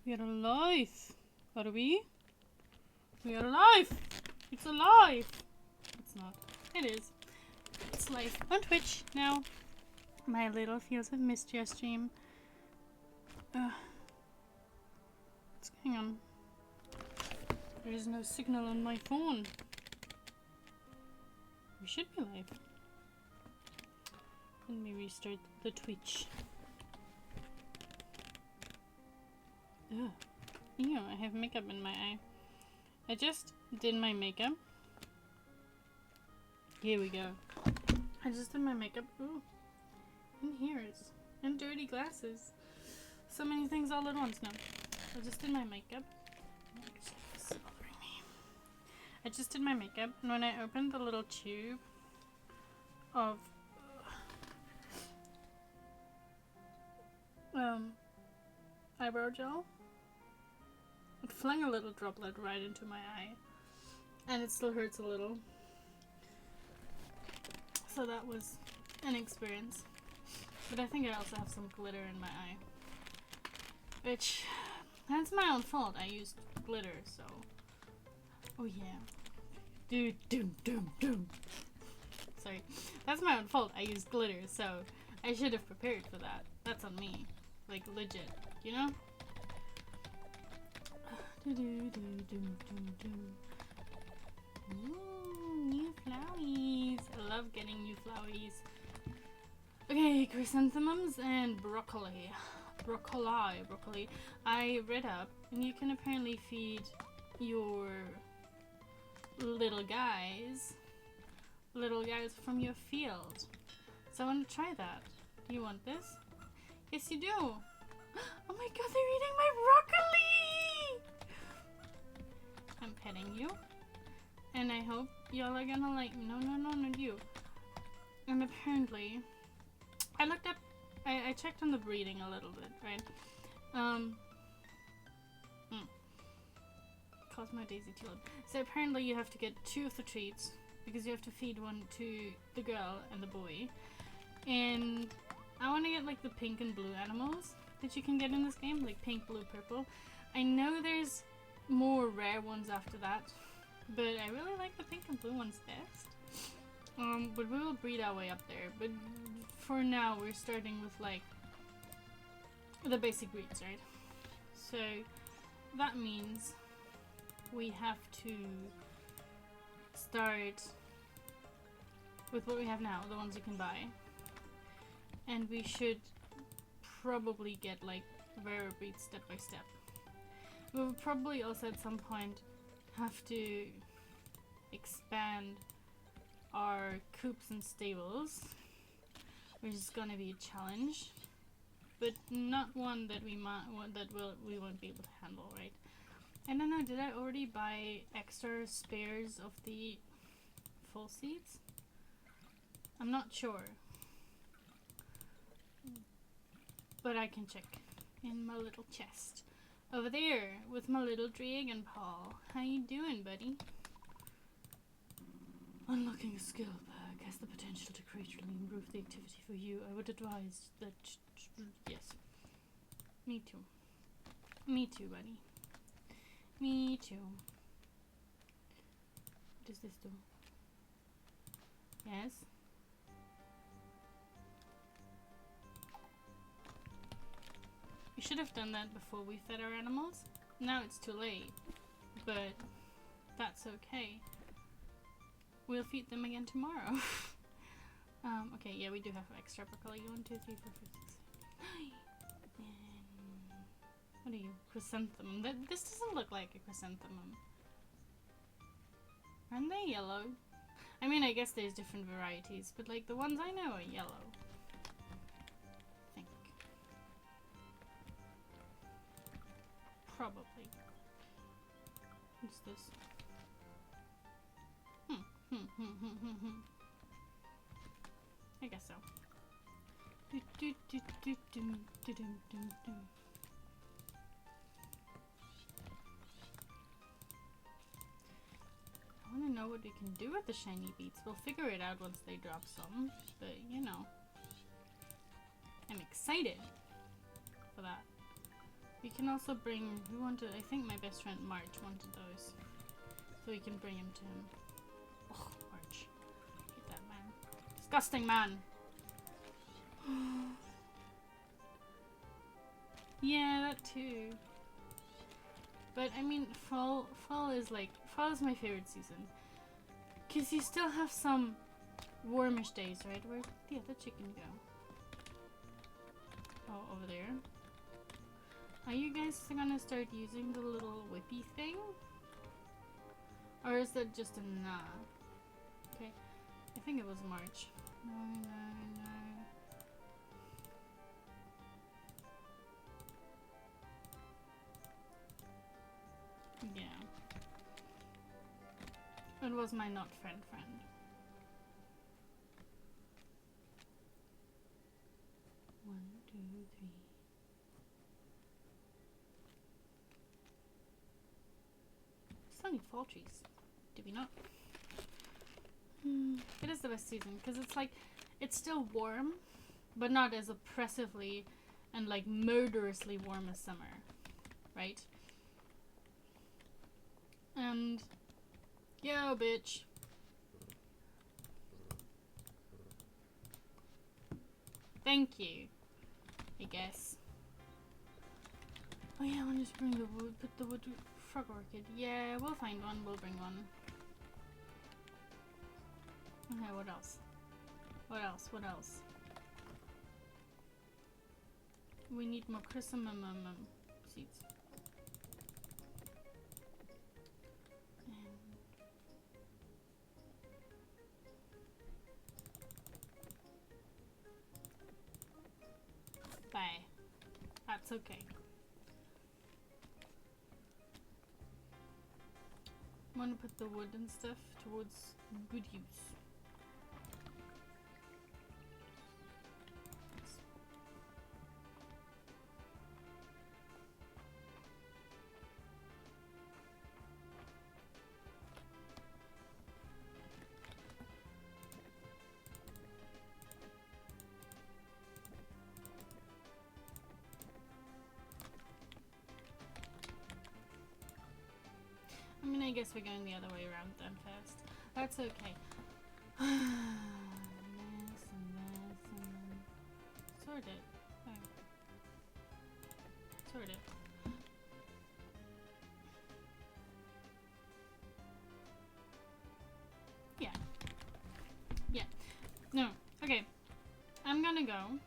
We are alive. Are we? We are alive. It's alive. It's not. It is. It's live on Twitch now. My little Fields of Mistria stream. What's going on? There is no signal on my phone. We should be live. Let me restart the Twitch. Ugh. Ew, I have makeup in my eye. I just did my makeup. Here we go. I just did my makeup. Ooh. And ears. And dirty glasses. So many things all at once now. I just did my makeup. This is bothering me. I just did my makeup, and when I opened the little tube of eyebrow gel, it flung a little droplet right into my eye, and it still hurts a little. So that was an experience. But I think I also have some glitter in my eye, which, that's my own fault. I used glitter, so. Oh yeah. Doom. Sorry. That's my own fault. I used glitter, so I should have prepared for that. That's on me. Like, legit. You know? Ooh, new flowies. I love getting new flowies. Okay, chrysanthemums and broccoli. Broccoli. I read up, and you can apparently feed your little guys from your field. So I want to try that. Do you want this? Yes, you do. Oh my god, they're eating my broccoli! I'm petting you. And I hope y'all are gonna like, no, not you. And apparently, I looked up, I checked on the breeding a little bit, right? Cosmo Daisy Tulip. So apparently you have to get 2 of the treats, because you have to feed one to the girl and the boy. And I want to get like the pink and blue animals that you can get in this game, like pink, blue, purple. I know there's more rare ones after that, but I really like the pink and blue ones best. But we will breed our way up there. But for now, we're starting with like the basic breeds, right? So that means we have to start with what we have now, the ones you can buy. And we should probably get like rarer breeds step by step. We will probably also at some point have to expand our coops and stables, which is gonna be a challenge, but not one that we won't be able to handle, right? I don't know, did I already buy extra spares of the full seeds? I'm not sure. But I can check in my little chest. Over there with my little dragon paw. How you doing, buddy? Unlocking a skill bag has the potential to greatly improve the activity for you. I would advise that... yes. Me too. Me too, buddy. Me too. What does this do? Yes? We should have done that before we fed our animals. Now it's too late. But that's okay. We'll feed them again tomorrow. Okay, yeah, we do have extra broccoli. 1, 2, 3, 4, 5, 6. And what are you? Chrysanthemum. This doesn't look like a chrysanthemum. Aren't they yellow? I mean, I guess there's different varieties, but like the ones I know are yellow. I think. Probably. What's this? I guess so. I want to know what we can do with the shiny beets. We'll figure it out once they drop some, but you know. I'm excited for that. We can also bring, who wanted, I think my best friend March wanted those. So we can bring him to him. Oh, March. Hate that man. Disgusting man. Yeah, that too. But I mean, fall is my favorite season. Cause you still have some warmish days, right? Where'd the other chicken go? Oh, over there. Are you guys gonna start using the little whippy thing? Or is that just a nah? Okay, I think it was March. No. Yeah. It was my not friend. 1, 2, 3. It's only fall trees. Did we not? It is the best season because it's like, it's still warm, but not as oppressively and like murderously warm as summer, right? And yo, bitch. Thank you, I guess. Oh yeah, I want to bring the wood, put the wood frog orchid. Yeah, we'll find one, we'll bring one. Okay, what else? What else? We need more chrysanthemum seeds. Bye. That's okay. I want to put the wood and stuff towards good use. I mean, I guess we're going the other way around then first. That's okay. This and then sort it. Oh. Sort it. Yeah. Yeah. No. Okay. I'm gonna go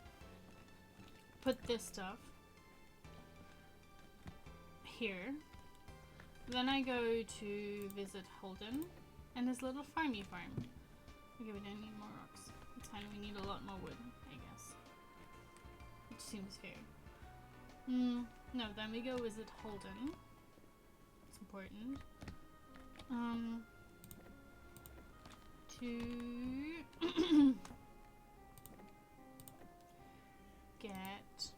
put this stuff here. Then I go to visit Holden and his little farmy farm. Okay, we don't need more rocks. It's fine, we need a lot more wood, I guess. Which seems fair. No, then we go visit Holden. It's important. To get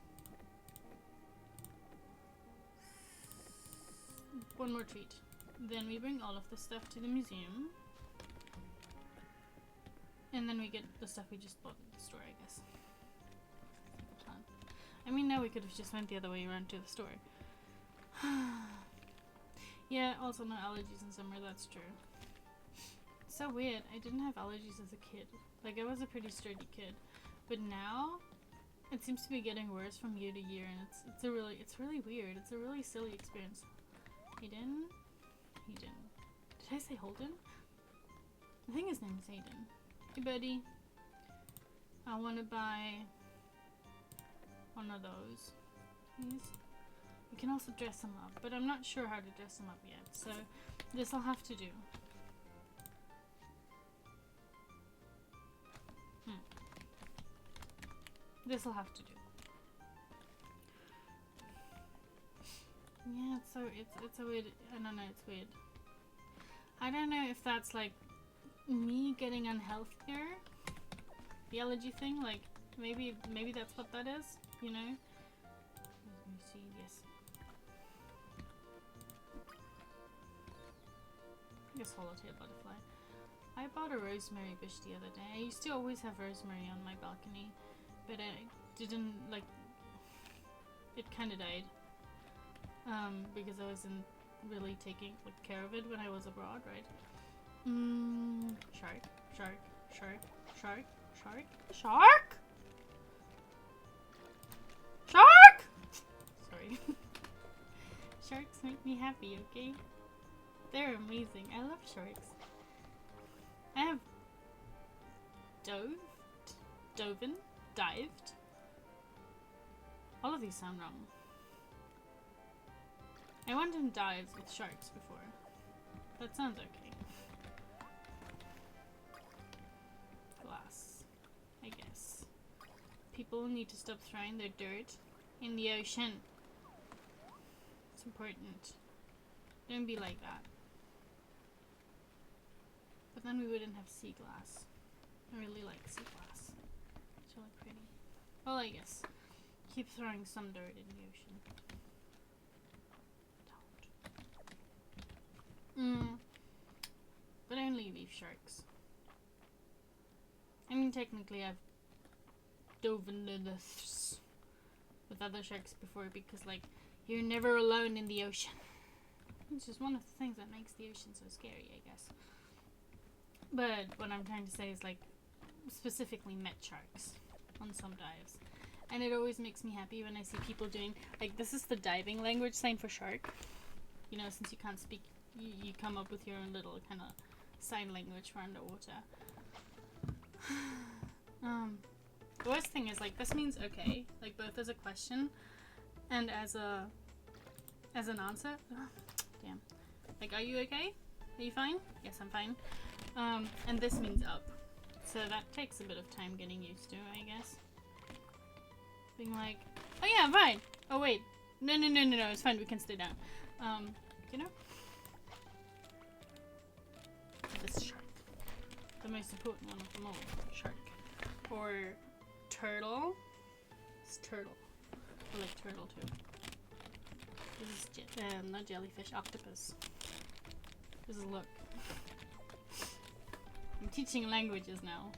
one more treat. Then we bring all of the stuff to the museum. And then we get the stuff we just bought at the store, I guess. Plan. I mean, now we could have just went the other way around to the store. Yeah, also no allergies in summer, that's true. So weird, I didn't have allergies as a kid. Like, I was a pretty sturdy kid. But now, it seems to be getting worse from year to year, and it's really weird. It's a really silly experience. Hayden? Did I say Holden? I think his name is Hayden. Hey buddy. I want to buy one of those. Please. We can also dress him up, but I'm not sure how to dress him up yet, so this I'll have to do. This I'll have to do. Yeah, it's a weird, I don't know, it's weird. I don't know if that's like me getting unhealthier, the allergy thing, like maybe that's what that is, you know? Let me see, yes. I guess swallowtail butterfly. I bought a rosemary bush the other day. I used to always have rosemary on my balcony, but I didn't, like, it kinda died. because I wasn't really taking care of it when I was abroad, right? Shark, shark, shark, shark, shark, shark, shark. Sorry. Sharks make me happy, okay? They're amazing. I love sharks. I have dived. All of these sound wrong. I went in dives with sharks before. That sounds okay. Glass, I guess. People need to stop throwing their dirt in the ocean. It's important. Don't be like that. But then we wouldn't have sea glass. I really like sea glass. It's really pretty. Well, I guess. Keep throwing some dirt in the ocean. Don't. But only reef sharks. I mean, technically I've dove into this with other sharks before because, like, you're never alone in the ocean. It's just one of the things that makes the ocean so scary, I guess. But what I'm trying to say is, like, specifically met sharks on some dives. And it always makes me happy when I see people doing, like, this is the diving language sign for shark. You know, since you can't speak, you come up with your own little kind of sign language for underwater. The worst thing is, like, this means okay, like, both as a question and as an answer. Damn. Like, are you okay? Are you fine? Yes, I'm fine. And this means up. So that takes a bit of time getting used to, I guess. Being like, oh yeah, I'm fine. Oh wait. No, it's fine, we can stay down. You know? This shark. The most important one of them all. Shark. Or turtle. It's turtle. I like turtle too. This is not jellyfish, octopus. This is look. I'm teaching languages now.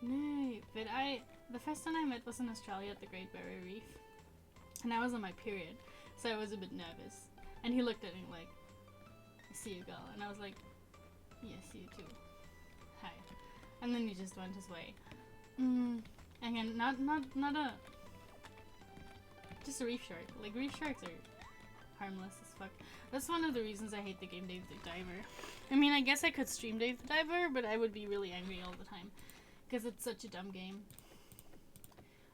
No, but the first time I met was in Australia at the Great Barrier Reef. And I was on my period, so I was a bit nervous. And he looked at me like, I see you, girl. And I was like, yeah, I see you too. Hi. And then he just went his way. Again, not a... just a reef shark. Like, reef sharks are harmless as fuck. That's one of the reasons I hate the game Dave the Diver. I mean, I guess I could stream Dave the Diver, but I would be really angry all the time. Because it's such a dumb game.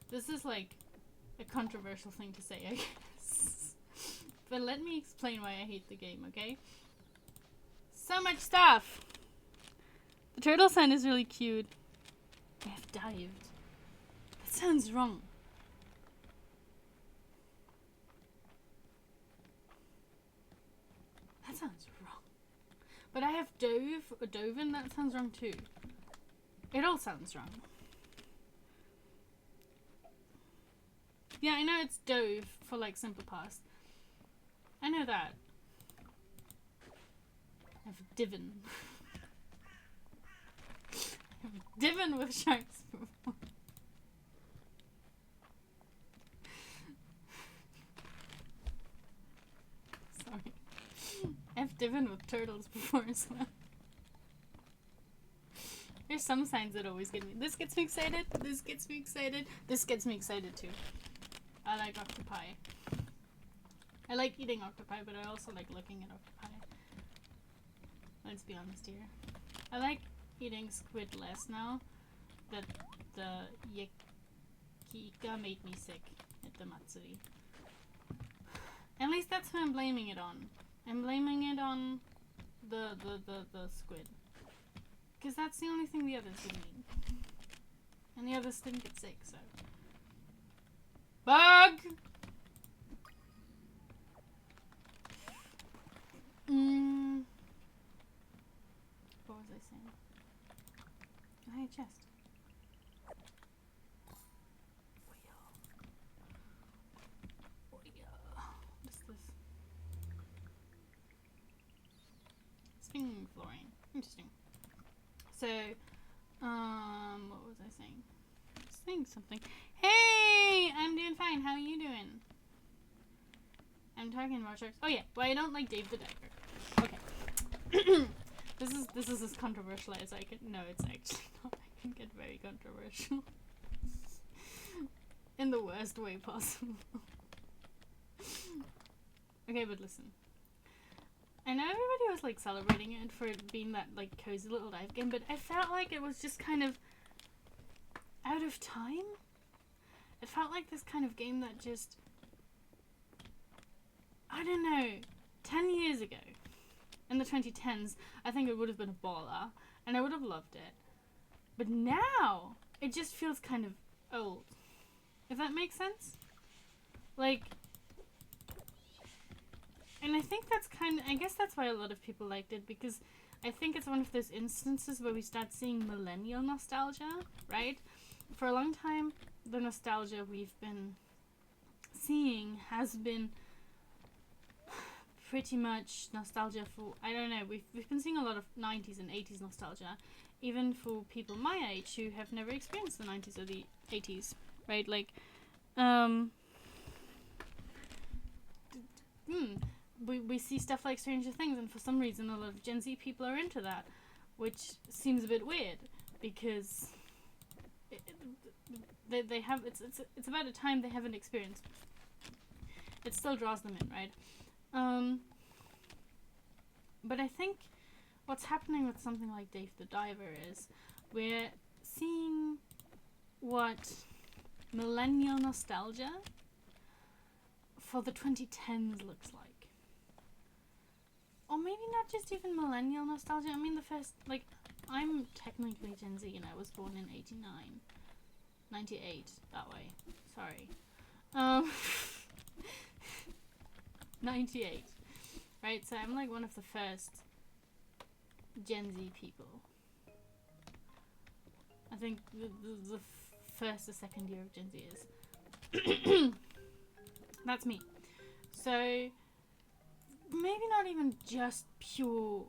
This is like a controversial thing to say, I guess. But let me explain why I hate the game, okay? So much stuff! The turtle sign is really cute. I have dived. That sounds wrong. That sounds wrong. But I have dove or doven, that sounds wrong too. It all sounds wrong. Yeah, I know it's dove for like simple past. I know that. I've divin. I've divin with sharks before. Sorry. I've divin with turtles before as well. There's some signs that always get me. This gets me excited. This gets me excited. This gets me excited too. I like octopi. I like eating octopi, but I also like looking at octopi. Let's be honest here. I like eating squid less now that the yakika made me sick at the Matsuri. At least that's who I'm blaming it on. I'm blaming it on the squid. Because that's the only thing the others didn't eat. And the others didn't get sick, so. Bug! What was I saying? Oh, hey, chest. What is this? Spinning flooring. Interesting. So, what was I saying? I was saying something. Hey! I'm doing fine. How are you doing? I'm talking about sharks. Oh yeah, well I don't like Dave the Diver. Okay. This is as controversial as I can. No, it's actually not. I can get very controversial. In the worst way possible. Okay, but listen. I know everybody was like celebrating it for it being that like cozy little dive game, but I felt like it was just kind of out of time. It felt like this kind of game that just, I don't know, 10 years ago, in the 2010s, I think it would have been a baller, and I would have loved it. But now, it just feels kind of old. If that makes sense? Like, and I think that's I guess that's why a lot of people liked it, because I think it's one of those instances where we start seeing millennial nostalgia, right? For a long time, the nostalgia we've been seeing has been pretty much nostalgia for, I don't know, we've been seeing a lot of 90s and 80s nostalgia, even for people my age who have never experienced the 90s or the 80s, right? Like, we see stuff like Stranger Things, and for some reason a lot of Gen Z people are into that, which seems a bit weird, because they have, it's about a time they haven't experienced. It still draws them in, right? But I think what's happening with something like Dave the Diver is we're seeing what millennial nostalgia for the 2010s looks like. Or maybe not just even millennial nostalgia. I mean, the first, like, I'm technically Gen Z and I was born in 89. 98, that way. Sorry. 98. Right, so I'm like one of the first Gen Z people. I think the first or second year of Gen Z is. That's me. So, maybe not even just pure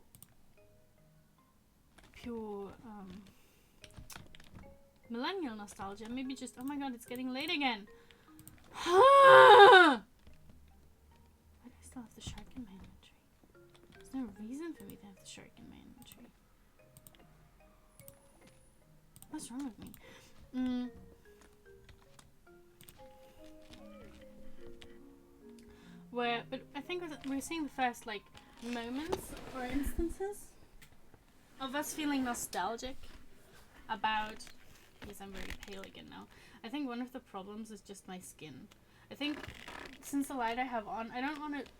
millennial nostalgia. Maybe just, oh my god, it's getting late again. Why do I still have the shark in my inventory? There's no reason for me to have the shark in my inventory. What's wrong with me? But I think we're seeing the first, like, moments or instances of us feeling nostalgic about, because I'm very pale again now. I think one of the problems is just my skin. I think since the light I have on, I don't want to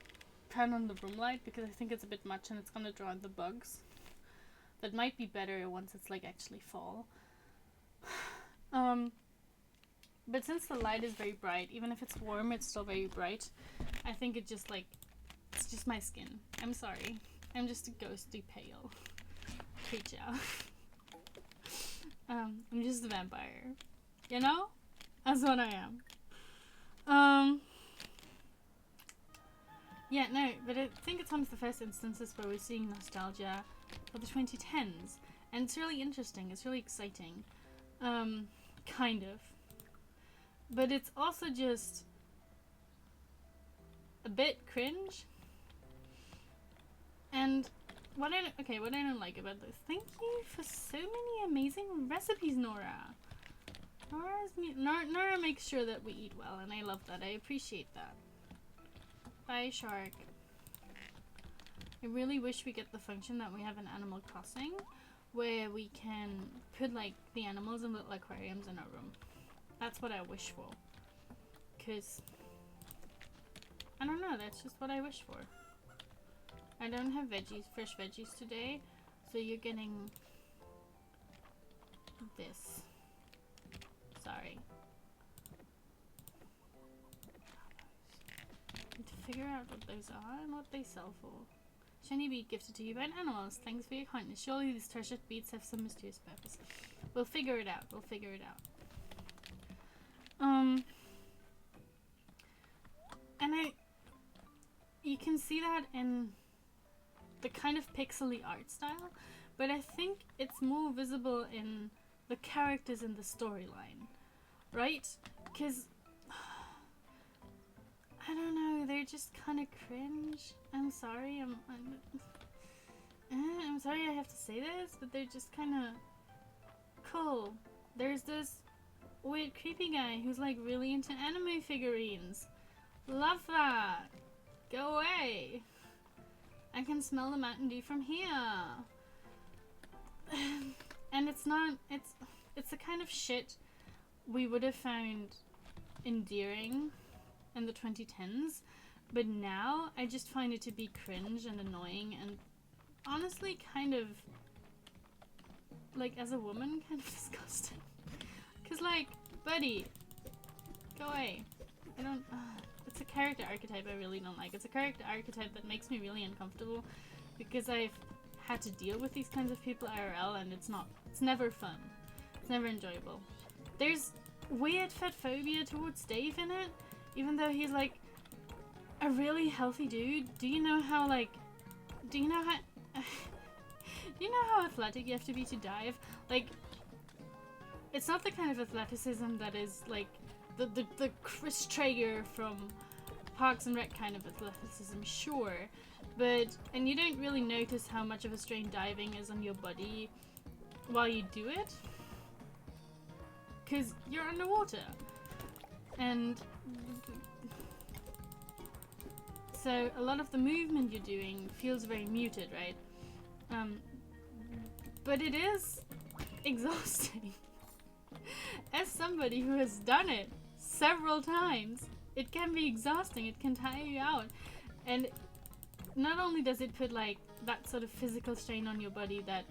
turn on the room light because I think it's a bit much and it's going to draw in the bugs. That might be better once it's like actually fall. But since the light is very bright, even if it's warm, it's still very bright. I think it just like, it's just my skin. I'm sorry. I'm just a ghostly pale creature. I'm just a vampire. You know? That's what I am. Yeah, no, but I think it's one of the first instances where we're seeing nostalgia for the 2010s. And it's really interesting. It's really exciting. Kind of. But it's also just a bit cringe. And what I don't like about this, thank you for so many amazing recipes, Nora. Nora makes sure that we eat well, and I love that. I appreciate that. Bye, shark. I really wish we get the function that we have in Animal Crossing, where we can put like the animals in little aquariums in our room. That's what I wish for. 'Cause I don't know, that's just what I wish for. I don't have fresh veggies today, so you're getting this. Sorry. Need to figure out what those are and what they sell for. Shiny bead gifted to you by an animalist. Thanks for your kindness. Surely these treasured beads have some mysterious purpose. We'll figure it out. And you can see that in the kind of pixely art style, but I think it's more visible in the characters in the storyline, right? Because don't know, they're just kind of cringe. I'm sorry, I'm sorry I have to say this, but they're just kind of cool. There's this weird creepy guy who's like really into anime figurines. Love that. Go away. I can smell the Mountain Dew from here. And it's the kind of shit we would have found endearing in the 2010s, but now I just find it to be cringe and annoying and honestly kind of, like, as a woman, kind of disgusting. Cause like, buddy, go away. I don't, it's a character archetype I really don't like. It's a character archetype that makes me really uncomfortable because I've had to deal with these kinds of people IRL and it's never fun. It's never enjoyable. There's weird fat phobia towards Dave in it, even though he's like a really healthy dude. Do you know how athletic you have to be to dive? Like, it's not the kind of athleticism that is like the Chris Traeger from Parks and Rec kind of athleticism, sure, and you don't really notice how much of a strain diving is on your body while you do it, because you're underwater, and so a lot of the movement you're doing feels very muted, right? But it is exhausting. As somebody who has done it several times, it can be exhausting, it can tire you out. And not only does it put like that sort of physical strain on your body that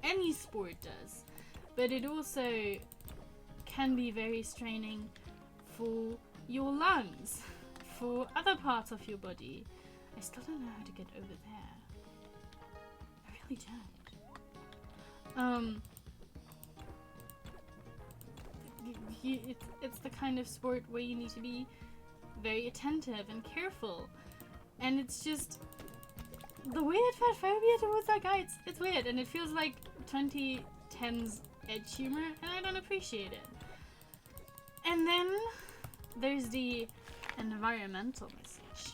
any sport does, but it also can be very straining for your lungs, for other parts of your body. I still don't know how to get over there. I really don't. It's the kind of sport where you need to be very attentive and careful, and it's just the weird fat phobia towards that guy. It's weird, and it feels like 2010's edge humor, and I don't appreciate it. And then there's the environmental message,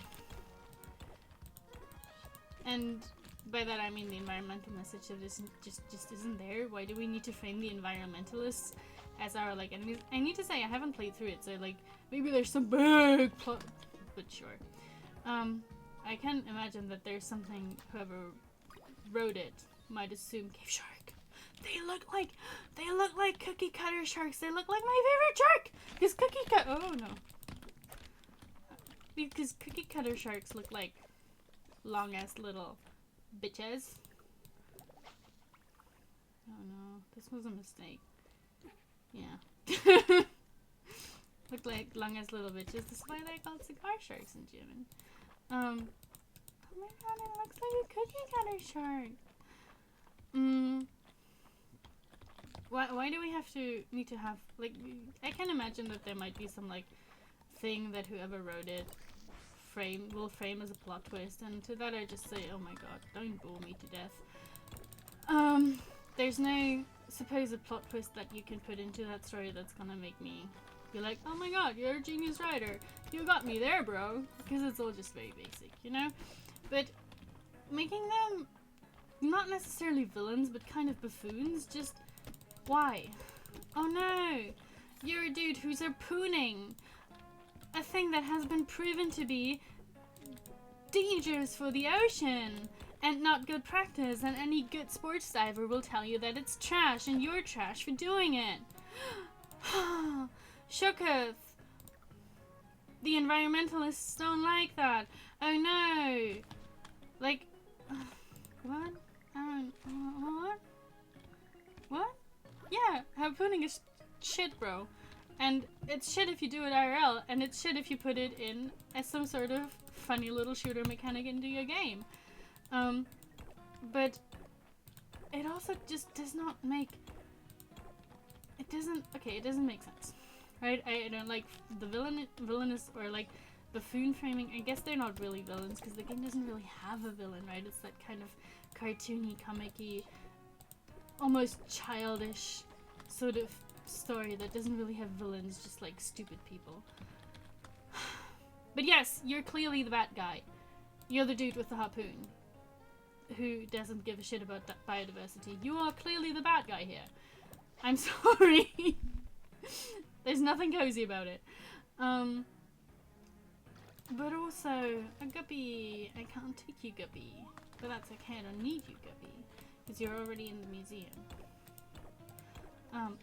and by that I mean the environmental message of this just isn't there. Why do we need to frame the environmentalists as our like enemies? I need to say I haven't played through it, so like maybe there's some big plot, but sure. I can imagine that there's something whoever wrote it might assume cave shark. They look like cookie cutter sharks. They look like my favorite shark. Because cookie cutter sharks look like long ass little bitches. Oh no, this was a mistake. Yeah. Look like long ass little bitches. This is why they're called cigar sharks in German. Oh my god, it looks like a cookie cutter shark. Why do we need to have, like, I can imagine that there might be some, like, thing that whoever wrote it will frame as a plot twist, and to that I just say, oh my god, don't bore me to death. There's no supposed plot twist that you can put into that story that's gonna make me be like, oh my god, you're a genius writer. You got me there, bro. Because it's all just very basic, you know? But making them not necessarily villains, but kind of buffoons, just why? Oh no! You're a dude who's harpooning a thing that has been proven to be dangerous for the ocean and not good practice, and any good sports diver will tell you that it's trash and you're trash for doing it. Shooketh. The environmentalists don't like that. Oh no! Like, what? What? What? Yeah, harpooning is shit, bro. And it's shit if you do it IRL, and it's shit if you put it in as some sort of funny little shooter mechanic into your game. But it also just does not make... It doesn't make sense. Right? I don't like the villainous or like buffoon framing. I guess they're not really villains because the game doesn't really have a villain, right? It's that kind of cartoony, comic-y, almost childish sort of story that doesn't really have villains, just like stupid people. But yes, you're clearly the bad guy. You're the dude with the harpoon who doesn't give a shit about biodiversity. You are clearly the bad guy here. I'm sorry. There's nothing cozy about it. But also, a guppy. I can't take you, guppy. But that's okay, I don't need you, guppy. Because you're already in the museum.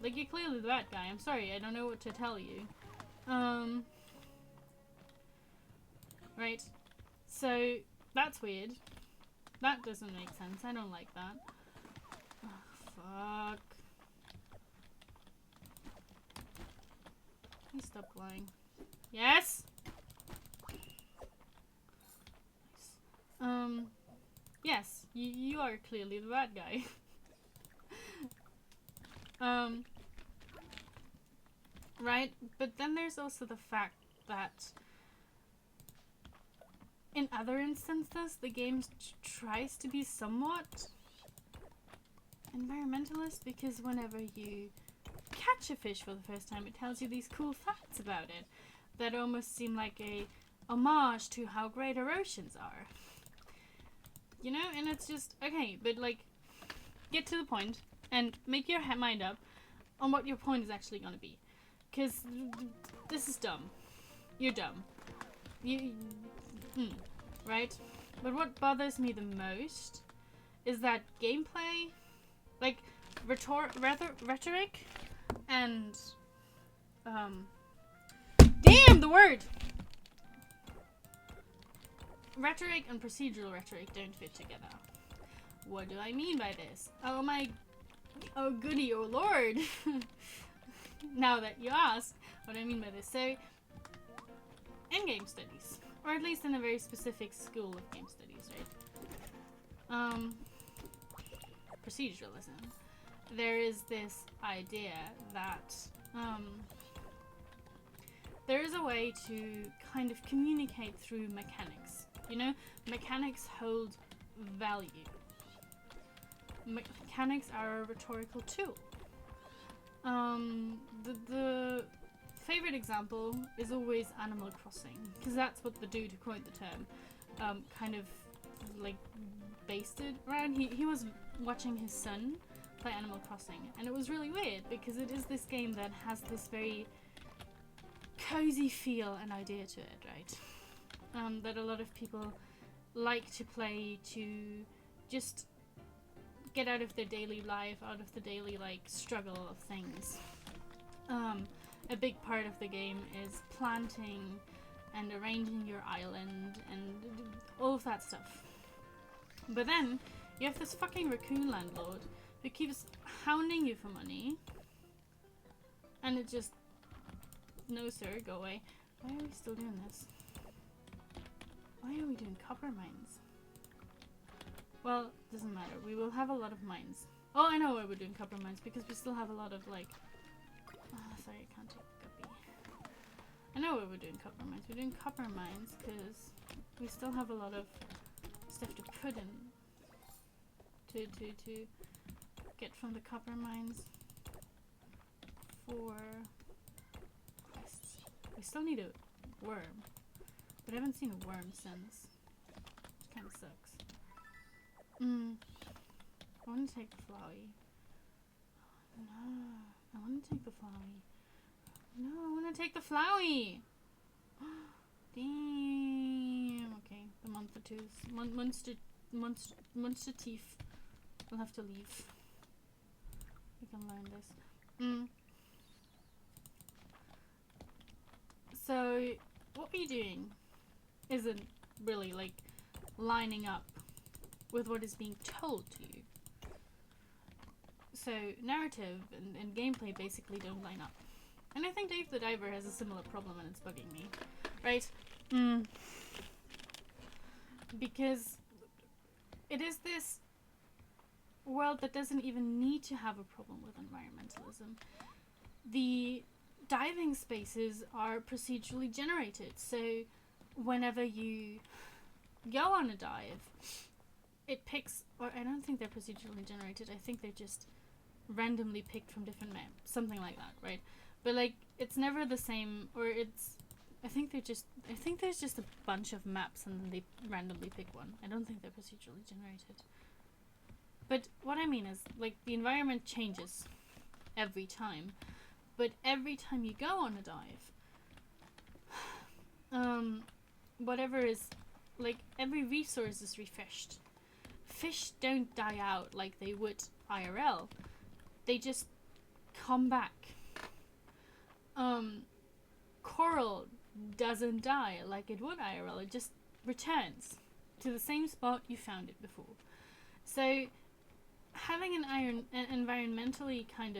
Like, you're clearly the bad guy. I'm sorry, I don't know what to tell you. Right. So, that's weird. That doesn't make sense. I don't like that. Oh, fuck. Please stop lying. Yes! Nice. Yes, you are clearly the bad guy. Right? But then there's also the fact that in other instances, the game tries to be somewhat environmentalist, because whenever you catch a fish for the first time, it tells you these cool facts about it that almost seem like a homage to how great our oceans are. You know? And it's just, okay, but like, get to the point and make your mind up on what your point is actually going to be. Because this is dumb. You're dumb. Right? But what bothers me the most is that gameplay, like rhetoric, and damn the word! Rhetoric and procedural rhetoric don't fit together. What do I mean by this? Oh goody, oh lord! Now that you ask what I mean by this. So, in-game studies. Or at least in a very specific school of game studies, right? Proceduralism. There is this idea that there is a way to kind of communicate through mechanics. You know, mechanics hold value. Mechanics are a rhetorical tool. The favorite example is always Animal Crossing, because that's what the dude who coined the term kind of like based it around. He was watching his son play Animal Crossing, and it was really weird because it is this game that has this very cozy feel and idea to it, right? That a lot of people like to play to just get out of their daily life, out of the daily like struggle of things. A big part of the game is planting and arranging your island and all of that stuff. But then you have this fucking raccoon landlord who keeps hounding you for money, and it just, no sir, go away. Why are we still doing this? Why are we doing copper mines? Well, doesn't matter. We will have a lot of mines. Oh, I know why we're doing copper mines, because we still have a lot of like... Oh, sorry, I can't take the guppy. I know why we're doing copper mines. We're doing copper mines because we still have a lot of stuff to put in. To get from the copper mines for quests. We still need a worm, but I haven't seen a worm since. Which kind of sucks. I want to take the flowy. No, I want to take the flowy. No, I want to take the flowy. Damn. Okay, the monster tooth, monster teeth. We'll have to leave. We can learn this. So, what we're doing isn't really like lining up with what is being told to you. So, narrative and gameplay basically don't line up. And I think Dave the Diver has a similar problem and it's bugging me. Right? Because it is this world that doesn't even need to have a problem with environmentalism. The diving spaces are procedurally generated, so whenever you go on a dive, it picks, or I don't think they're procedurally generated, I think they're just randomly picked from different maps, something like that, right? But like, it's never the same, or it's I think there's just a bunch of maps and then they randomly pick one. I don't think they're procedurally generated. But what I mean is, like, the environment changes every time. But every time you go on a dive, whatever is, like, every resource is refreshed. Fish don't die out like they would IRL. They just come back. Coral doesn't die like it would IRL. It just returns to the same spot you found it before. So having an environmentalist kind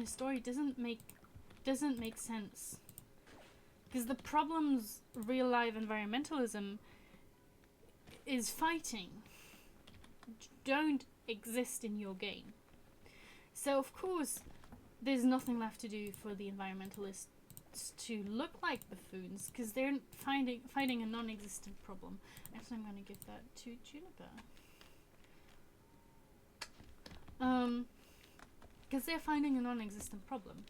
of story doesn't make sense. Because the problems real life environmentalism is fighting don't exist in your game. So of course there's nothing left to do for the environmentalists to look like buffoons, because they're fighting a non-existent problem. Actually, I'm going to give that to Juniper. Because they're finding a non-existent problem.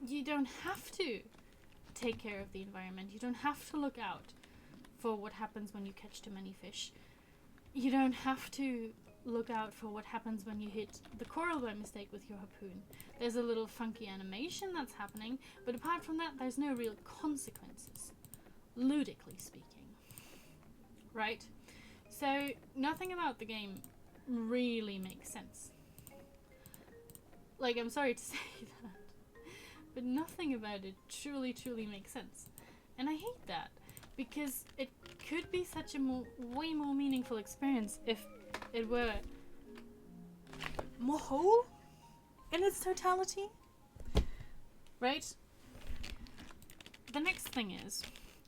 You don't have to take care of the environment. You don't have to look out for what happens when you catch too many fish. You don't have to look out for what happens when you hit the coral by mistake with your harpoon. There's a little funky animation that's happening, but apart from that, there's no real consequences, ludically speaking. Right? So, nothing about the game really makes sense. Like, I'm sorry to say that, but nothing about it truly makes sense. And I hate that, because it could be such a way more meaningful experience if it were more whole in its totality. Right? The next thing is,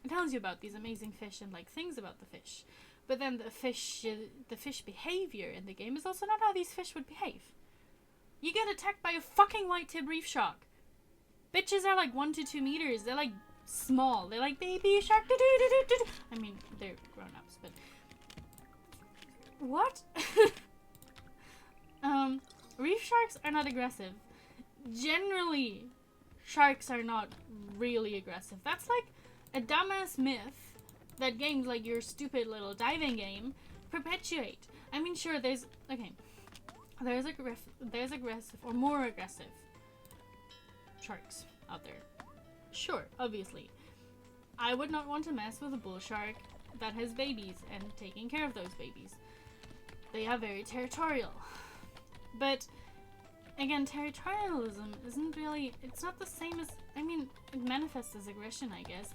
it tells you about these amazing fish and, like, things about the fish. But then the fish behavior in the game is also not how these fish would behave. You get attacked by a fucking white-tip reef shark. Bitches are like 1 to 2 meters. They're like small. They're like baby shark. I mean, they're grown-ups, but what? Reef sharks are not aggressive. Generally, sharks are not really aggressive. That's like a dumbass myth that games like your stupid little diving game perpetuate. I mean, sure, there's aggressive or more aggressive sharks out there. Sure, obviously. I would not want to mess with a bull shark that has babies and taking care of those babies. They are very territorial. But again, territorialism isn't really, it's not the same as, I mean, it manifests as aggression, I guess.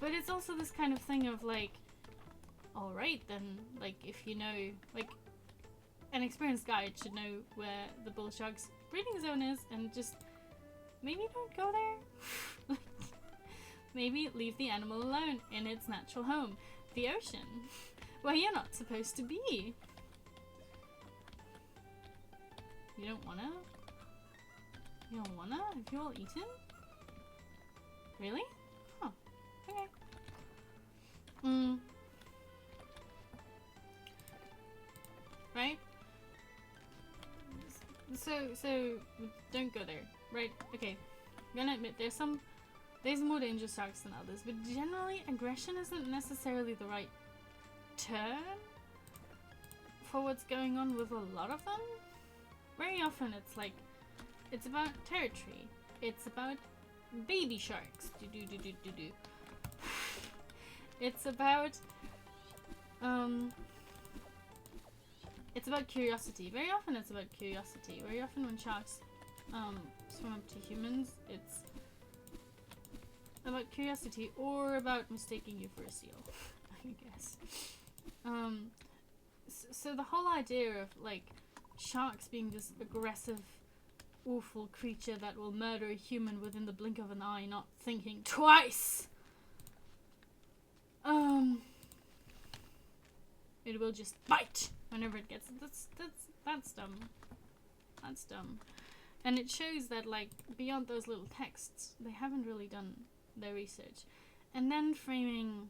But it's also this kind of thing of like, alright then, like, if you know, like, an experienced guide should know where the bull shark's breeding zone is, and just maybe don't go there. Maybe leave the animal alone in its natural home, the ocean, where you're not supposed to be. You don't wanna? You don't wanna? Have you all eaten? Really? Huh. Okay. Right? So don't go there. Right? Okay. I'm gonna admit there's more dangerous sharks than others, but generally aggression isn't necessarily the right term for what's going on with a lot of them. Very often it's like, it's about territory. It's about baby sharks. It's about curiosity. Very often it's about curiosity. Very often when sharks swim up to humans, it's about curiosity or about mistaking you for a seal, I guess. So the whole idea of like sharks being this aggressive, awful creature that will murder a human within the blink of an eye, not thinking twice. It will just bite whenever it gets. That's dumb. That's dumb. And it shows that, like, beyond those little texts, they haven't really done their research. And then framing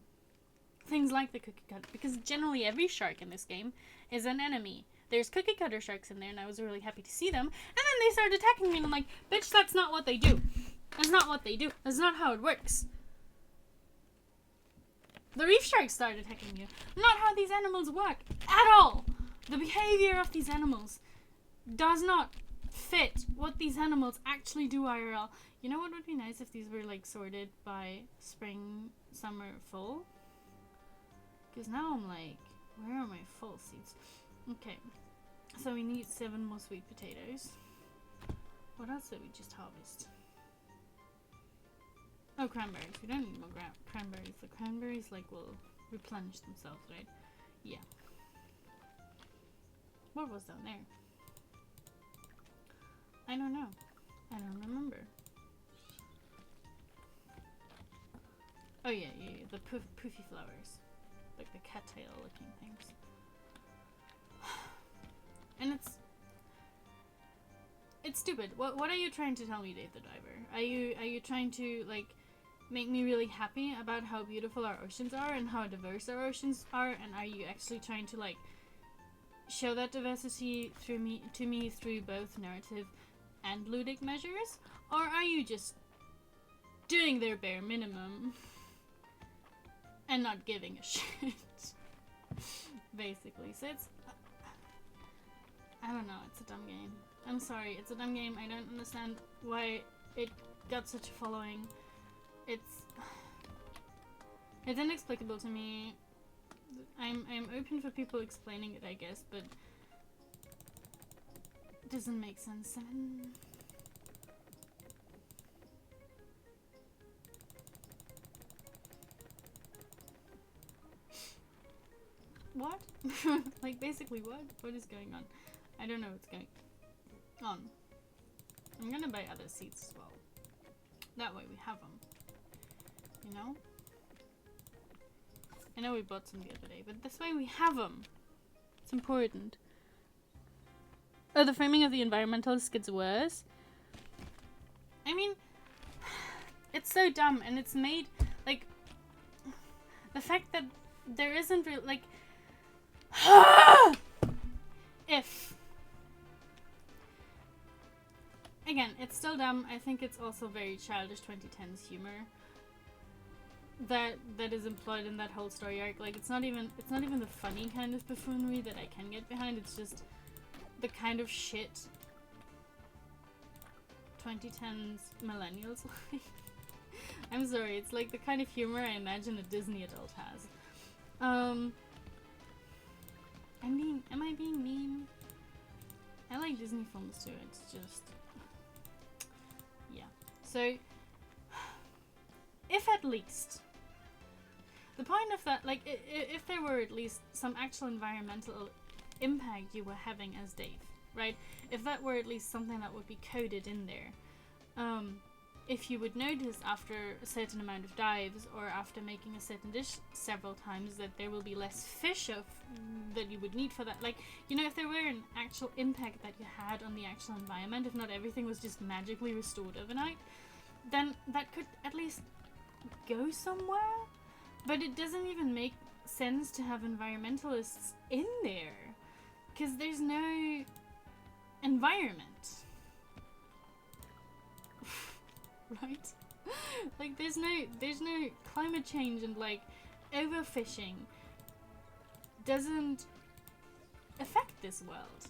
things like the cookie cut, because generally every shark in this game is an enemy. there's cookie cutter sharks in there, and I was really happy to see them. And then they started attacking me, and I'm like, bitch, that's not what they do. That's not what they do. That's not how it works. The reef sharks started attacking you. Not how these animals work at all. The behavior of these animals does not fit what these animals actually do IRL. You know what would be nice if these were like sorted by spring, summer, fall? Because now I'm like, where are my fall seeds? Okay, so we need 7 more sweet potatoes. What else did we just harvest? Oh, cranberries. We don't need more cranberries. The cranberries like will replenish themselves, right? Yeah. What was down there? I don't know. I don't remember. Oh yeah, the poofy flowers. Like the cattail looking things. And it's stupid. What are you trying to tell me, Dave the Diver? Are you trying to like make me really happy about how beautiful our oceans are and how diverse our oceans are, and are you actually trying to like show that diversity to me through both narrative and ludic measures? Or are you just doing their bare minimum and not giving a shit? Basically. So it's, I don't know, it's a dumb game. I'm sorry, it's a dumb game. I don't understand why it got such a following. It's inexplicable to me. I'm open for people explaining it, I guess, but it doesn't make sense. What? Like, basically what? What is going on? I don't know what's going on. I'm gonna buy other seeds as well. That way we have them. You know? I know we bought some the other day, but this way we have them. It's important. Oh, the framing of the environmentalist gets worse. I mean, it's so dumb, and it's made, like, the fact that there isn't real, like, if, again, it's still dumb. I think it's also very childish 2010s humor that is employed in that whole story arc. Like, it's not even the funny kind of buffoonery that I can get behind. It's just the kind of shit 2010s millennials like. I'm sorry, it's like the kind of humor I imagine a Disney adult has. I mean, am I being mean? I like Disney films too, it's just, yeah. So, if at least, the point of that, like, if there were at least some actual environmental impact you were having as Dave, right? If that were at least something that would be coded in there, if you would notice after a certain amount of dives or after making a certain dish several times that there will be less fish that you would need for that, like, you know, if there were an actual impact that you had on the actual environment, if not everything was just magically restored overnight, then that could at least go somewhere. But it doesn't even make sense to have environmentalists in there, because there's no environment. Right? Like, there's no climate change, and like overfishing doesn't affect this world.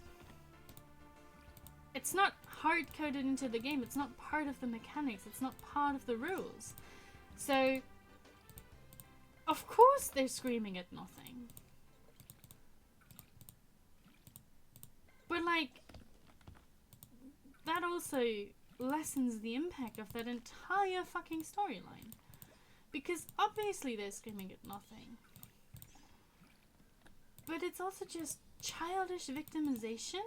It's not hard coded into the game, it's not part of the mechanics, it's not part of the rules. So of course they're screaming at nothing. But like, that also lessens the impact of that entire fucking storyline. Because obviously they're screaming at nothing. But it's also just childish victimization.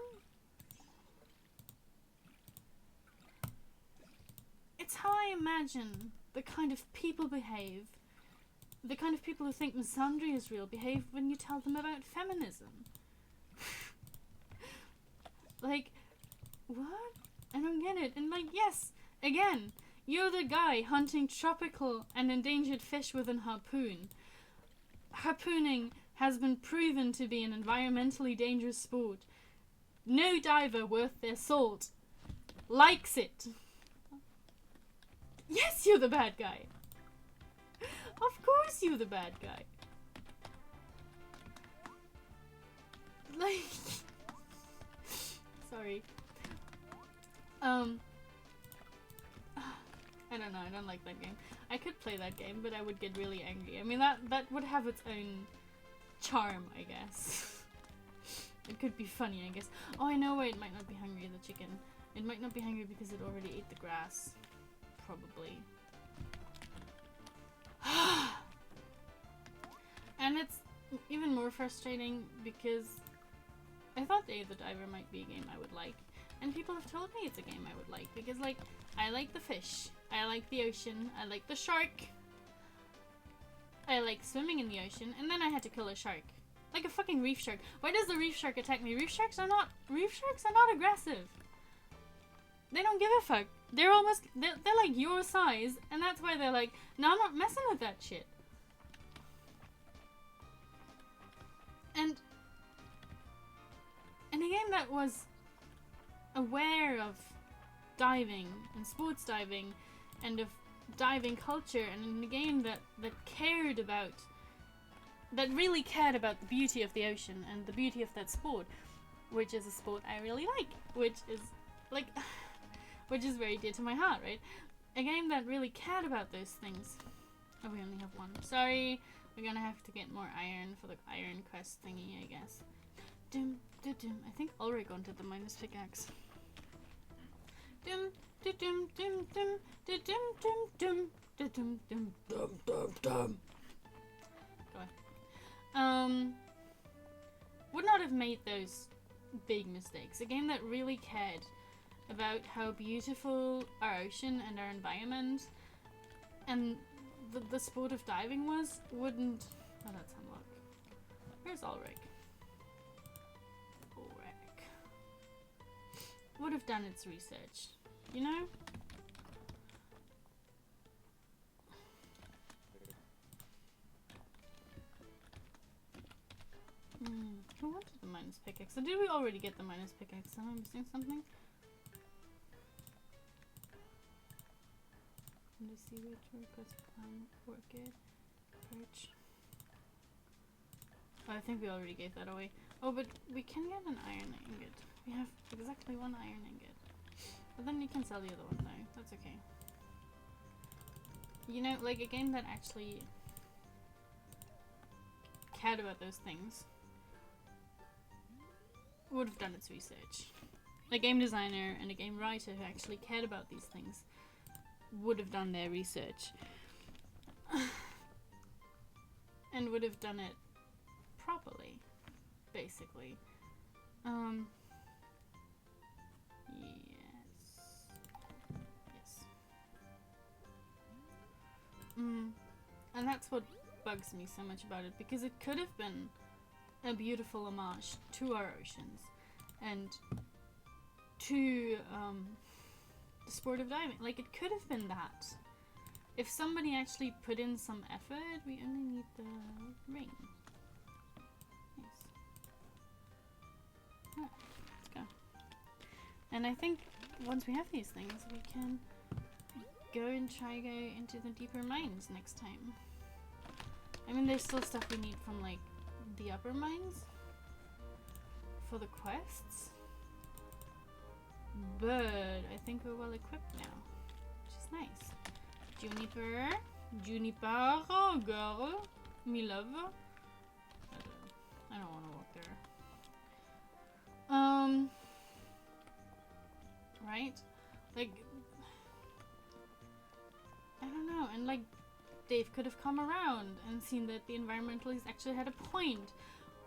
It's how I imagine the kind of people behave, the kind of people who think misandry is real behave when you tell them about feminism. Like, what? I don't get it. And like, yes, again, you're the guy hunting tropical and endangered fish with an harpoon. Harpooning has been proven to be an environmentally dangerous sport no diver worth their salt likes it. Yes, you're the bad guy. Of course you're the bad guy. Like, sorry. I don't know, I don't like that game. I could play that game, but I would get really angry. I mean, that would have its own charm, I guess. It could be funny, I guess. Oh, I know why it might not be hungry, the chicken. It might not be hungry because it already ate the grass. Probably. And it's even more frustrating because I thought Day of the Diver might be a game I would like. And people have told me it's a game I would like because, like, I like the fish, I like the ocean, I like the shark, I like swimming in the ocean, and then I had to kill a shark. Like a fucking reef shark. Why does the reef shark attack me? Reef sharks are not aggressive. They don't give a fuck. They're almost, they're like your size, and that's why they're like, no, I'm not messing with that shit. And a game that was aware of diving and sports diving and of diving culture, and in a game that cared about, that really cared about the beauty of the ocean and the beauty of that sport, which is a sport I really like, which is like, which is very dear to my heart, right? A game that really cared about those things. Oh, we only have one. Sorry, we're gonna have to get more iron for the iron quest thingy, I guess. Dum, dum, dum. I think Ulrich wanted the minus pickaxe. Dum, dum, dum, dum, dum, dum, dum, dum, dum, dum, dum, dum, dum. Go on. Would not have made those big mistakes. A game that really cared about how beautiful our ocean and our environment and the sport of diving was, wouldn't... Oh, that's Hemlock. Where's Ulrich? Ulrich. Would have done its research, you know? Who wanted the minus pickaxe? So did we already get the minus pickaxe? Am I missing something? The sea witch, request plan, orchid, perch. Oh, I think we already gave that away. Oh, but we can get an iron ingot. We have exactly one iron ingot. But then you can sell the other one though. That's okay. You know, like a game that actually cared about those things would have done its research. A game designer and a game writer who actually cared about these things would have done their research. And would have done it properly, basically. Yes. And that's what bugs me so much about it, because it could have been a beautiful homage to our oceans and to the sport of diving. Like, it could have been that. If somebody actually put in some effort. We only need the ring. Nice. Alright, let's go. And I think once we have these things, we can go and try go into the deeper mines next time. I mean, there's still stuff we need from, like, the upper mines for the quests. But I think we're well equipped now, which is nice. Juniper, oh girl, me love. I don't want to walk there. Right? Like, I don't know. And like, Dave could have come around and seen that the environmentalists actually had a point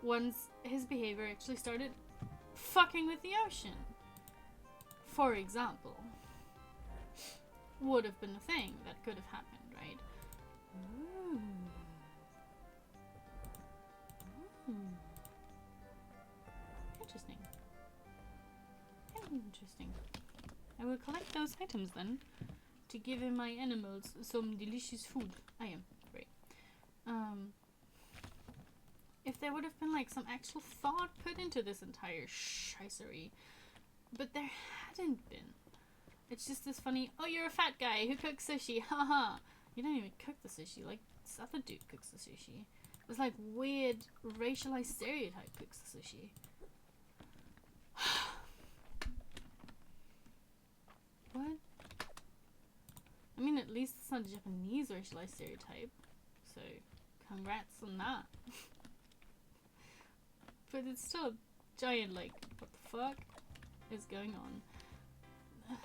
once his behavior actually started fucking with the ocean. For example, would have been a thing that could have happened, right? Ooh. Interesting. Interesting. I will collect those items then to give my animals some delicious food. I am great. if there would have been like some actual thought put into this entire shicery. But there hadn't been. It's just this funny, oh, you're a fat guy who cooks sushi, haha. You don't even cook the sushi, like this other dude cooks the sushi. This like weird racialized stereotype cooks the sushi. What? I mean, at least it's not a Japanese racialized stereotype, so congrats on that. But it's still a giant, like, what the fuck is going on? Yeah,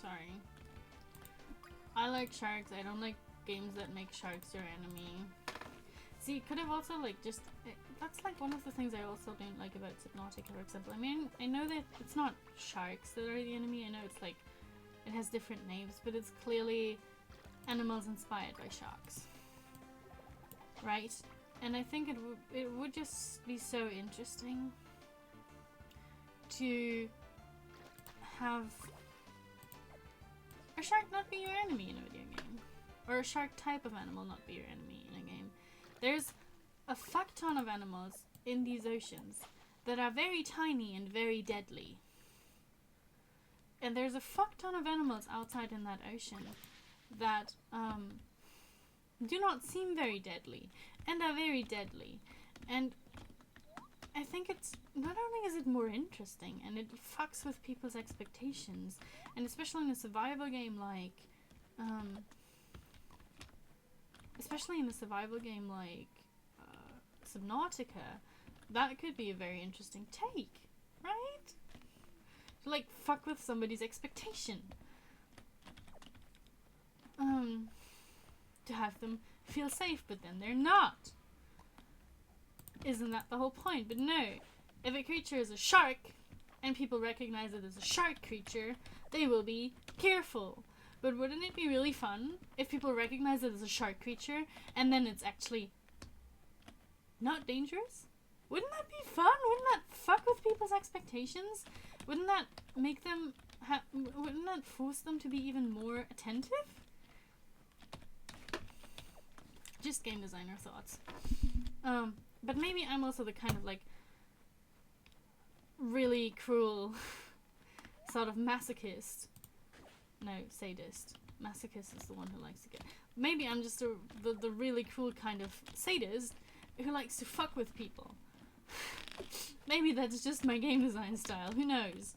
sorry. I like sharks, I don't like games that make sharks your enemy. See, it could have also, like, just... that's, like, one of the things I also don't like about Subnautica, for example. I mean, I know that it's not sharks that are the enemy. I know it's, like, it has different names, but it's clearly animals inspired by sharks. Right? And I think it would just be so interesting to have a shark not be your enemy in a video game. Or a shark type of animal not be your enemy in a game. There's a fuck ton of animals in these oceans that are very tiny and very deadly. And there's a fuck ton of animals outside in that ocean that do not seem very deadly and are very deadly. And I think it's not only is it more interesting and it fucks with people's expectations, and especially in a survival game like Subnautica, that could be a very interesting take, right? To like fuck with somebody's expectation. To have them feel safe, but then they're not. Isn't that the whole point? But no, if a creature is a shark and people recognize it as a shark creature, they will be careful. But wouldn't it be really fun if people recognize it as a shark creature and then it's actually not dangerous? Wouldn't that be fun? Wouldn't that fuck with people's expectations? Wouldn't that make them wouldn't that force them to be even more attentive? Just game designer thoughts. But maybe I'm also the kind of like really cruel sort of masochist. No, sadist. Masochist is the one who likes to get... Maybe I'm just the really cruel kind of sadist who likes to fuck with people. Maybe that's just my game design style, who knows?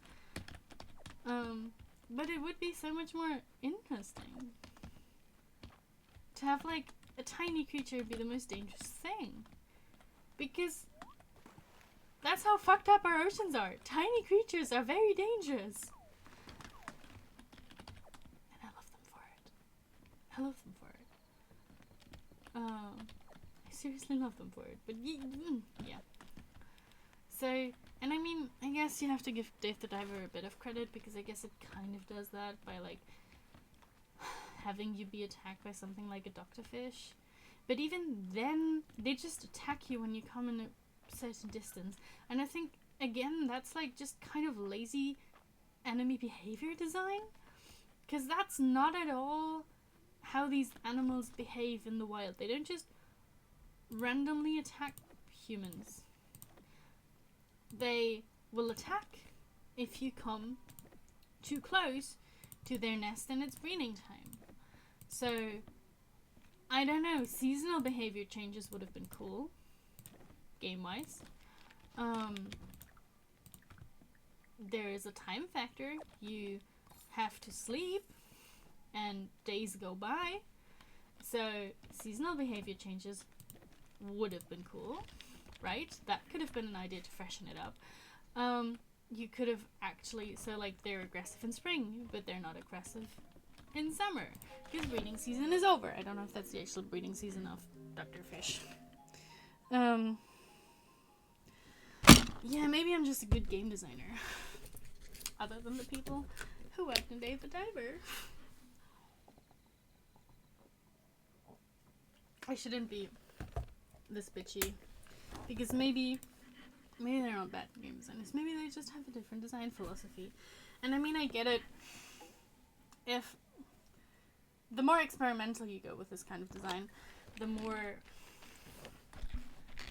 But it would be so much more interesting to have like a tiny creature be the most dangerous thing. Because that's how fucked up our oceans are. Tiny creatures are very dangerous. And I love them for it. I love them for it. I seriously love them for it. But yeah. So, and I mean, I guess you have to give Dave the Diver a bit of credit, because I guess it kind of does that by like having you be attacked by something like a doctorfish. But even then, they just attack you when you come in a certain distance. And I think, again, that's like just kind of lazy enemy behavior design. Because that's not at all how these animals behave in the wild. They don't just randomly attack humans. They will attack if you come too close to their nest and it's breeding time. So, I don't know, seasonal behavior changes would have been cool, game-wise. There is a time factor. You have to sleep, and days go by. So, seasonal behavior changes would have been cool, right? That could have been an idea to freshen it up. You could have actually, so like they're aggressive in spring, but they're not aggressive in summer, because breeding season is over. I don't know if that's the actual breeding season of Doctorfish. Yeah, maybe I'm just a good game designer. Other than the people who worked in Dave the Diver. I shouldn't be this bitchy, because maybe they're not bad game designers. Maybe they just have a different design philosophy. And I mean, I get it. If the more experimental you go with this kind of design, the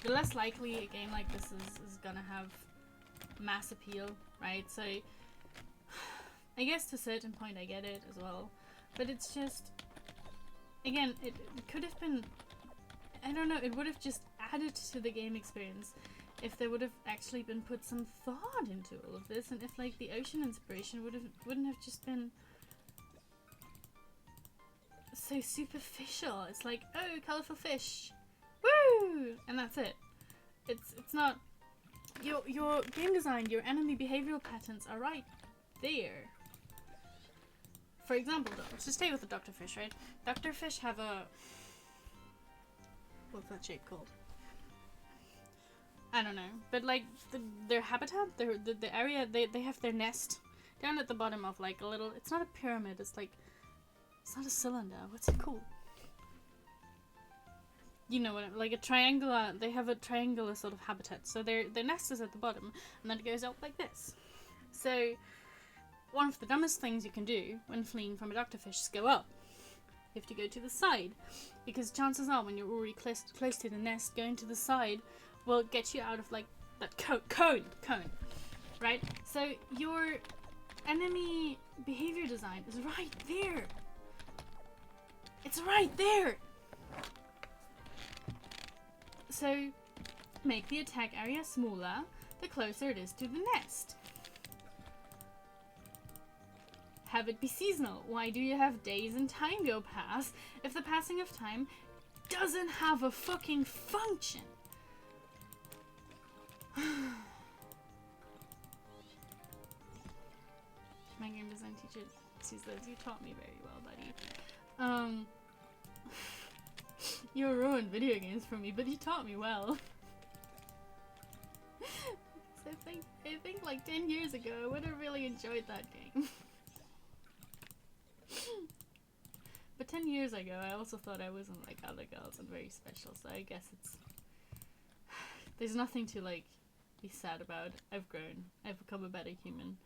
less likely a game like this is gonna have mass appeal, right? So I guess to a certain point I get it as well, but it's just, again, it could have been, I don't know, it would have just added to the game experience if there would have actually been put some thought into all of this, and if like the ocean inspiration wouldn't have just been so superficial. It's like, oh, colourful fish, woo, and that's it. It's not your game design, your enemy behavioral patterns are right there. For example, though, to stay with the Dr. Fish, right? Dr. Fish have a, what's that shape called? I don't know, but like their habitat, the area they have their nest down at the bottom of like a little. It's not a pyramid. It's like, it's not a cylinder. What's it called? You know what? Like a triangular. They have a triangular sort of habitat. So their nest is at the bottom, and then it goes out like this. So one of the dumbest things you can do when fleeing from a Dr. Fish is go up. You have to go to the side, because chances are when you're already close to the nest, going to the side will get you out of like that cone, right? So your enemy behavior design is right there. It's right there. So make the attack area smaller the closer it is to the nest. Have it be seasonal. Why do you have days and time go past if the passing of time doesn't have a fucking function? My game design teacher sees those. You taught me very well, buddy. You ruined video games for me, but you taught me well. So I think like 10 years ago I would have really enjoyed that game. But 10 years ago I also thought I wasn't like other girls and very special, so I guess it's, there's nothing to like be sad about. I've grown. I've become a better human.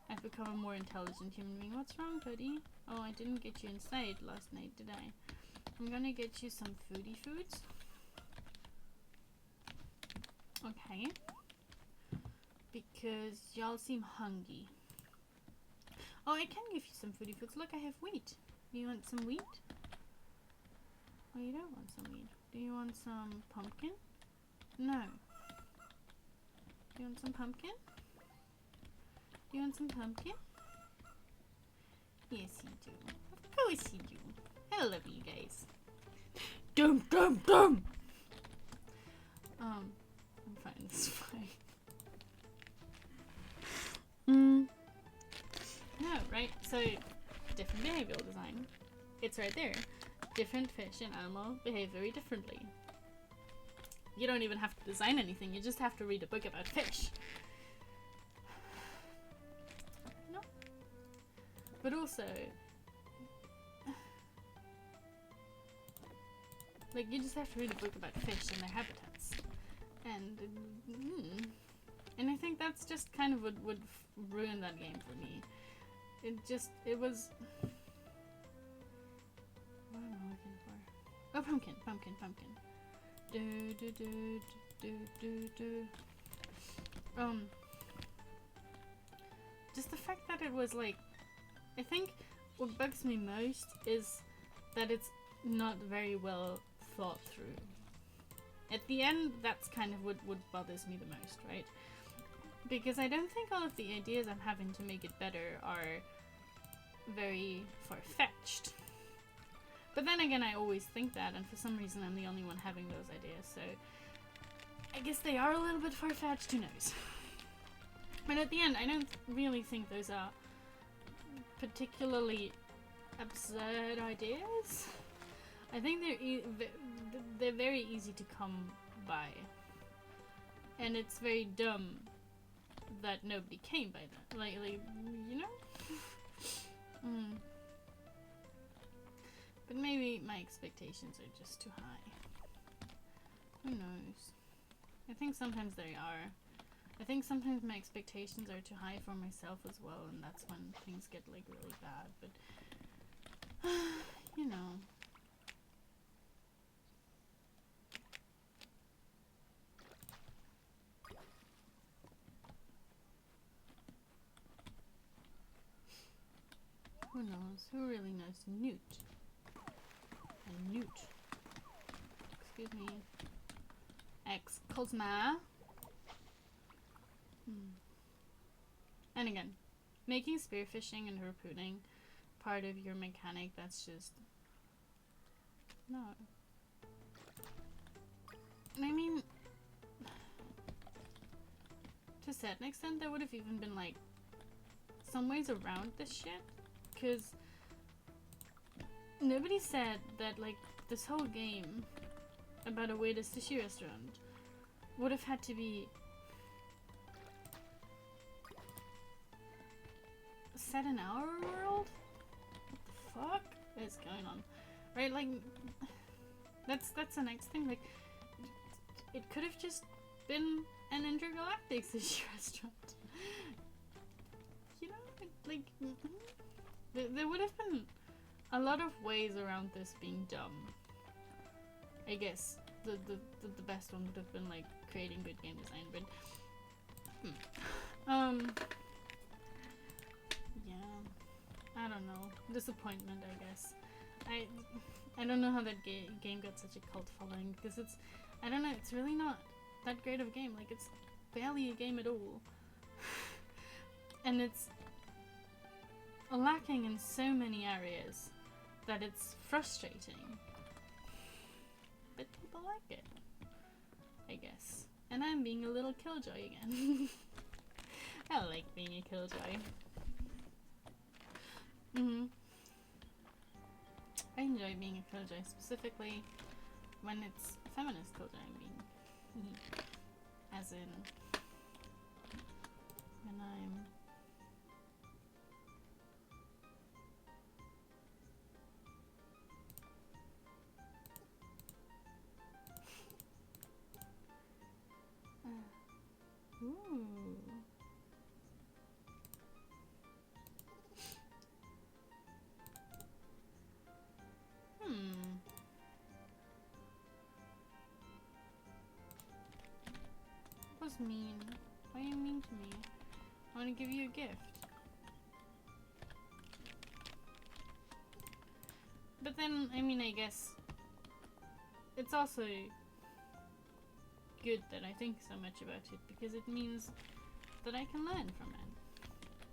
I've become a more intelligent human being. What's wrong, buddy? Oh, I didn't get you inside last night, did I? I'm gonna get you some foodie foods. Okay. Because y'all seem hungry. Oh, I can give you some foodie foods. Look, I have wheat. Do you want some wheat? Oh, you don't want some wheat. Do you want some pumpkin? No. Do you want some pumpkin? Do you want some pumpkin? Yes, you do. Of course you do. I love you guys. Dum dum dum! I'm fine, it's fine. No, right? So, different behavioral design. It's right there. Different fish and animal behave very differently. You don't even have to design anything, you just have to read a book about fish. No. But also, like, you just have to read a book about fish and their habitats. And I think that's just kind of what would ruin that game for me. It was... What am I looking for? Oh, pumpkin. Just the fact that it was like, I think what bugs me most is that it's not very well thought through. At the end, that's kind of what bothers me the most, right? Because I don't think all of the ideas I'm having to make it better are very far-fetched. But then again, I always think that, and for some reason I'm the only one having those ideas, so I guess they are a little bit far-fetched, who knows. But at the end, I don't really think those are particularly absurd ideas. I think they're very easy to come by. And it's very dumb that nobody came by that. Like you know? But maybe my expectations are just too high. Who knows? I think sometimes they are. I think sometimes my expectations are too high for myself as well, and that's when things get like really bad. But you know. Who knows? Who really knows? Newt. A newt. Excuse me. X Cosma. And again, making spearfishing and harpooning part of your mechanic, that's just... no. I mean, to a certain extent, there would have even been, like, some ways around this shit. Because nobody said that, like, this whole game about a weird sushi restaurant would have had to be set in our world? What the fuck is going on? Right, like, that's the next thing. Like, it could have just been an intergalactic sushi restaurant. You know, like, there would have been a lot of ways around this being dumb. I guess the best one would have been, like, creating good game design, but yeah, I don't know. Disappointment, I guess. I don't know how that game got such a cult following, because it's, I don't know, it's really not that great of a game. Like, it's barely a game at all. And it's lacking in so many areas that it's frustrating. But people like it, I guess. And I'm being a little killjoy again. I like being a killjoy. I enjoy being a killjoy, specifically when it's a feminist killjoy, I mean. As in, when I'm... ooh. What's mean? Why are you mean to me? I want to give you a gift. But then, I mean, I guess it's also good that I think so much about it, because it means that I can learn from it.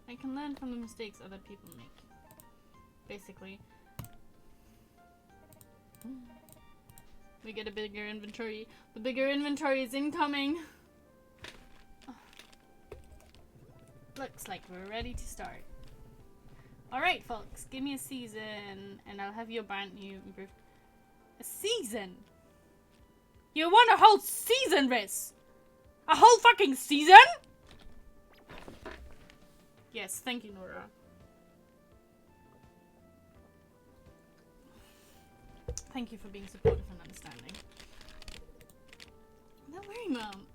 I can learn from the mistakes other people make. Basically. We get a bigger inventory. The bigger inventory is incoming! Looks like we're ready to start. Alright, folks, give me a season, and I'll have your brand new improved. A season? You want a whole season, Riz? A whole fucking season? Yes, thank you, Nora. Thank you for being supportive and understanding. Don't worry, Mom.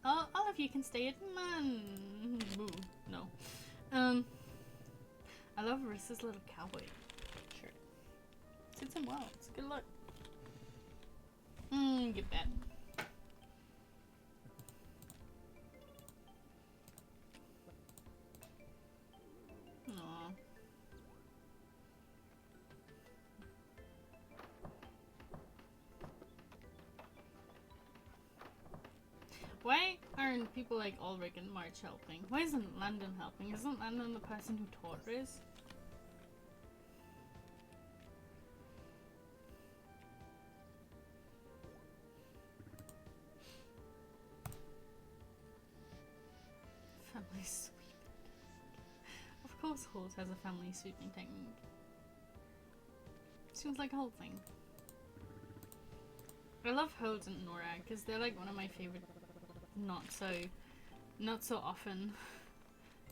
All of you can stay at Mom. No. I love Riz's little cowboy shirt. Suits him well. It's a good look. Get that. Aww. Why aren't people like Ulrich and March helping? Why isn't Landon helping? Isn't Landon the person who taught Riz? Family sweeping. Of course Holt has a family sweeping technique. Seems like a whole thing. I love Holt and Nora because they're like one of my favorite not so often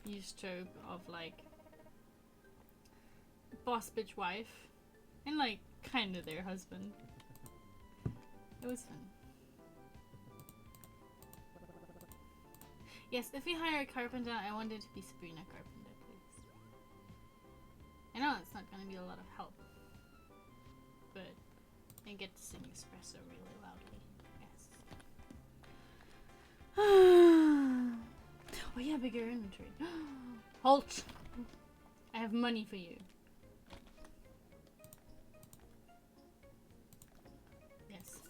used trope of like boss bitch wife and like kind of their husband. It was fun. Yes, if we hire a carpenter, I want it to be Sabrina Carpenter, please. I know it's not gonna be a lot of help. I get to sing espresso really loudly. Yes. Oh yeah, bigger inventory. Halt! I have money for you. Yes.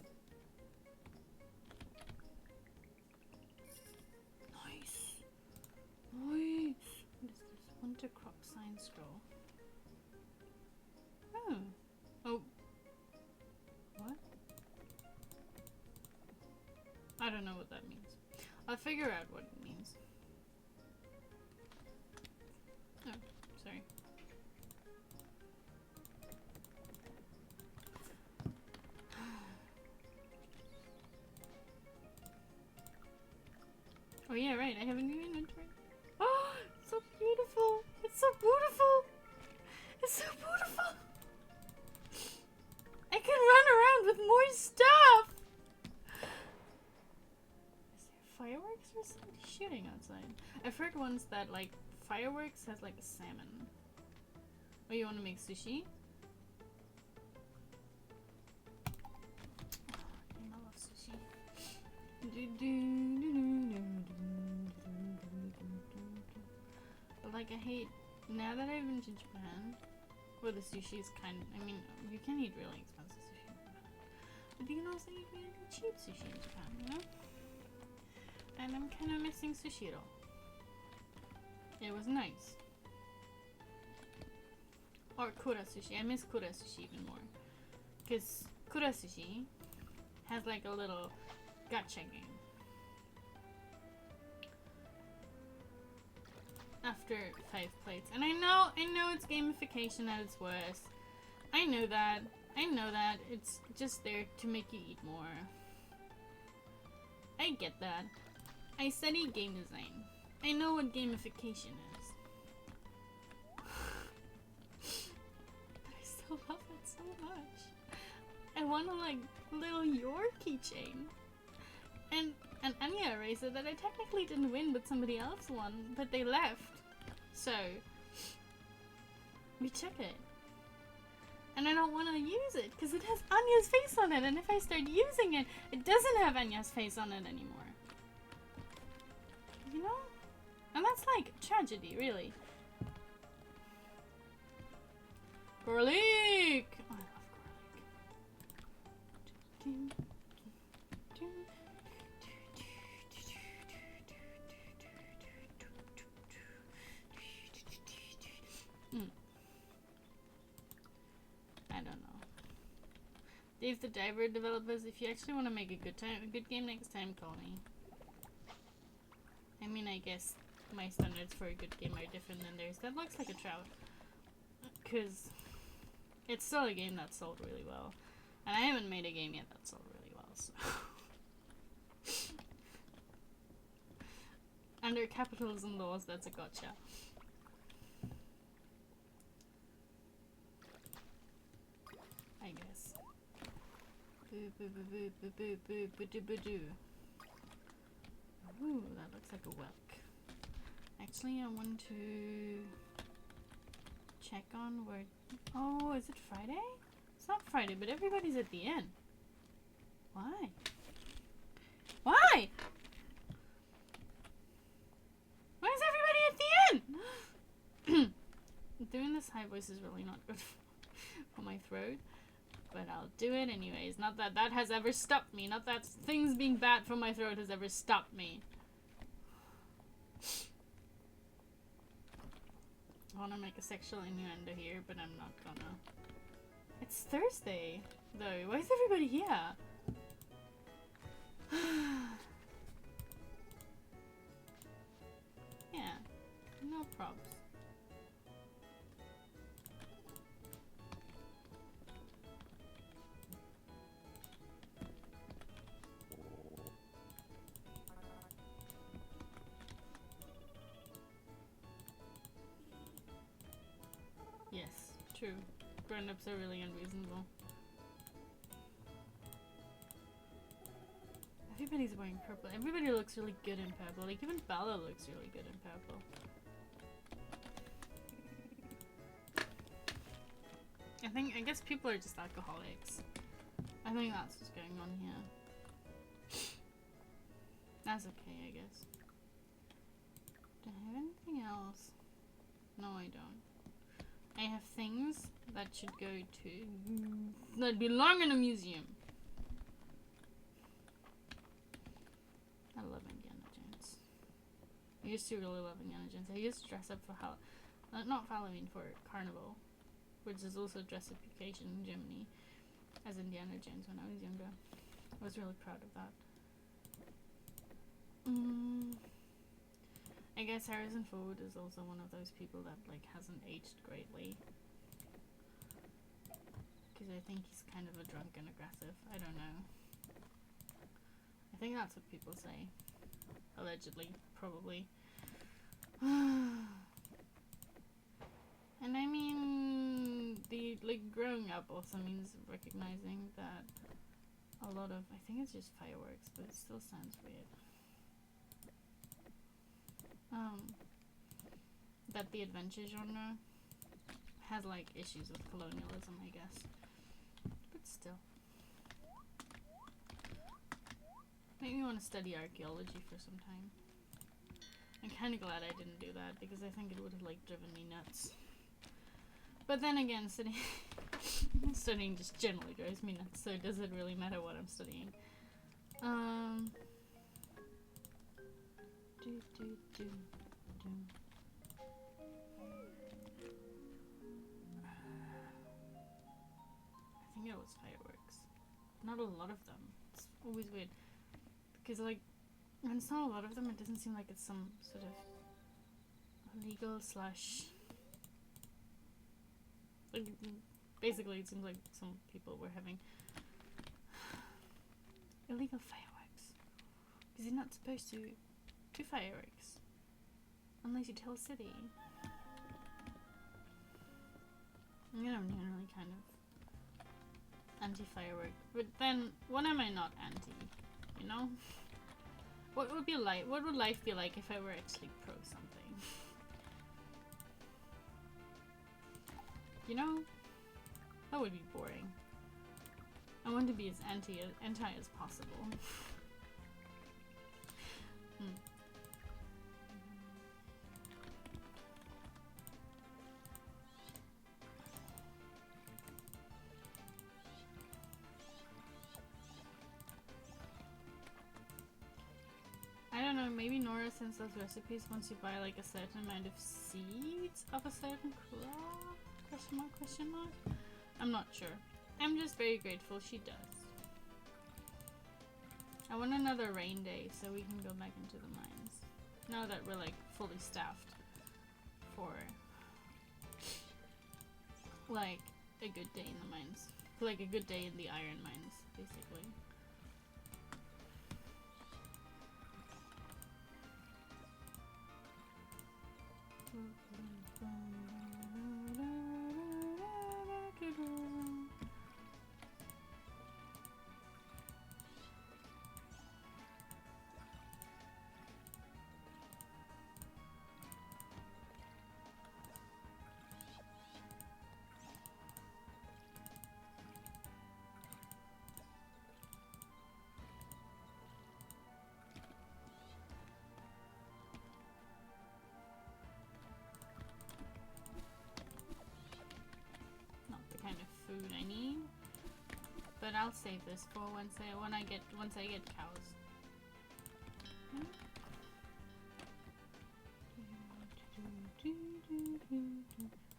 Nice. Nice. What is this? Winter crop sign scroll. Oh. Oh. What? I don't know what that means. I'll figure out what it means. Oh, sorry. Oh yeah, right, I have a new inventory. Oh, it's so beautiful! It's so beautiful! It's so beautiful! I can run around with more stuff! Is there fireworks or somebody shooting outside? I've heard once that, like, fireworks has, like, a salmon. Oh, you want to make sushi? I love sushi. But, like, I hate... Now that I've been to Japan, where the sushi is kind of... I mean, you can eat really expensive sushi in Japan. But you can also eat really cheap sushi in Japan, you know? And I'm kind of missing sushi at all. It was nice. Or kura sushi. I miss kura sushi even more. Because kura sushi has like a little gacha game. After 5 plates. And I know it's gamification at its worst. I know that. It's just there to make you eat more. I get that. I study game design. I know what gamification is. But I still love it so much. I want a like little your keychain. And an Anya eraser that I technically didn't win but somebody else won, but they left. So we check it. And I don't want to use it because it has Anya's face on it, and if I start using it, it doesn't have Anya's face on it anymore. You know? And that's like tragedy, really. Garlic! Oh, I love garlic. I don't know. Dave the Diver developers, if you actually want to make a good game next time, call me. I mean, I guess my standards for a good game are different than theirs. That looks like a trout. Because it's still a game that sold really well. And I haven't made a game yet that sold really well, so. Under capitalism laws, that's a gotcha. I guess. Ooh, that looks like a whelk. Actually, I want to check on where... Oh, is it Friday? It's not Friday, but everybody's at the inn. Why? Why? Why is everybody at the inn? Doing this high voice is really not good for my throat. But I'll do it anyways. Not that that has ever stopped me. Not that things being bad for my throat has ever stopped me. I want to make a sexual innuendo here, but I'm not gonna. It's Thursday, though. Why is everybody here? Yeah, no probs. Yes, true. Grown-ups are really unreasonable. Everybody's wearing purple. Everybody looks really good in purple. Like, even Bella looks really good in purple. I guess people are just alcoholics. I think that's what's going on here. That's okay, I guess. Do I have anything else? No, I don't. I have things that should go to... that belong in a museum. I love Indiana Jones. I used to really love Indiana Jones. I used to dress up for not for Halloween, for Carnival, which is also dressification in Germany, as Indiana Jones when I was younger. I was really proud of that. I guess Harrison Ford is also one of those people that like hasn't aged greatly, because I think he's kind of a drunk and aggressive. I don't know. I think that's what people say. Allegedly, probably. And I mean, the like growing up also means recognizing that a lot of, I think it's just fireworks, but it still sounds weird. That the adventure genre has like issues with colonialism, I guess. But still. Made me want to study archaeology for some time. I'm kind of glad I didn't do that because I think it would have like driven me nuts. But then again, studying just generally drives me nuts, so does it really matter what I'm studying? I think it was fireworks. Not a lot of them. It's always weird. Because, like, when it's not a lot of them, it doesn't seem like it's some sort of illegal slash... like, basically, it seems like some people were having illegal fireworks. Because you're not supposed to do fireworks unless you tell a city. I'm generally kind of anti-firework, but then what am I not anti? You know? What would life be like if I were actually pro something? You know? That would be boring. I want to be as anti as possible. I don't know, maybe Nora sends those recipes once you buy like a certain amount of seeds of a certain crop? Question mark? I'm not sure. I'm just very grateful she does. I want another rain day so we can go back into the mines. Now that we're like fully staffed for like a good day in the mines. Like a good day in the iron mines, basically. Food I need, but I'll save this for once I get cows.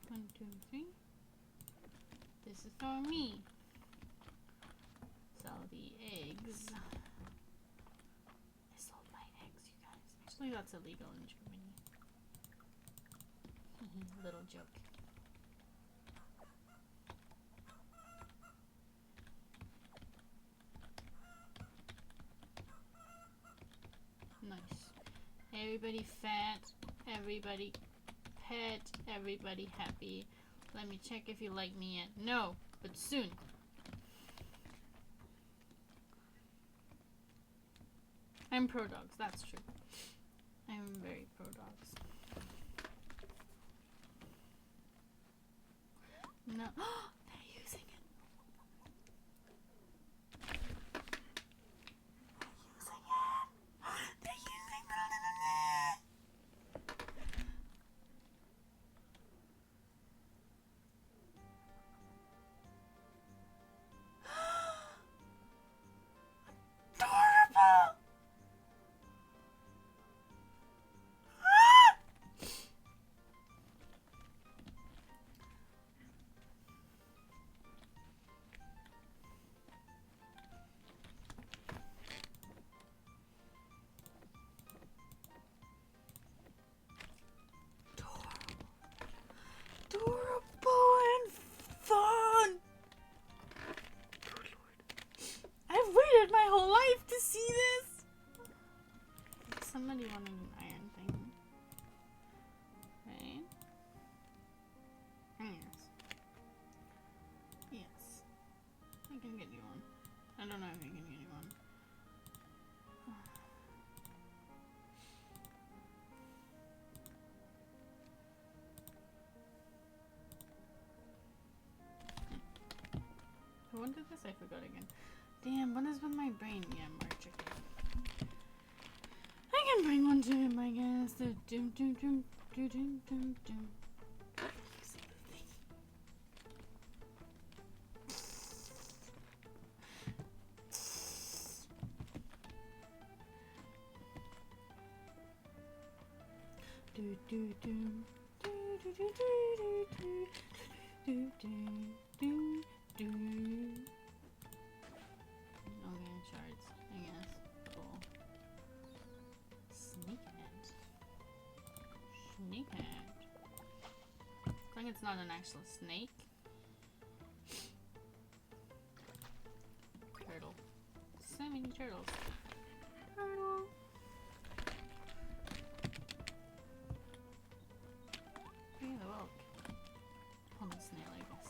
One, two, three. This is for me. Sell the eggs. I sold my eggs, you guys. Actually, that's illegal in Germany. Little joke. Nice. Everybody fat, everybody pet, everybody happy. Let me check if you like me yet. No, but soon. I'm pro dogs, that's true. I'm very pro dogs. No, they're using it. somebody wanted an iron thing. Right? Yes. Yes. I can get you one. I don't know if I can get you one. When did this? I forgot again. Damn, what is with my brain? Yeah, March, okay. I can bring one to him, I guess. The doom doom doom doom doom doom doom. Do do do do do do do do do do do. Okay, shards, I guess. Cool. Snakehead. Snakehead. I think it's not an actual snake. Turtle. So many turtles. Turtle. Yeah, the whelk. Pond snail, I guess.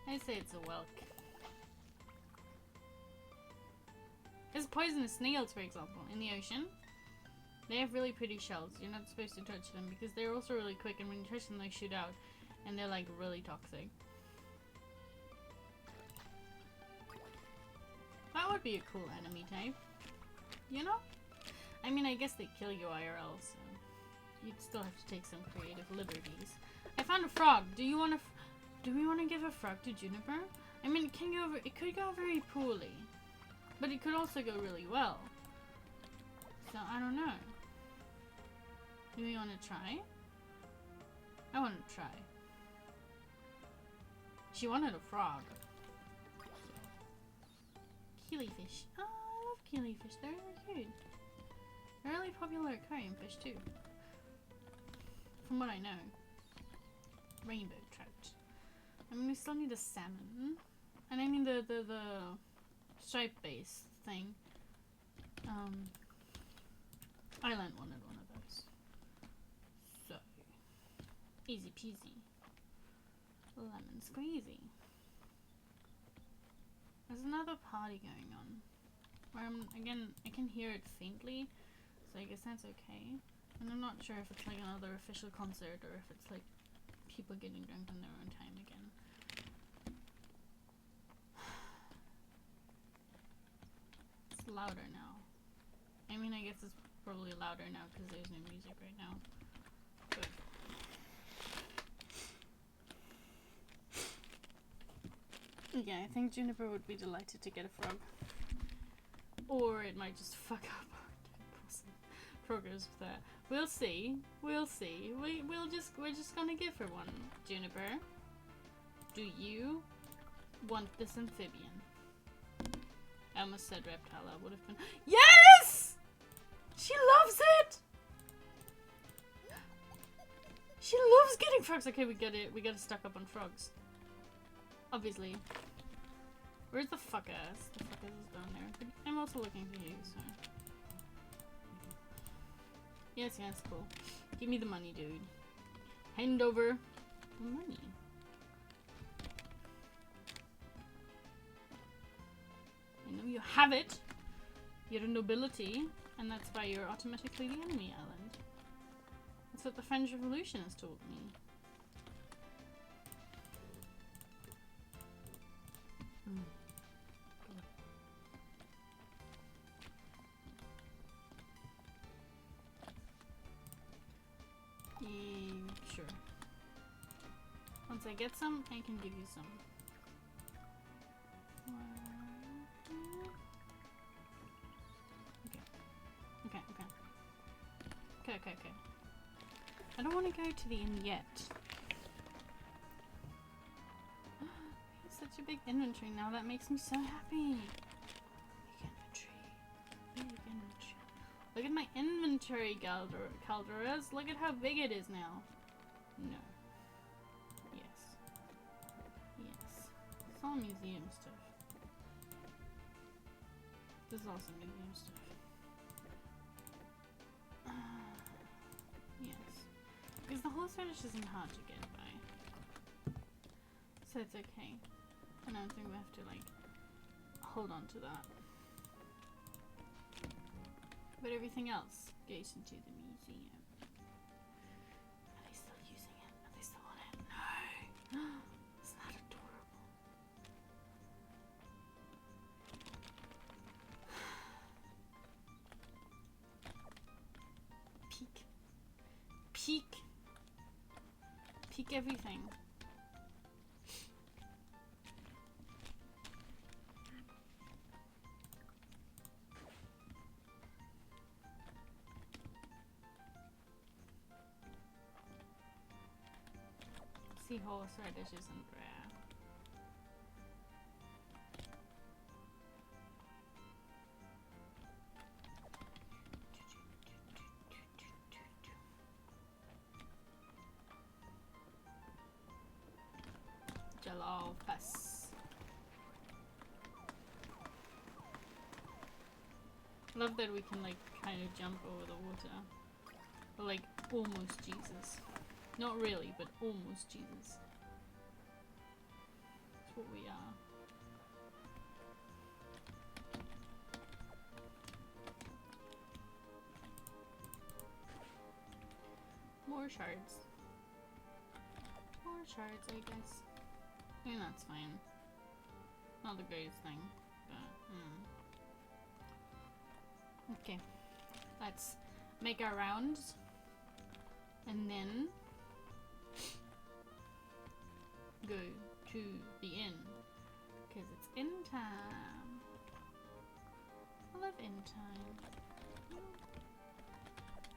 I say it's a whelk. There's poisonous snails, for example, in the ocean. They have really pretty shells. You're not supposed to touch them because they're also really quick, and when you touch them they shoot out and they're like really toxic. That would be a cool enemy type. You know? I mean, I guess they kill you IRL, so you'd still have to take some creative liberties. I found a frog. Do we want to give a frog to Juniper? I mean, it could go very poorly, but it could also go really well. So I don't know. Do we want to try? I want to try. She wanted a frog. Killifish. Oh, I love killifish. They're really cute. They're really popular aquarium fish too. From what I know. Rainbow trout. I mean, we still need a salmon. And I mean the stripe base thing. Island wanted one of those. So, easy peasy. Lemon squeezy. There's another party going on. Where again, I can hear it faintly. So I guess that's okay. And I'm not sure if it's like another official concert or if it's like people getting drunk on their own time again. It's louder now. I mean, I guess it's probably louder now because there's no music right now. Good. Yeah, I think Juniper would be delighted to get a frog. Or it might just fuck up progress with that. We'll see. We'll see. We're just gonna give her one. Juniper, do you want this amphibian? I almost said reptile. That would have been. Yes! She loves it! She loves getting frogs. Okay, we gotta stock up on frogs. Obviously. Where's the fuckers? The fuckers is down there. But I'm also looking for you, so. Yes, cool. Give me the money, dude. Hand over the money. I know you have it. You're a nobility, and that's why you're automatically the enemy island. That's what the French Revolution has told me. Sure. Once I get some, I can give you some. Okay. I don't want to go to the inn yet. It's such a big inventory now. That makes me so happy. Big inventory. Look at my inventory, Calderas. Look at how big it is now. No. Yes. It's all museum stuff. This is also museum stuff. horseradish isn't hard to get by. So it's okay. I don't think we have to, like, hold on to that. But everything else goes into the museum. Are they still using it? Are they still on it? No! Isn't that adorable? Peek. Peek. Peek everything. Seahorse radish isn't rare. Jalal Pass. Love that we can, like, kind of jump over the water. Or, like, almost Jesus. Not really, but almost Jesus. That's what we are. More shards. More shards, I guess. I mean, that's fine. Not the greatest thing, but okay. Let's make our rounds. And then go to the inn, because it's inn time. I love inn time.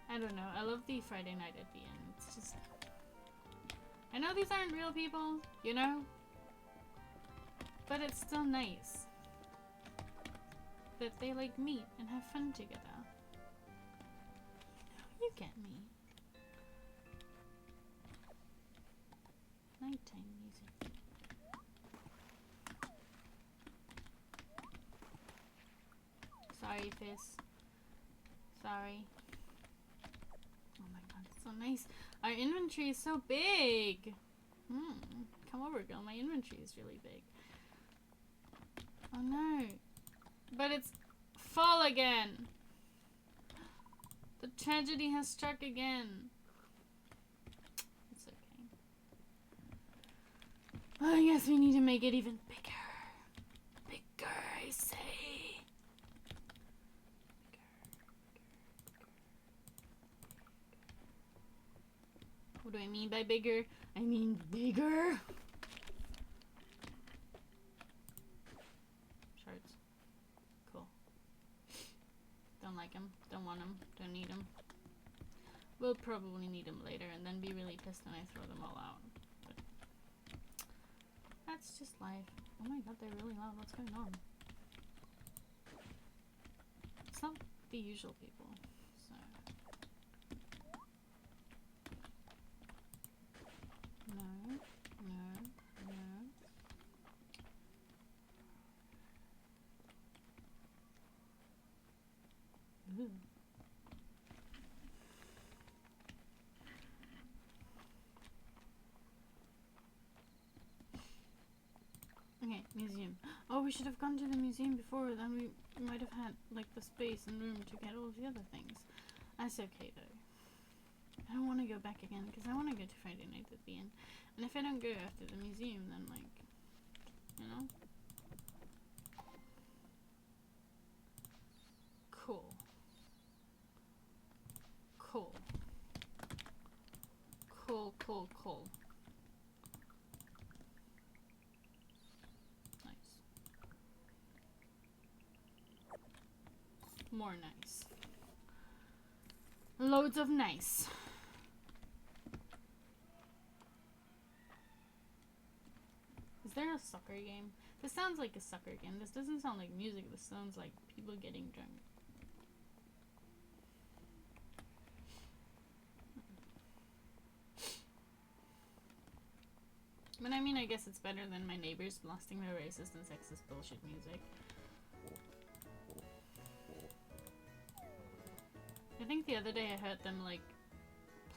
I don't know, I love the Friday night at the inn. It's just, I know these aren't real people, you know, but it's still nice that they, like, meet and have fun together. You get me. Nighttime music. Sorry, Fizz. Sorry. Oh my god, it's so nice. Our inventory is so big. Come over, girl. My inventory is really big. Oh no. But it's full again. The tragedy has struck again. Oh, I guess we need to make it even bigger. Bigger, I say. What do I mean by bigger? I mean bigger. Shards. Cool. Don't like them. Don't want them. Don't need them. We'll probably need them later and then be really pissed when I throw them all out. That's just life. Oh my god, they're really loud. What's going on? It's not the usual people, so... No, no, no. Ooh. Okay, museum. Oh, we should have gone to the museum before, then we might have had, like, the space and room to get all the other things. That's okay, though. I don't want to go back again, because I want to go to Friday night at the inn. And if I don't go after the museum, then, like, you know? Cool. Cool. Cool, cool, cool. More nice. Loads of nice. Is there a soccer game? This sounds like a soccer game. This doesn't sound like music. This sounds like people getting drunk. But I mean, I guess it's better than my neighbors blasting their racist and sexist bullshit music. I think the other day I heard them, like,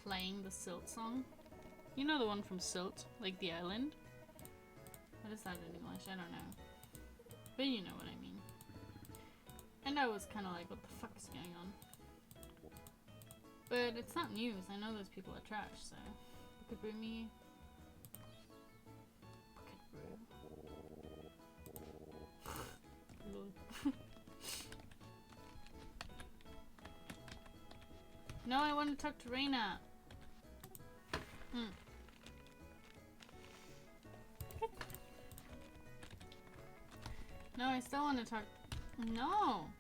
playing the Silt song You know the one from Silt, like the island? What is that in English? I don't know. But you know what I mean. And I was kind of like, what the fuck is going on? But it's not news. I know those people are trash, so... Bucket brew me. Bucket brew. Lol. No, I want to talk to Reina. No, I still want to talk. No.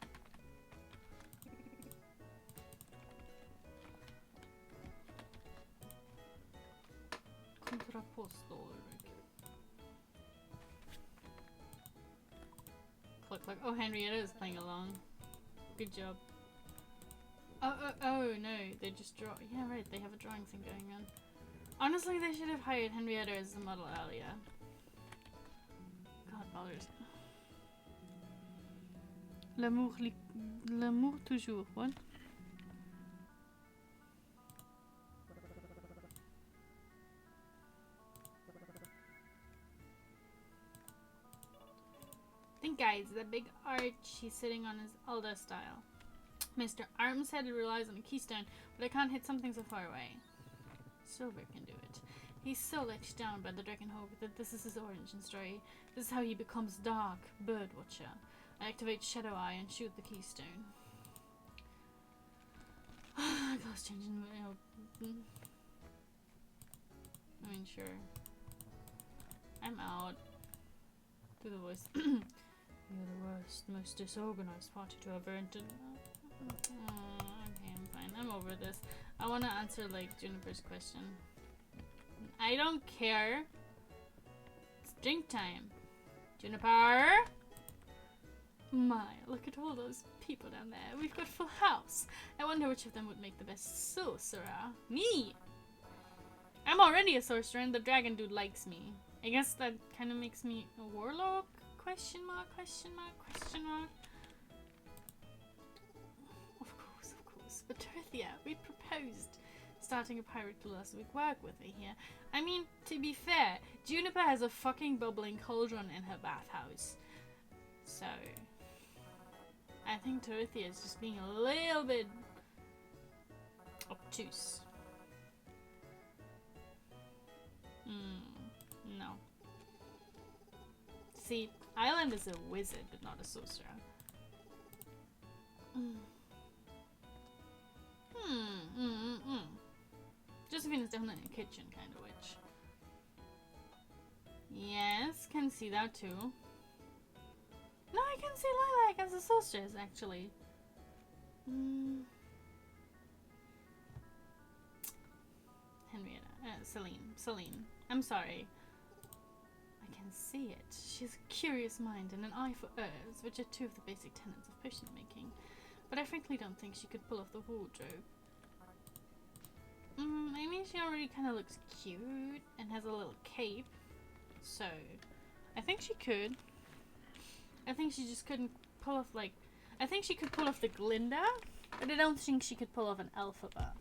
Contrapposto. Click, click. Oh, Henrietta is playing along. Good job. Oh, no. They just draw. Yeah, right. They have a drawing thing going on. Honestly, they should have hired Henrietta as the model earlier. God, bothers. L'amour toujours. What? Think, guys, the big arch he's sitting on is Alda style. Mr. Armshead relies on a keystone, but I can't hit something so far away. Silver can do it. He's so let down by the Dragonhawk that this is his origin story. This is how he becomes Dark Birdwatcher. I activate Shadow Eye and shoot the keystone. Class changing. I mean, sure. I'm out. Do the voice. You're the worst, most disorganized party to ever enter. Okay, I'm fine. I'm over this. I want to answer, like, Juniper's question. I don't care. It's drink time. Juniper! My, look at all those people down there. We've got full house. I wonder which of them would make the best sorcerer. Me! I'm already a sorcerer and the dragon dude likes me. I guess that kind of makes me a warlock? Question mark, question mark, question mark. Of course. But Terthia, we proposed starting a pirate guild last week. Work with me here. I mean, to be fair, Juniper has a fucking bubbling cauldron in her bathhouse. So, I think Terthia is just being a little bit obtuse. No. See, Island is a wizard, but not a sorcerer. Josephine's definitely a kitchen kind of witch. Yes, can see that too. No, I can see Lilac as a sorceress, actually. Henrietta. Celine. I'm sorry. I can see it. She has a curious mind and an eye for herbs, which are two of the basic tenets of potion making. But I frankly don't think she could pull off the wardrobe. I mean, she already kind of looks cute and has a little cape. So, I think she could. I think she just couldn't pull off, like... I think she could pull off the Glinda, but I don't think she could pull off an Elphaba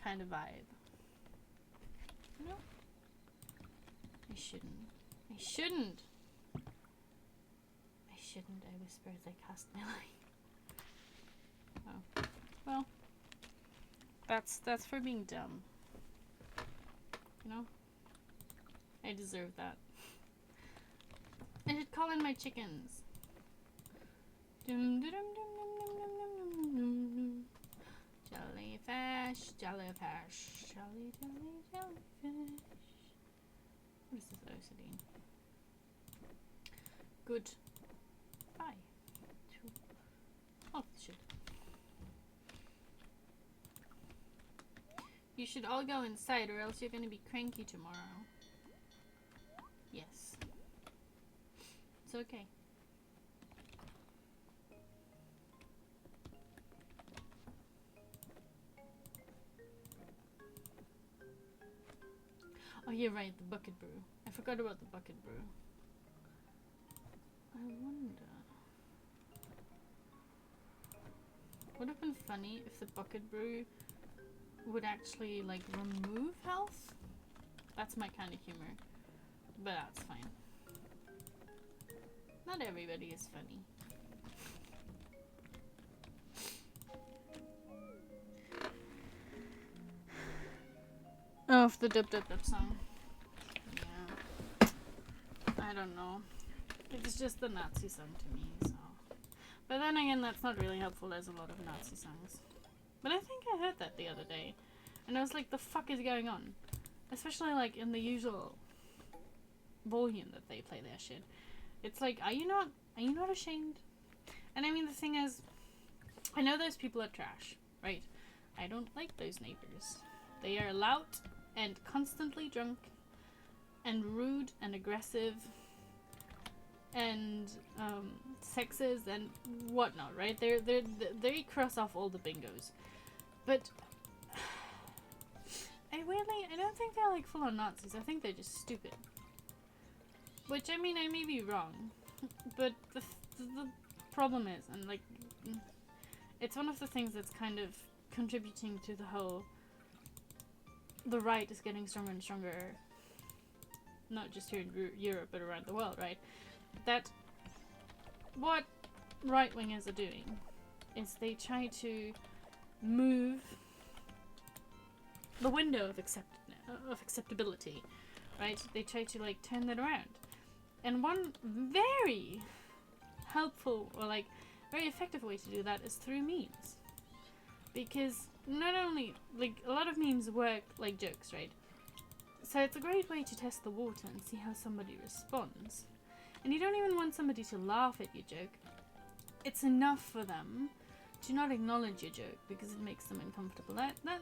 kind of vibe. No. I shouldn't. I whisper as I cast my light. Oh. Well. That's for being dumb. You know? I deserve that. I should call in my chickens. Jellyfish. Jellyfish. What is this OCD? Good. Bye. Oh, shit. You should all go inside or else you're gonna be cranky tomorrow. Yes. It's okay. Oh, you're right, the bucket brew. I forgot about the bucket brew. I wonder... Would have been funny if the bucket brew would actually, like, remove health? That's my kind of humor. But that's fine. Not everybody is funny. Oh, the dub song. Yeah. I don't know. It's just the Nazi song to me, so. But then again, that's not really helpful. There's a lot of Nazi songs. But I think I heard that the other day. And I was like, the fuck is going on? Especially like in the usual volume that they play their shit. It's like, are you not ashamed? And I mean, the thing is, I know those people are trash, right? I don't like those neighbors. They are loud and constantly drunk and rude and aggressive and sexist and whatnot, right? They cross off all the bingos. But I don't think they're like full on Nazis. I think they're just stupid. Which, I mean, I may be wrong, but the problem is, and like, it's one of the things that's kind of contributing to the whole, the right is getting stronger and stronger, not just here in Europe, but around the world, right? That what right-wingers are doing is they try to move the window of acceptability, right? They try to like turn that around. And one very helpful or like very effective way to do that is through memes. Because not only, like, a lot of memes work like jokes, right? So it's a great way to test the water and see how somebody responds. And you don't even want somebody to laugh at your joke. It's enough for them to not acknowledge your joke because it makes them uncomfortable.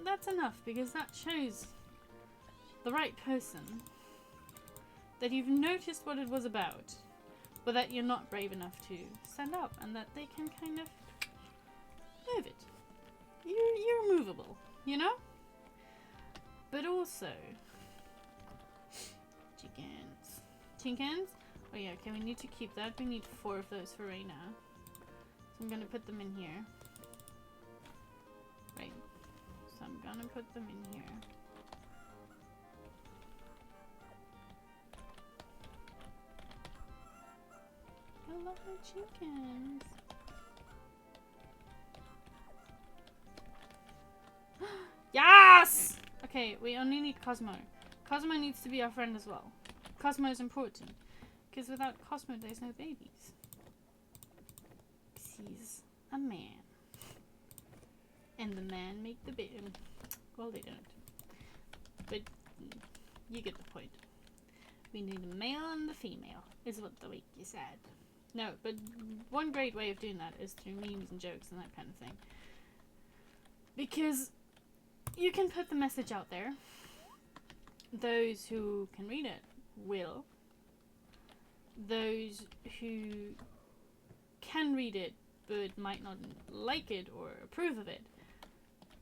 That's enough, because that shows the right person that you've noticed what it was about, but that you're not brave enough to stand up, and that they can kind of move it. You're movable, you know? But also, chickens. Oh yeah, okay, we need to keep that. We need 4 of those for right now. So I'm gonna put them in here. Right. So I'm gonna put them in here. I love my chickens. Yes! Okay, we only need Cosmo. Cosmo needs to be our friend as well. Cosmo is important. Because without Cosmo, there's no babies. Because he's a man. And the man make the baby. Well, they don't. But you get the point. We need a male and the female, is what the wiki said. No, but one great way of doing that is through memes and jokes and that kind of thing. Because you can put the message out there. Those who can read it will. Those who can read it but might not like it or approve of it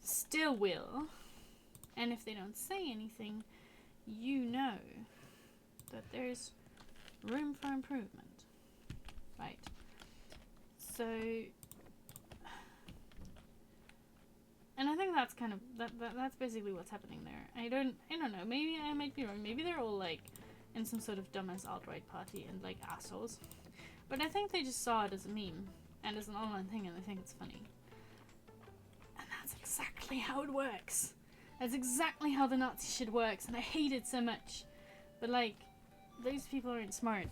still will. And if they don't say anything, you know that there's room for improvement. Right. So, and I think that's kind of that's basically what's happening there. I don't know, maybe I might be wrong. Maybe they're all like in some sort of dumbass alt-right party and like assholes. But I think they just saw it as a meme and as an online thing, and they think it's funny. And that's exactly how it works. That's exactly how the Nazi shit works, and I hate it so much. But like, those people aren't smart.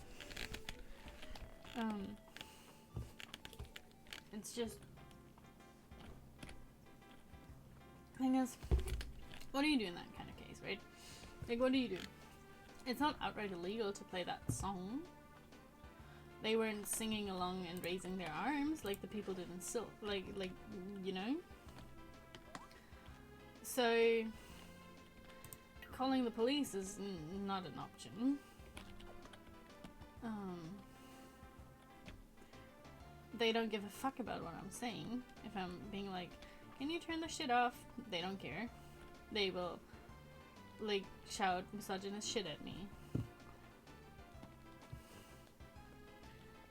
It's just, thing is, what do you do in that kind of case, right? Like, what do you do? It's not outright illegal to play that song. They weren't singing along and raising their arms like the people did in Silk, like you know. So calling the police is not an option. They don't give a fuck about what I'm saying. If I'm being like, can you turn the shit off? They don't care. They will, like, shout misogynist shit at me.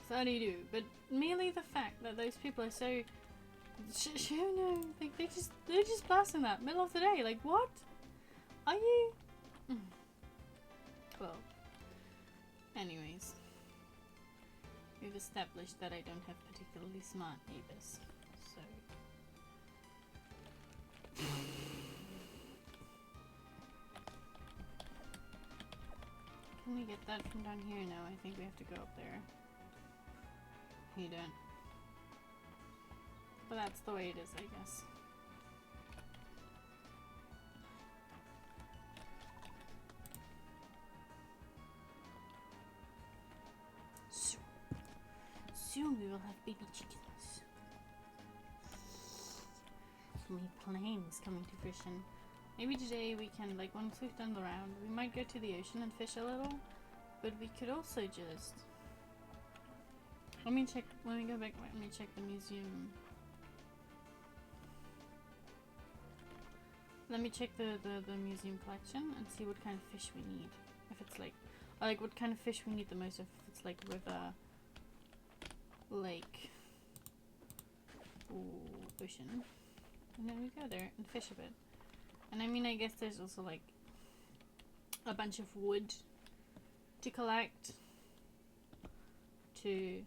So how do you do? But merely the fact that those people are so, no, like, they're just blasting that middle of the day. Like, what? Are you? Well, anyways. We've established that I don't have particularly smart neighbors, so... Can we get that from down here? No, I think we have to go up there. You don't. But that's the way it is, I guess. Soon we will have baby chickens. My plan is coming to fruition. Maybe today we can, like, once we've done the round, we might go to the ocean and fish a little. But we could also just... Let me check, when we go back, let me check the museum. Let me check the museum collection and see what kind of fish we need. If it's like what kind of fish we need the most, if it's like river, lake, or ocean. And then we go there and fish a bit. And I mean, I guess there's also like a bunch of wood to collect to...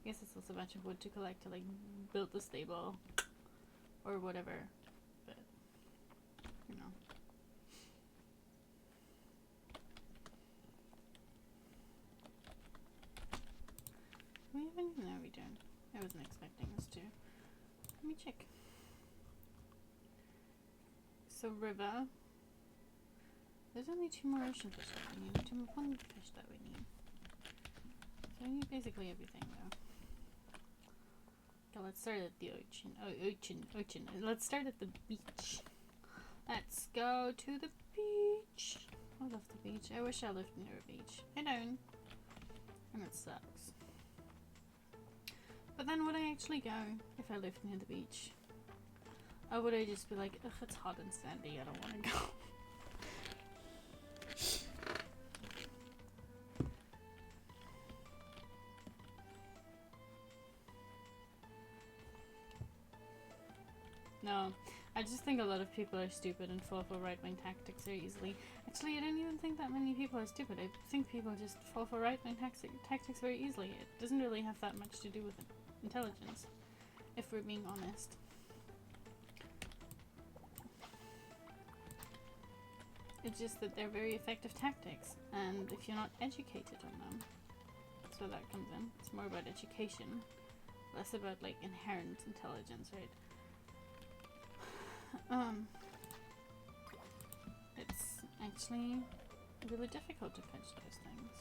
I guess it's also a bunch of wood to collect to like build the stable or whatever. But, you know. Do we have any? No, we don't. I wasn't expecting us to. Let me check. So river. There's only 2 more ocean fish that we need. 2 more pond fish that we need. So we need basically everything though. Okay, let's start at the ocean. Oh, ocean. Let's start at the beach. Let's go to the beach. I love the beach. I wish I lived near a beach. I don't. And it sucks. But then would I actually go if I lived near the beach? Or would I just be like, ugh, it's hot and sandy, I don't want to go. No, I just think a lot of people are stupid and fall for right-wing tactics very easily. Actually, I don't even think that many people are stupid. I think people just fall for right-wing tactics very easily. It doesn't really have that much to do with intelligence, if we're being honest. It's just that they're very effective tactics, and if you're not educated on them, that's where that comes in. It's more about education, less about like inherent intelligence, right? It's actually really difficult to catch those things.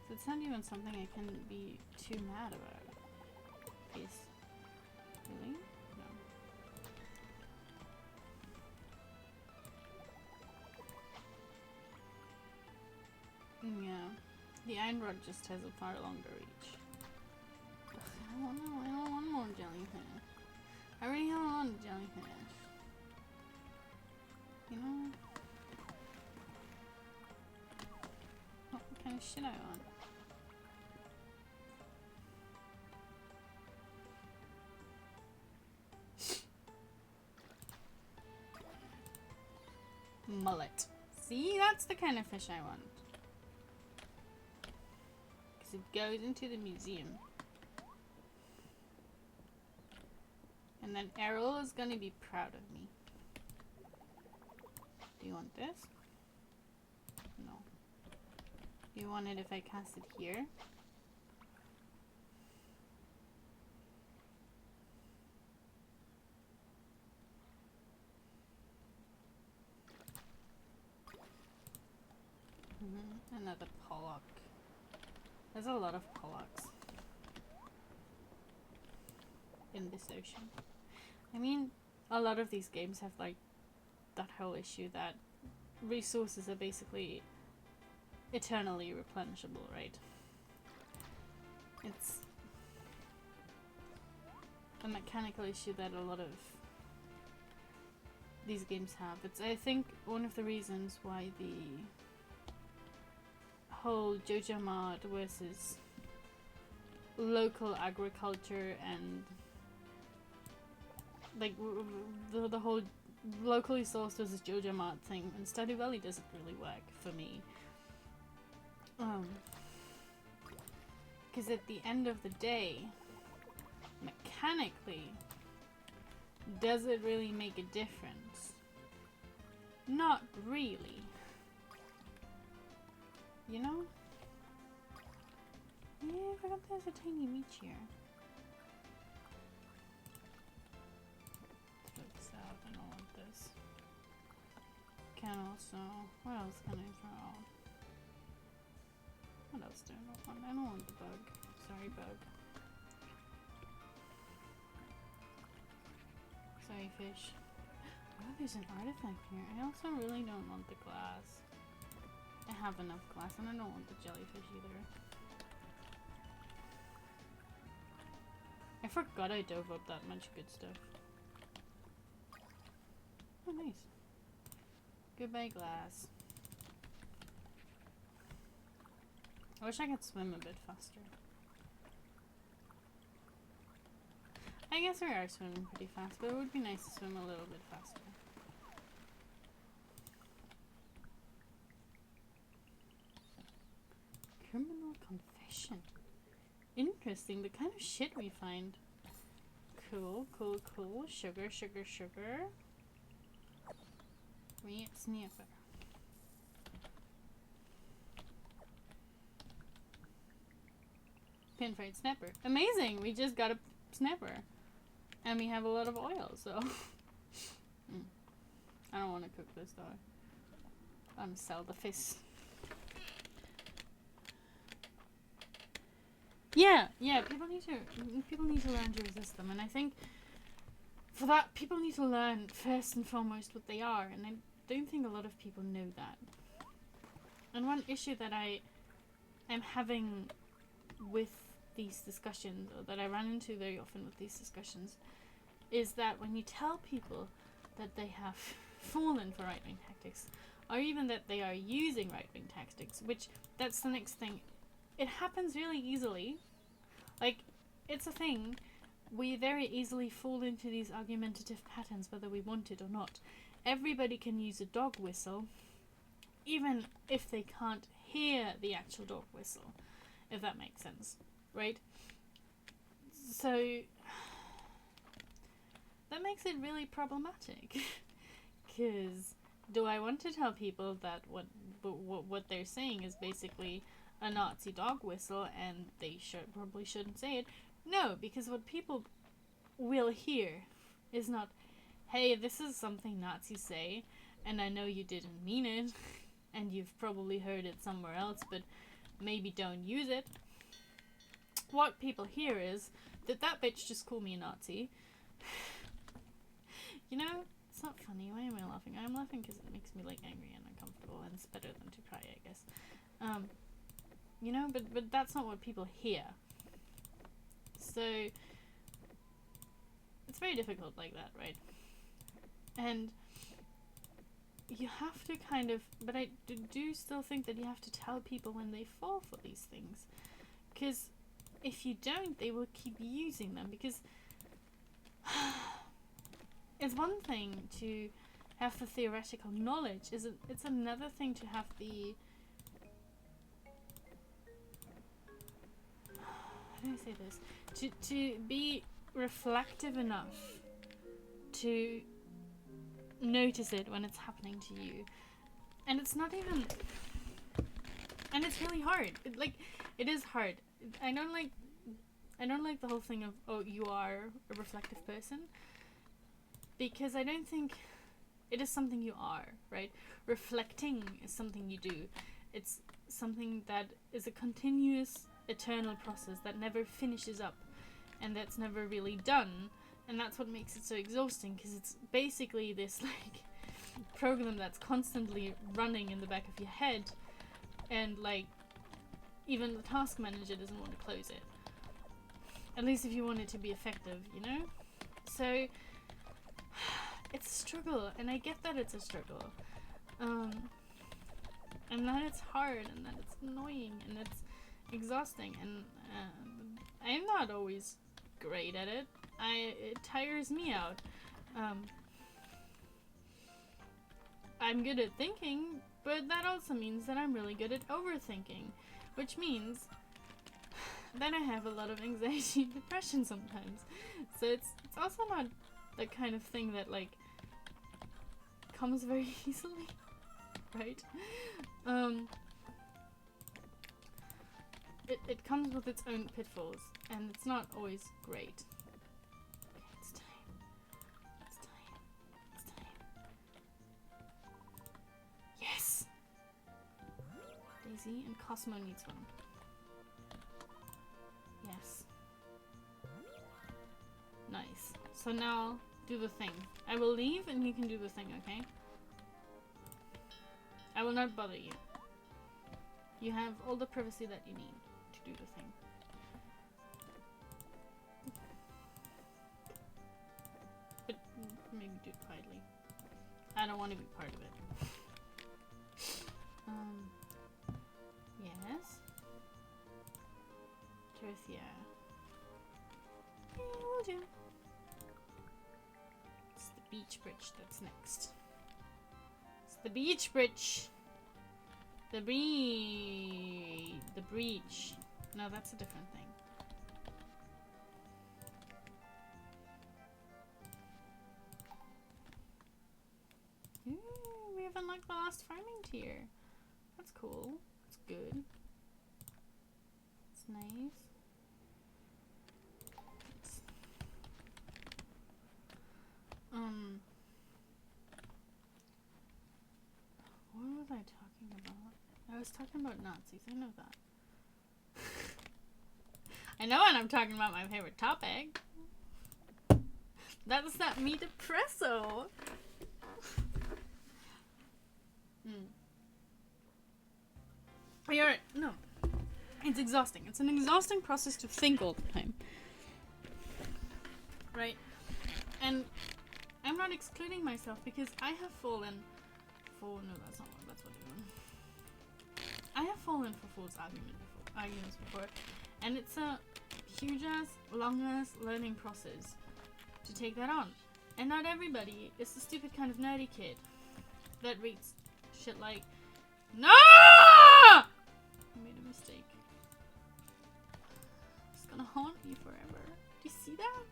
So it's not even something I can be too mad about. Peace. Really? No. Yeah. The iron rod just has a far longer reach. Ugh, I don't know. I don't want more jellyfish. I already have a lot of jellyfish. You know? What kind of shit I want? Mullet. See? That's the kind of fish I want. Because it goes into the museum. And then Errol is gonna be proud of me. Do you want this? No. Do you want it if I cast it here? Another pollock. There's a lot of pollocks in this ocean. I mean, a lot of these games have like that whole issue that resources are basically eternally replenishable, right? It's a mechanical issue that a lot of these games have. It's, I think, one of the reasons why the whole Joja mod versus local agriculture and like the whole locally sourced versus JoJo Mart thing, and Stardew Valley doesn't really work for me. Because at the end of the day, mechanically, does it really make a difference? Not really. You know? Yeah, I forgot there's a tiny beach here. Let's put this out. I don't want this. Can also... What else can I throw out? What else do I not want? I don't want the bug. Sorry, bug. Sorry, fish. Oh, there's an artifact here. I also really don't want the glass. I have enough glass, and I don't want the jellyfish either. I forgot I dove up that much good stuff. Oh, nice. Goodbye, glass. I wish I could swim a bit faster. I guess we are swimming pretty fast, but it would be nice to swim a little bit faster. Criminal confession. Interesting, the kind of shit we find. Cool, cool, cool. Sugar, sugar, sugar. Meat sniffer. Pin-fried snapper. Amazing! We just got a snapper. And we have a lot of oil, so... I don't want to cook this, though. I'm gonna sell the fish. Yeah, people need to learn to resist them, and I think for that, people need to learn first and foremost what they are, and I don't think a lot of people know that. And one issue that I am having with these discussions, or that I run into very often with these discussions, is that when you tell people that they have fallen for right-wing tactics, or even that they are using right-wing tactics, which that's the next thing. It happens really easily. Like, it's a thing. We very easily fall into these argumentative patterns, whether we want it or not. Everybody can use a dog whistle, even if they can't hear the actual dog whistle, if that makes sense, right? So, that makes it really problematic. Because, do I want to tell people that what they're saying is basically a Nazi dog whistle, and they probably shouldn't say it? No, because what people will hear is not, hey, this is something Nazis say, and I know you didn't mean it, and you've probably heard it somewhere else, but maybe don't use it. What people hear is that bitch just called me a Nazi. You know, it's not funny. Why am I laughing? I'm laughing because it makes me like angry and uncomfortable, and it's better than to cry, I guess. You know, but that's not what people hear. So, it's very difficult like that, right? And you have to kind of, but I do still think that you have to tell people when they fall for these things. Because if you don't, they will keep using them. Because it's one thing to have the theoretical knowledge, it's another thing to have the... How do I say this? To be reflective enough to notice it when it's happening to you. And it's not even... And it's really hard. It is hard. I don't like the whole thing of, oh, you are a reflective person. Because I don't think it is something you are, right? Reflecting is something you do. It's something that is a continuous, eternal process that never finishes up, and that's never really done. And that's what makes it so exhausting, because it's basically this like program that's constantly running in the back of your head, and like even the task manager doesn't want to close it. At least if you want it to be effective, you know? So it's a struggle, and I get that it's a struggle. And that it's hard, and that it's annoying, and it's exhausting, and I'm not always great at it. It tires me out. I'm good at thinking, but that also means that I'm really good at overthinking, which means that I have a lot of anxiety and depression sometimes. So it's also not the kind of thing that like comes very easily, right? It comes with its own pitfalls, and it's not always great. Okay, it's time. It's time. It's time. Yes! Daisy and Cosmo needs one. Yes. Nice. So now, do the thing. I will leave and you can do the thing, okay? I will not bother you. You have all the privacy that you need to do the thing. But maybe do it quietly. I don't want to be part of it. Yes. Terthia. Yeah, we'll do. It's the beach bridge that's next. It's the beach bridge. The breach. No, that's a different thing. Ooh, we have unlocked the last farming tier. That's cool. That's good. It's nice. What was I talking about? I was talking about Nazis, I know that. I know when I'm talking about my favorite topic. That's that me depresso. You're right. No. It's exhausting. It's an exhausting process to think all the time. Right? And I'm not excluding myself because I have fallen for... No, that's not what... That's what you're doing. I have fallen for false arguments before. And it's a huge-ass, long-ass learning process to take that on. And not everybody is the stupid kind of nerdy kid that reads shit like, no! I made a mistake. It's gonna haunt me forever. Do you see that?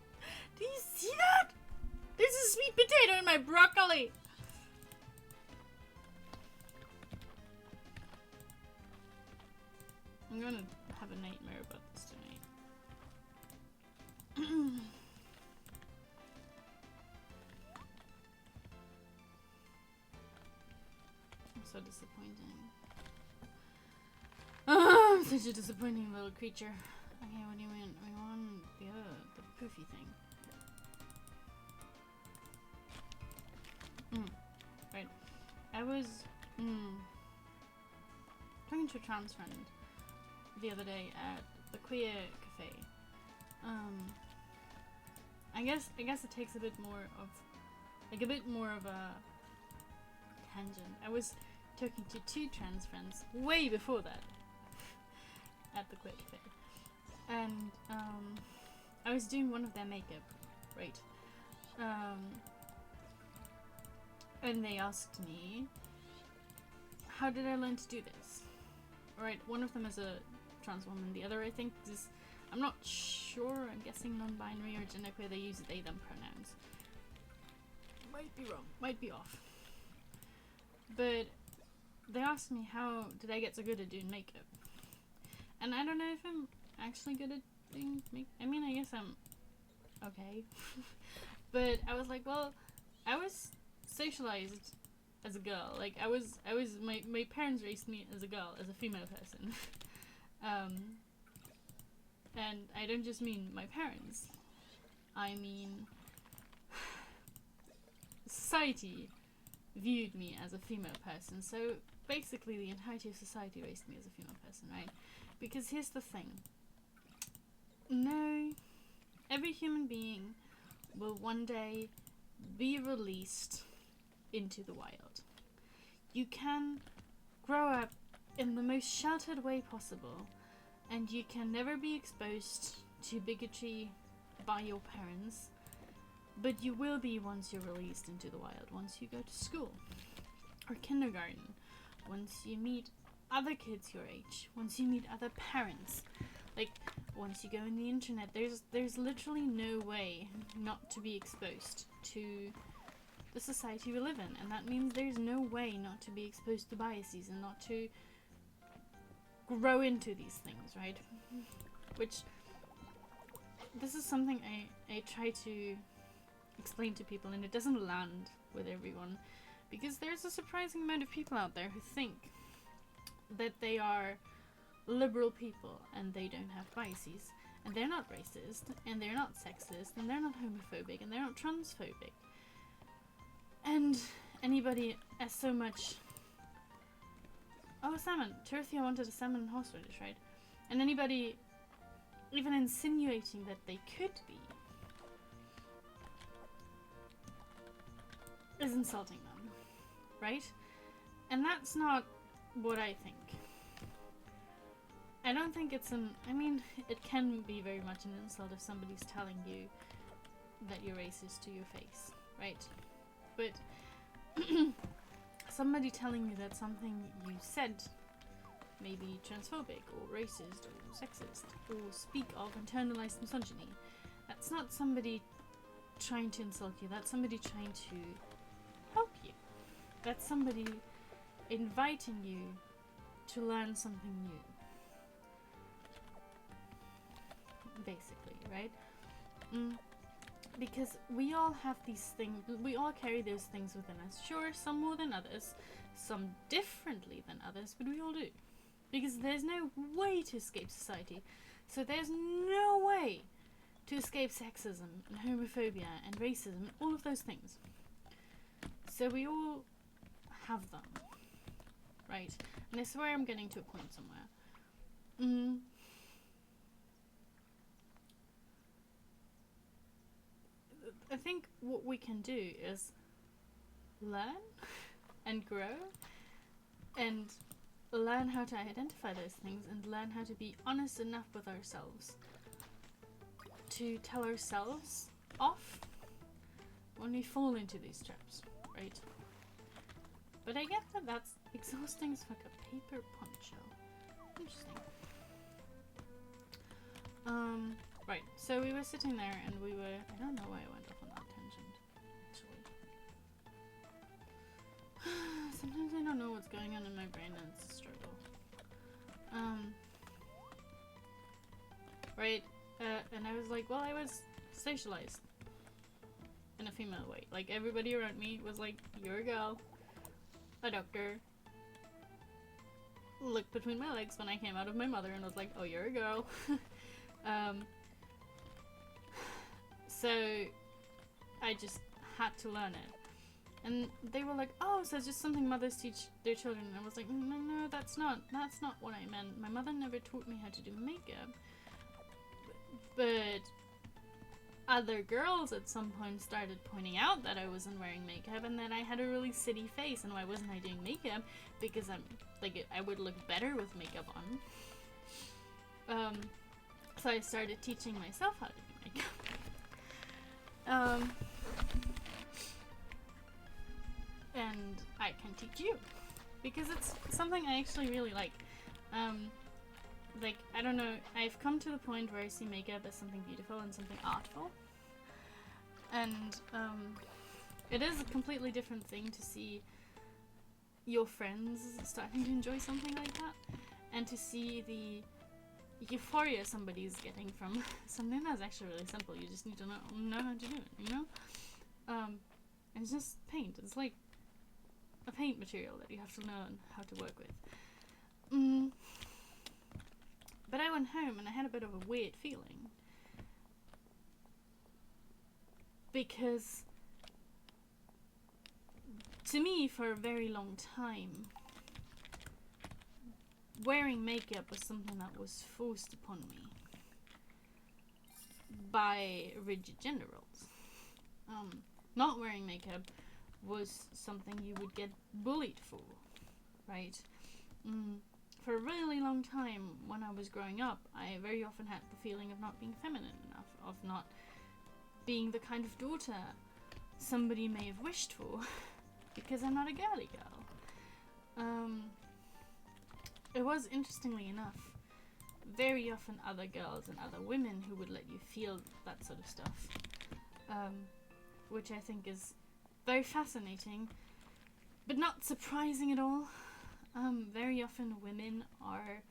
Do you see that? There's a sweet potato in my broccoli! I'm gonna have a nightmare about this tonight. I'm so disappointing. Oh, I'm such a disappointing little creature. Okay, what do you mean? We want the poofy thing. Right. I was talking to a trans friend the other day at the queer cafe. I guess it takes a bit more of a tangent. I was talking to two trans friends way before that at the queer cafe, and I was doing one of their makeup, right? And they asked me, how did I learn to do this? Alright, one of them is a trans woman, the other I think is, I'm not sure, I'm guessing non-binary or genderqueer, they use they them pronouns. Might be wrong, might be off. But they asked me how did I get so good at doing makeup. And I don't know if I'm actually good at doing makeup. I mean, I guess I'm okay. But I was like, well, I was socialized as a girl. Like my parents raised me as a girl, as a female person. And I don't just mean my parents. I mean society viewed me as a female person. So basically the entirety of society raised me as a female person, right? Because here's the thing. No, every human being will one day be released into the wild. You can grow up in the most sheltered way possible, and you can never be exposed to bigotry by your parents, but you will be once you're released into the wild, once you go to school. or kindergarten, once you meet other kids your age, once you meet other parents, like once you go on the internet, there's literally no way not to be exposed to the society we live in, and that means there's no way not to be exposed to biases and not to grow into these things, right? Which, this is something I try to explain to people, and it doesn't land with everyone, because there's a surprising amount of people out there who think that they are liberal people and they don't have biases, and they're not racist, and they're not sexist, and they're not homophobic, and they're not transphobic. And anybody as so much... Oh, salmon! Tirithia wanted a salmon and horseradish, right? And anybody even insinuating that they could be is insulting them, right? And that's not what I think. I don't think it's an... I mean, it can be very much an insult if somebody's telling you that you're racist to your face, right? But somebody telling you that something you said may be transphobic or racist or sexist or speak of internalized misogyny, that's not somebody trying to insult you, that's somebody trying to help you. That's somebody inviting you to learn something new. Basically, right? Because we all have these things, we all carry those things within us. Sure, some more than others, some differently than others, but we all do. Because there's no way to escape society. So there's no way to escape sexism and homophobia and racism and all of those things. So we all have them, right? And I swear I'm getting to a point somewhere. I think what we can do is learn and grow and learn how to identify those things and learn how to be honest enough with ourselves to tell ourselves off when we fall into these traps, right? But I get that that's exhausting as fuck. A paper poncho. Interesting. Right, so we were sitting there and we were... I don't know why I went off on that tangent, actually. Sometimes I don't know what's going on in my brain and it's a struggle. Right, and I was like, well, I was socialized in a female way. Like, everybody around me was like, you're a girl. A doctor looked between my legs when I came out of my mother and was like, oh, you're a girl. So I just had to learn it. And they were like, oh, so it's just something mothers teach their children. And I was like, no, that's not what I meant. My mother never taught me how to do makeup. But other girls at some point started pointing out that I wasn't wearing makeup and that I had a really city face, and why wasn't I doing makeup? Because I'm like, I would look better with makeup on. So I started teaching myself how to do makeup. And I can teach you because it's something I actually really like. Like, I don't know, I've come to the point where I see makeup as something beautiful and something artful. And it is a completely different thing to see your friends starting to enjoy something like that, and to see the euphoria somebody's getting from something that's actually really simple. You just need to know how to do it, you know? And it's just paint. It's like a paint material that you have to learn how to work with. But I went home and I had a bit of a weird feeling. Because to me, for a very long time, wearing makeup was something that was forced upon me by rigid gender roles. Not wearing makeup was something you would get bullied for, right? For a really long time when I was growing up, I very often had the feeling of not being feminine enough, of not being the kind of daughter somebody may have wished for. because I'm not a girly girl. It was, interestingly enough, very often other girls and other women who would let you feel that sort of stuff, which I think is very fascinating, but not surprising at all. Very often women are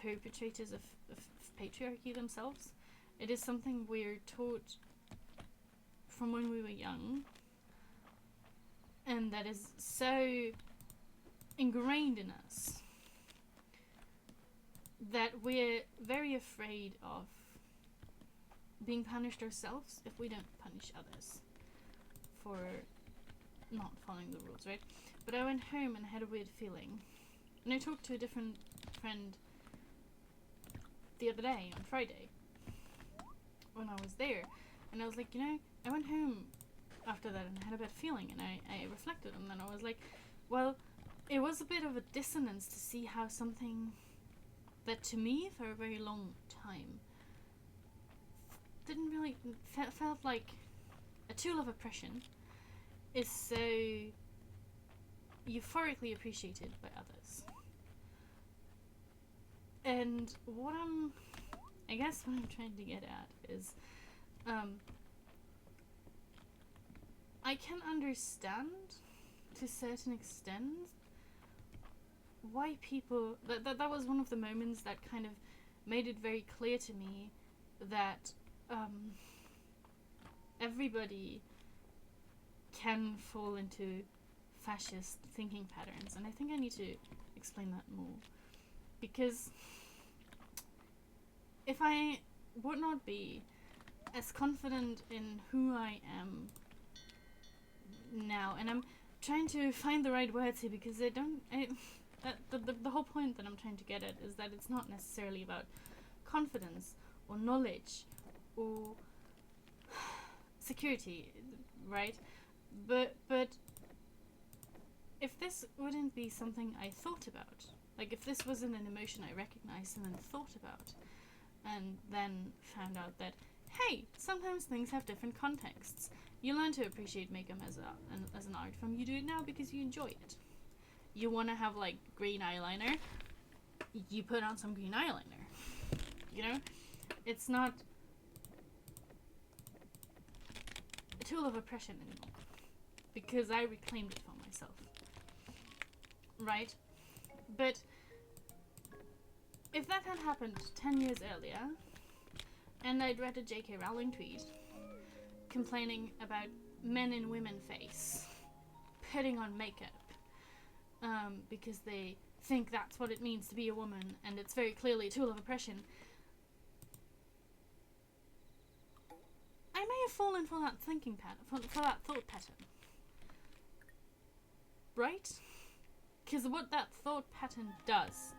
perpetrators of patriarchy themselves. It is something we're taught from when we were young, and that is so ingrained in us that we're very afraid of being punished ourselves if we don't punish others for not following the rules, right? But I went home and I had a weird feeling, and I talked to a different friend the other day, on Friday, when I was there, and I was like, you know, I went home after that and I had a bad feeling, and I reflected, and then I was like, well, it was a bit of a dissonance to see how something that to me for a very long time didn't really felt like a tool of oppression is so euphorically appreciated by others. And what I'm trying to get at is, I can understand to a certain extent why people, that was one of the moments that kind of made it very clear to me that everybody can fall into fascist thinking patterns, and I think I need to explain that more, because if I would not be as confident in who I am now, and I'm trying to find the right words here because the whole point that I'm trying to get at is that it's not necessarily about confidence or knowledge or security, right? But if this wouldn't be something I thought about, like if this wasn't an emotion I recognized and then thought about, and then found out that, hey, sometimes things have different contexts. You learn to appreciate makeup as an art form. You do it now because you enjoy it. You want to have like green eyeliner, you put on some green eyeliner. You know, it's not a tool of oppression anymore because I reclaimed it for myself, right? But if that had happened 10 years earlier, and I'd read a J.K. Rowling tweet complaining about men in women face putting on makeup because they think that's what it means to be a woman, and it's very clearly a tool of oppression, I may have fallen for that thinking pattern, for that thought pattern, right? Because what that thought pattern does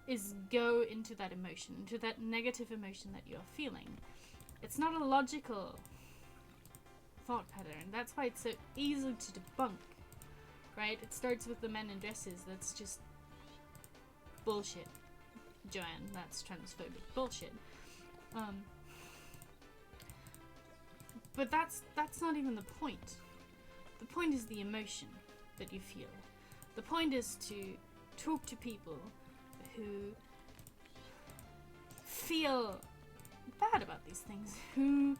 is go into that emotion, into that negative emotion that you're feeling. It's not a logical thought pattern. That's why it's so easy to debunk, right? It starts with the men in dresses. That's just bullshit, Joanne. That's transphobic bullshit. But that's not even the point. The point is the emotion that you feel. The point is to talk to people who feel bad about these things, who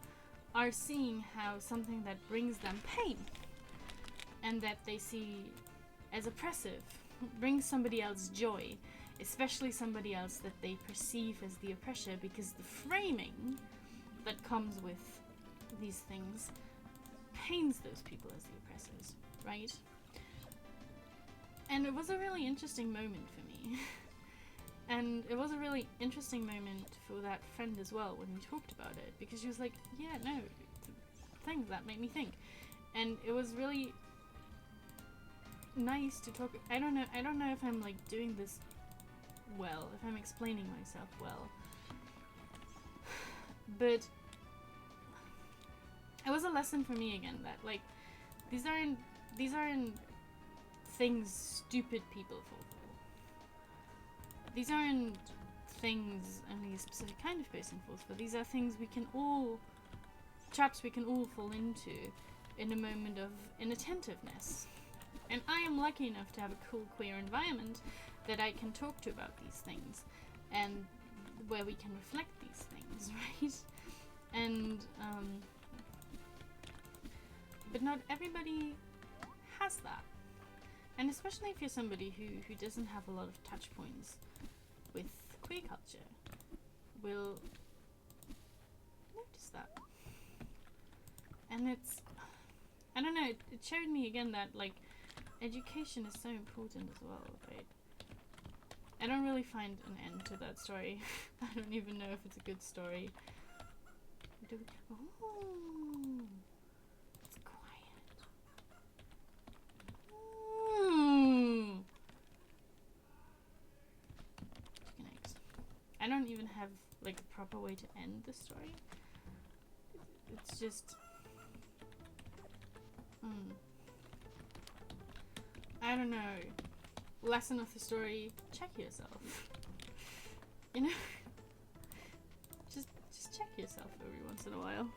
are seeing how something that brings them pain and that they see as oppressive brings somebody else joy, especially somebody else that they perceive as the oppressor, because the framing that comes with these things paints those people as the oppressors, right? And it was a really interesting moment for me. And it was a really interesting moment for that friend as well when we talked about it, because she was like, yeah, no, things that made me think. And it was really nice to talk. I don't know if I'm like doing this well, if I'm explaining myself well. But it was a lesson for me again that like these aren't things stupid people fall for. These aren't things only a specific kind of person falls for. These are things traps we can all fall into in a moment of inattentiveness, And I am lucky enough to have a cool queer environment that I can talk to about these things, and where we can reflect these things, right? And, but not everybody has that. And especially if you're somebody who doesn't have a lot of touch points with queer culture, will notice that. And it's, I don't know, it showed me again that, like, education is so important as well, right? I don't really find an end to that story. I don't even know if it's a good story. Oh, it's quiet. Chicken eggs. I don't even have like a proper way to end the story. It's just I don't know. Lesson of the story, check yourself. You know? Just check yourself every once in a while.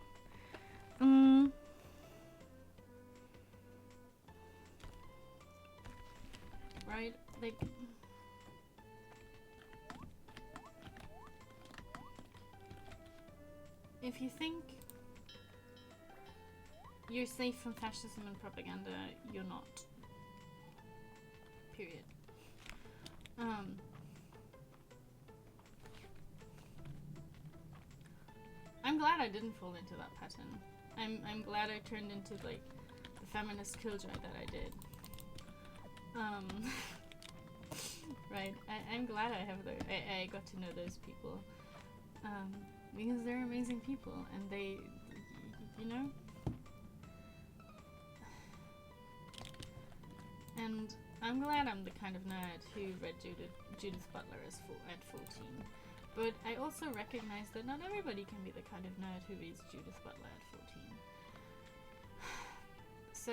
Right? Like, if you think you're safe from fascism and propaganda, you're not. Period. I'm glad I didn't fall into that pattern. I'm glad I turned into like the feminist killjoy that I did. Right. I'm glad I have I got to know those people. Because they're amazing people, and they, you know. And I'm glad I'm the kind of nerd who read Judith Butler at 14. But I also recognize that not everybody can be the kind of nerd who reads Judith Butler at 14. So,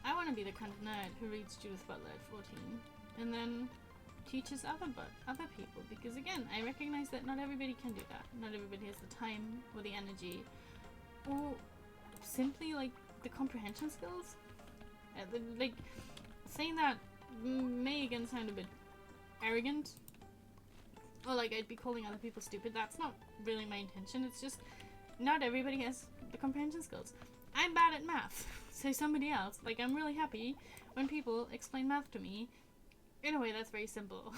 I want to be the kind of nerd who reads Judith Butler at 14 and then teaches other people. Because again, I recognize that not everybody can do that. Not everybody has the time or the energy or simply like the comprehension skills. Like, saying that may again sound a bit arrogant, or like I'd be calling other people stupid. That's not really my intention. It's just not everybody has the comprehension skills. I'm bad at math, so somebody else, like, I'm really happy when people explain math to me in a way that's very simple,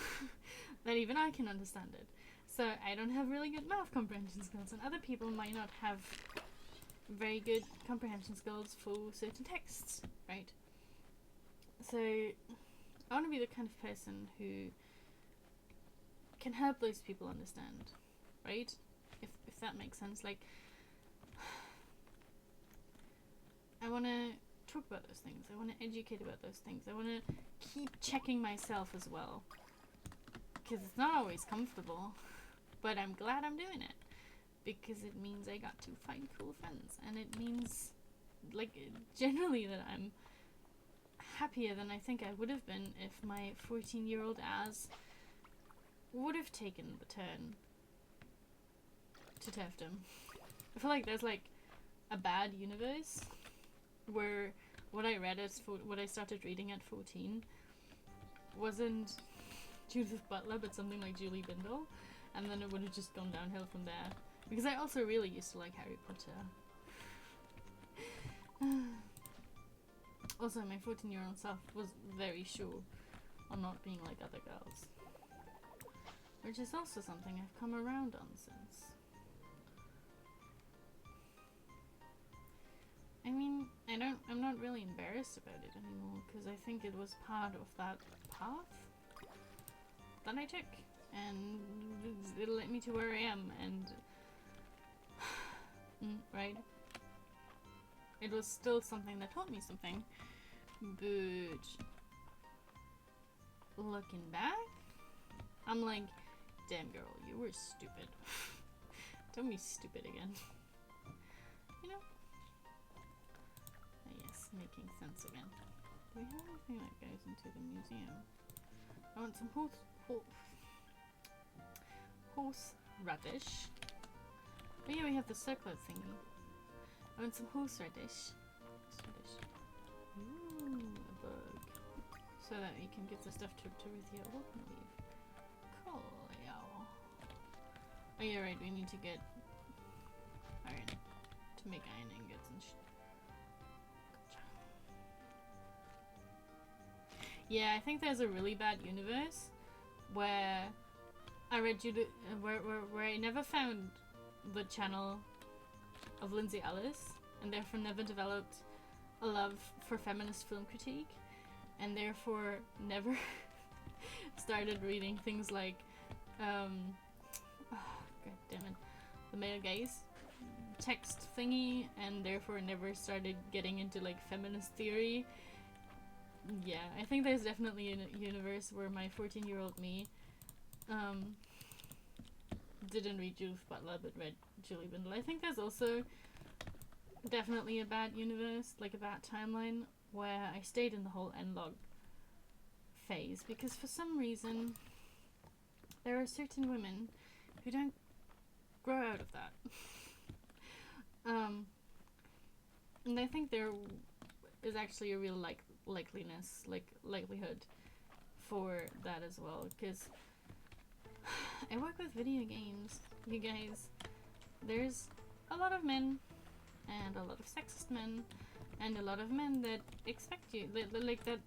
that even I can understand it. So I don't have really good math comprehension skills, and other people might not have very good comprehension skills for certain texts, right? So I want to be the kind of person who can help those people understand, right? If that makes sense. Like, I want to talk about those things. I want to educate about those things. I want to keep checking myself as well, because it's not always comfortable, but I'm glad I'm doing it, because it means I got to find cool friends, and it means, like, generally that I'm happier than I think I would have been if my 14-year-old as would have taken the turn to TEFDom. I feel like there's like a bad universe where what I started reading at 14 wasn't Judith Butler, but something like Julie Bindel, and then it would have just gone downhill from there. Because I also really used to like Harry Potter. Also, my 14-year-old self was very sure on not being like other girls, which is also something I've come around on since. I mean, I'm not really embarrassed about it anymore, because I think it was part of that path that I took, and it led me to where I am, and right? It was still something that taught me something, but looking back, I'm like, damn girl, you were stupid. Don't be stupid again. You know? Yes, making sense again. Do we have anything that goes into the museum? I want some horseradish. Oh yeah, we have the circular thingy. I want some horseradish. so that we can give the stuff to Torithia. We'll leave. Cool, y'all. Oh, yeah, right. We need to get iron to make iron ingots and shit. Yeah, I think there's a really bad universe where I read where I never found the channel of Lindsay Ellis, and therefore never developed a love for feminist film critique, and therefore never started reading things like god damn it, the male gaze text thingy, and therefore never started getting into like feminist theory. Yeah, I think there's definitely a universe where my 14-year-old me didn't read Judith Butler but read Julie Bindel. I think there's also definitely a bad universe, like a bad timeline, where I stayed in the whole N-log phase because for some reason there are certain women who don't grow out of that. And I think there is actually a real likelihood for that as well, because I work with video games, you guys. There's a lot of men and a lot of sexist men and a lot of men that expect you like that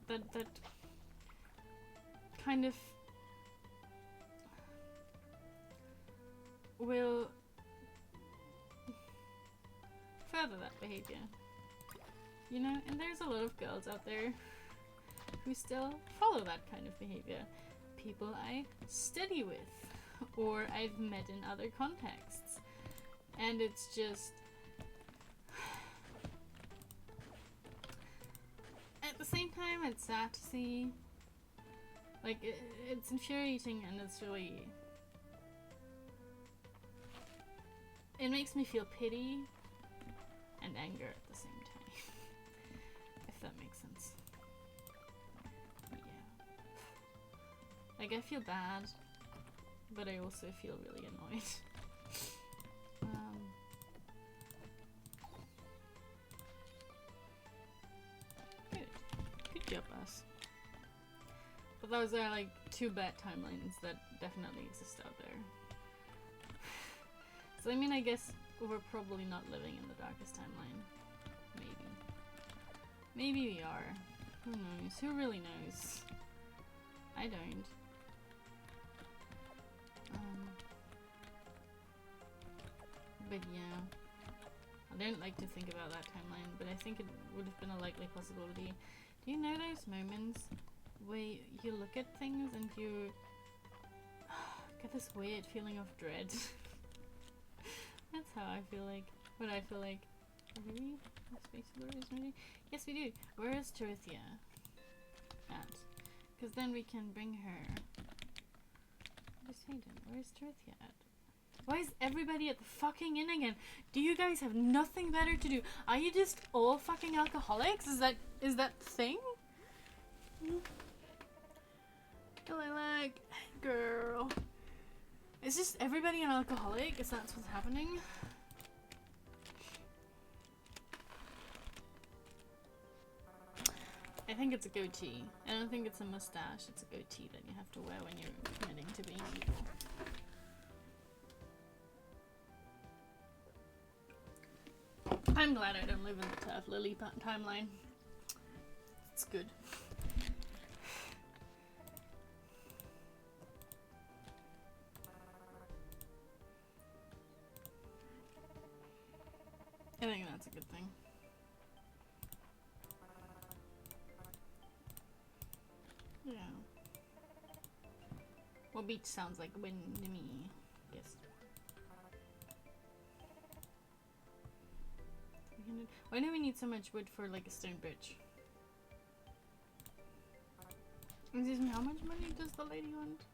kind of will further that behavior, you know. And there's a lot of girls out there who still follow that kind of behavior, people I study with or I've met in other contexts, and it's just at the same time it's sad to see. Like it's infuriating, and it's really, it makes me feel pity and anger at the same time, if that makes sense. Yeah. Like I feel bad, but I also feel really annoyed. Good job, us. But those are like two bad timelines that definitely exist out there. So I mean, I guess we're probably not living in the darkest timeline. Maybe. Maybe we are. Who knows? Who really knows? I don't. But yeah. I don't like to think about that timeline, but I think it would have been a likely possibility. Do you know those moments where you look at things and you get this weird feeling of dread? That's how I feel like when I feel like, really? Space Blue is ready? Yes, we do. Where is Torithia at? Because then we can bring her. Where's Hayden? Where's Torithia at? Why is everybody at the fucking inn again? Do you guys have nothing better to do? Are you just all fucking alcoholics? Is that the thing? Like, girl. Is just everybody an alcoholic? Is that what's happening? I think it's a goatee. I don't think it's a mustache. It's a goatee that you have to wear when you're committing to being evil. I'm glad I don't live in the Turf Lily timeline. It's good. I think that's a good thing. Yeah. Well, beach sounds like wind to me, I guess. Why do we need so much wood for like a stone bridge? Excuse me, how much money does the lady want?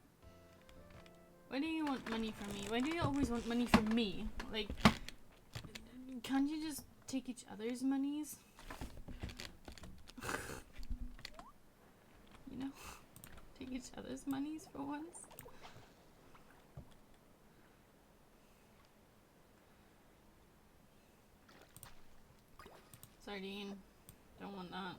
Why do you want money from me? Why do you always want money from me? Like, can't you just take each other's monies? You know? Take each other's monies for once? Sardine. Don't want that.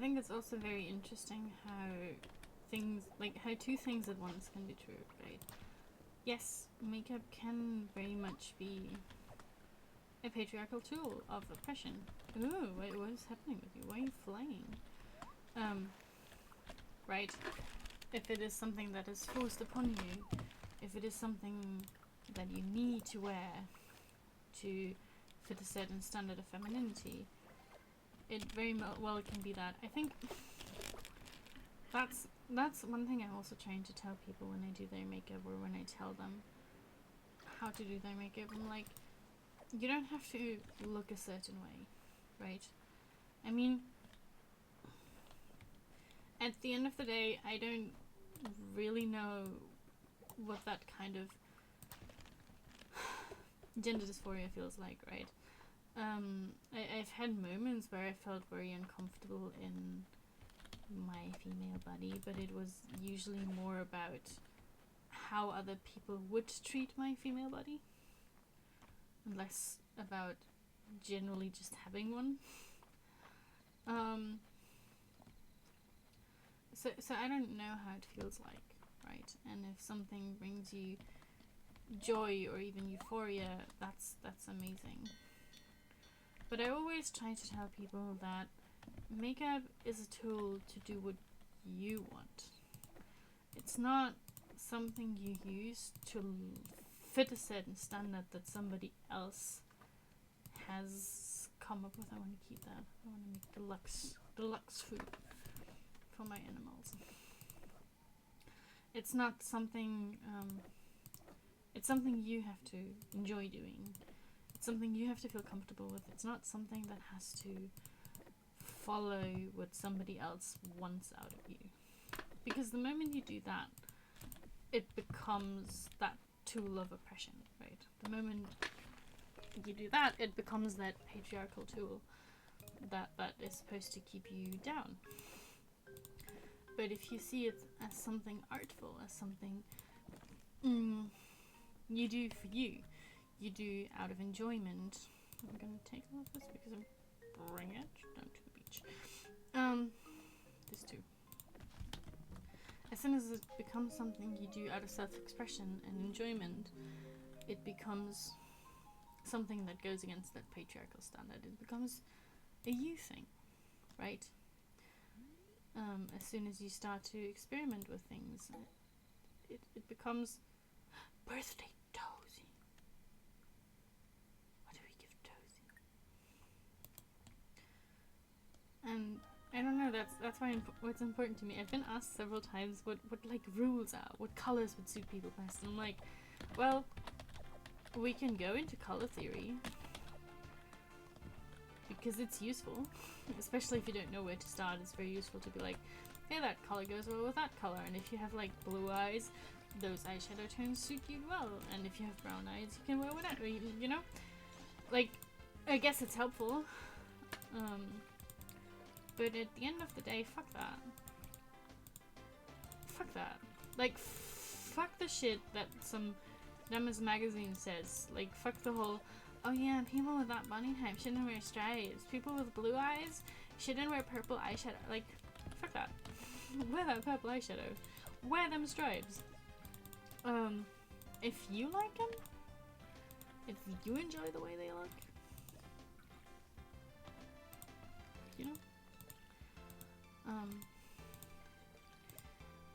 think it's also very interesting how things, like how two things at once can be true, right? Yes, makeup can very much be a patriarchal tool of oppression. Ooh, wait, what is happening with you? Why are you flying? Right? If it is something that is forced upon you, if it is something that you need to wear to fit a certain standard of femininity, it very well can be that. I think that's one thing I'm also trying to tell people when I do their makeup, or when I tell them how to do their makeup. I'm like, you don't have to look a certain way, right? I mean, at the end of the day, I don't really know what that kind of gender dysphoria feels like, right? I've had moments where I felt very uncomfortable in my female body, but it was usually more about how other people would treat my female body, and less about generally just having one. So I don't know how it feels like, right? And if something brings you joy or even euphoria, that's amazing. But I always try to tell people that makeup is a tool to do what you want. It's not something you use to fit a certain standard that somebody else has come up with. I want to keep that. I want to make deluxe food for my animals. It's not something, it's something you have to enjoy doing. It's something you have to feel comfortable with. It's not something that has to follow what somebody else wants out of you. Because the moment you do that, it becomes that tool of oppression, right? The moment you do that, it becomes that patriarchal tool that is supposed to keep you down. But if you see it as something artful, as something you do for you, you do out of enjoyment. I'm gonna take all of this because I'm bringing it down to the beach. This too. As soon as it becomes something you do out of self-expression and enjoyment, it becomes something that goes against that patriarchal standard. It becomes a you thing, right? As soon as you start to experiment with things, it becomes birthday Tozy. What do we give Tozy? And I don't know, that's why what's important to me. I've been asked several times what like rules are, what colors would suit people best, and I'm like, well, we can go into color theory because it's useful, especially if you don't know where to start. It's very useful to be like, hey, that color goes well with that color, and if you have like blue eyes, those eyeshadow tones suit you well, and if you have brown eyes, you can wear whatever, you know? Like, I guess it's helpful, but at the end of the day, fuck that. Fuck that. Like, fuck the shit that some Numbers magazine says. Like, fuck the whole, oh yeah, people with that body type shouldn't wear stripes. People with blue eyes shouldn't wear purple eyeshadow. Like, fuck that. Wear that purple eyeshadow. Wear them stripes. If you like them, if you enjoy the way they look, you know?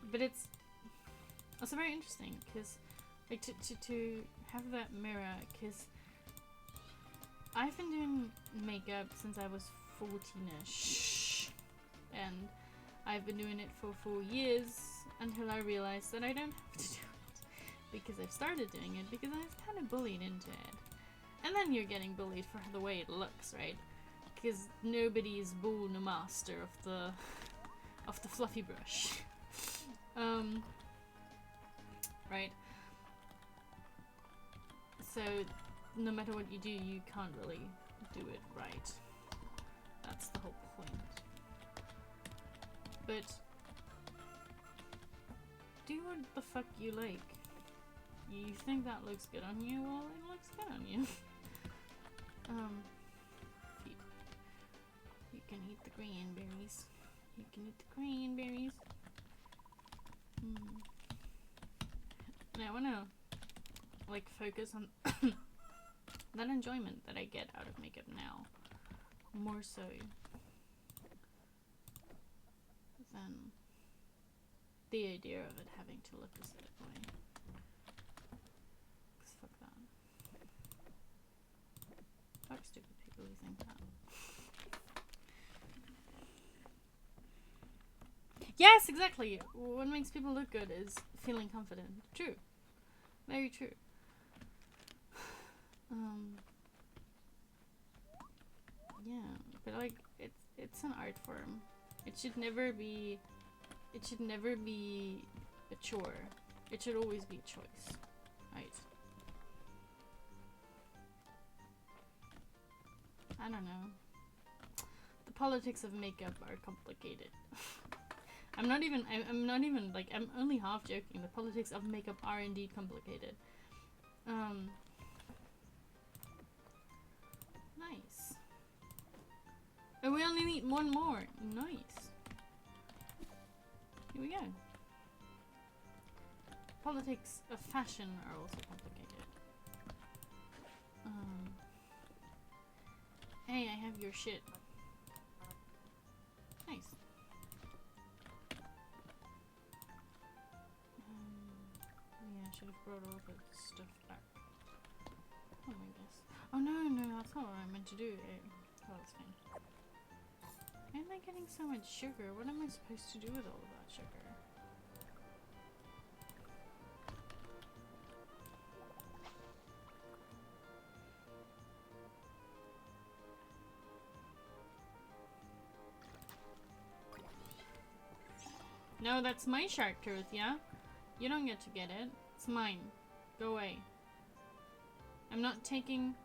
But it's also very interesting, because, like, to have that mirror, because I've been doing makeup since I was 14ish, and I've been doing it for 4 years until I realized that I don't have to do it, because I've started doing it because I was kind of bullied into it. And then you're getting bullied for the way it looks, right? Because nobody is born a master of the fluffy brush. Right? So, no matter what you do, you can't really do it right. That's the whole point. But do what the fuck you like. You think that looks good on you? Well, it looks good on you. You can eat the green berries. You can eat the cranberries. And I wanna like focus on that enjoyment that I get out of makeup now, more so than the idea of it having to look a certain way. 'Cause fuck that. Fuck stupid people who think that. Yes, exactly. What makes people look good is feeling confident. True. Very true. Yeah, but like it's an art form. It should never be a chore. It should always be a choice. Right. I don't know. The politics of makeup are complicated. I'm not even like, I'm only half joking. The politics of makeup are indeed complicated. Nice. And we only need one more. Nice. Here we go. Politics of fashion are also complicated. Hey, I have your shit. Nice. Yeah, I should have brought all the stuff back. Oh, I guess. Oh no, that's not what I meant to do. Well, it's fine. Why am I getting so much sugar? What am I supposed to do with all of that sugar? No, that's my shark tooth, yeah? You don't get to get it. It's mine. Go away. I'm not taking...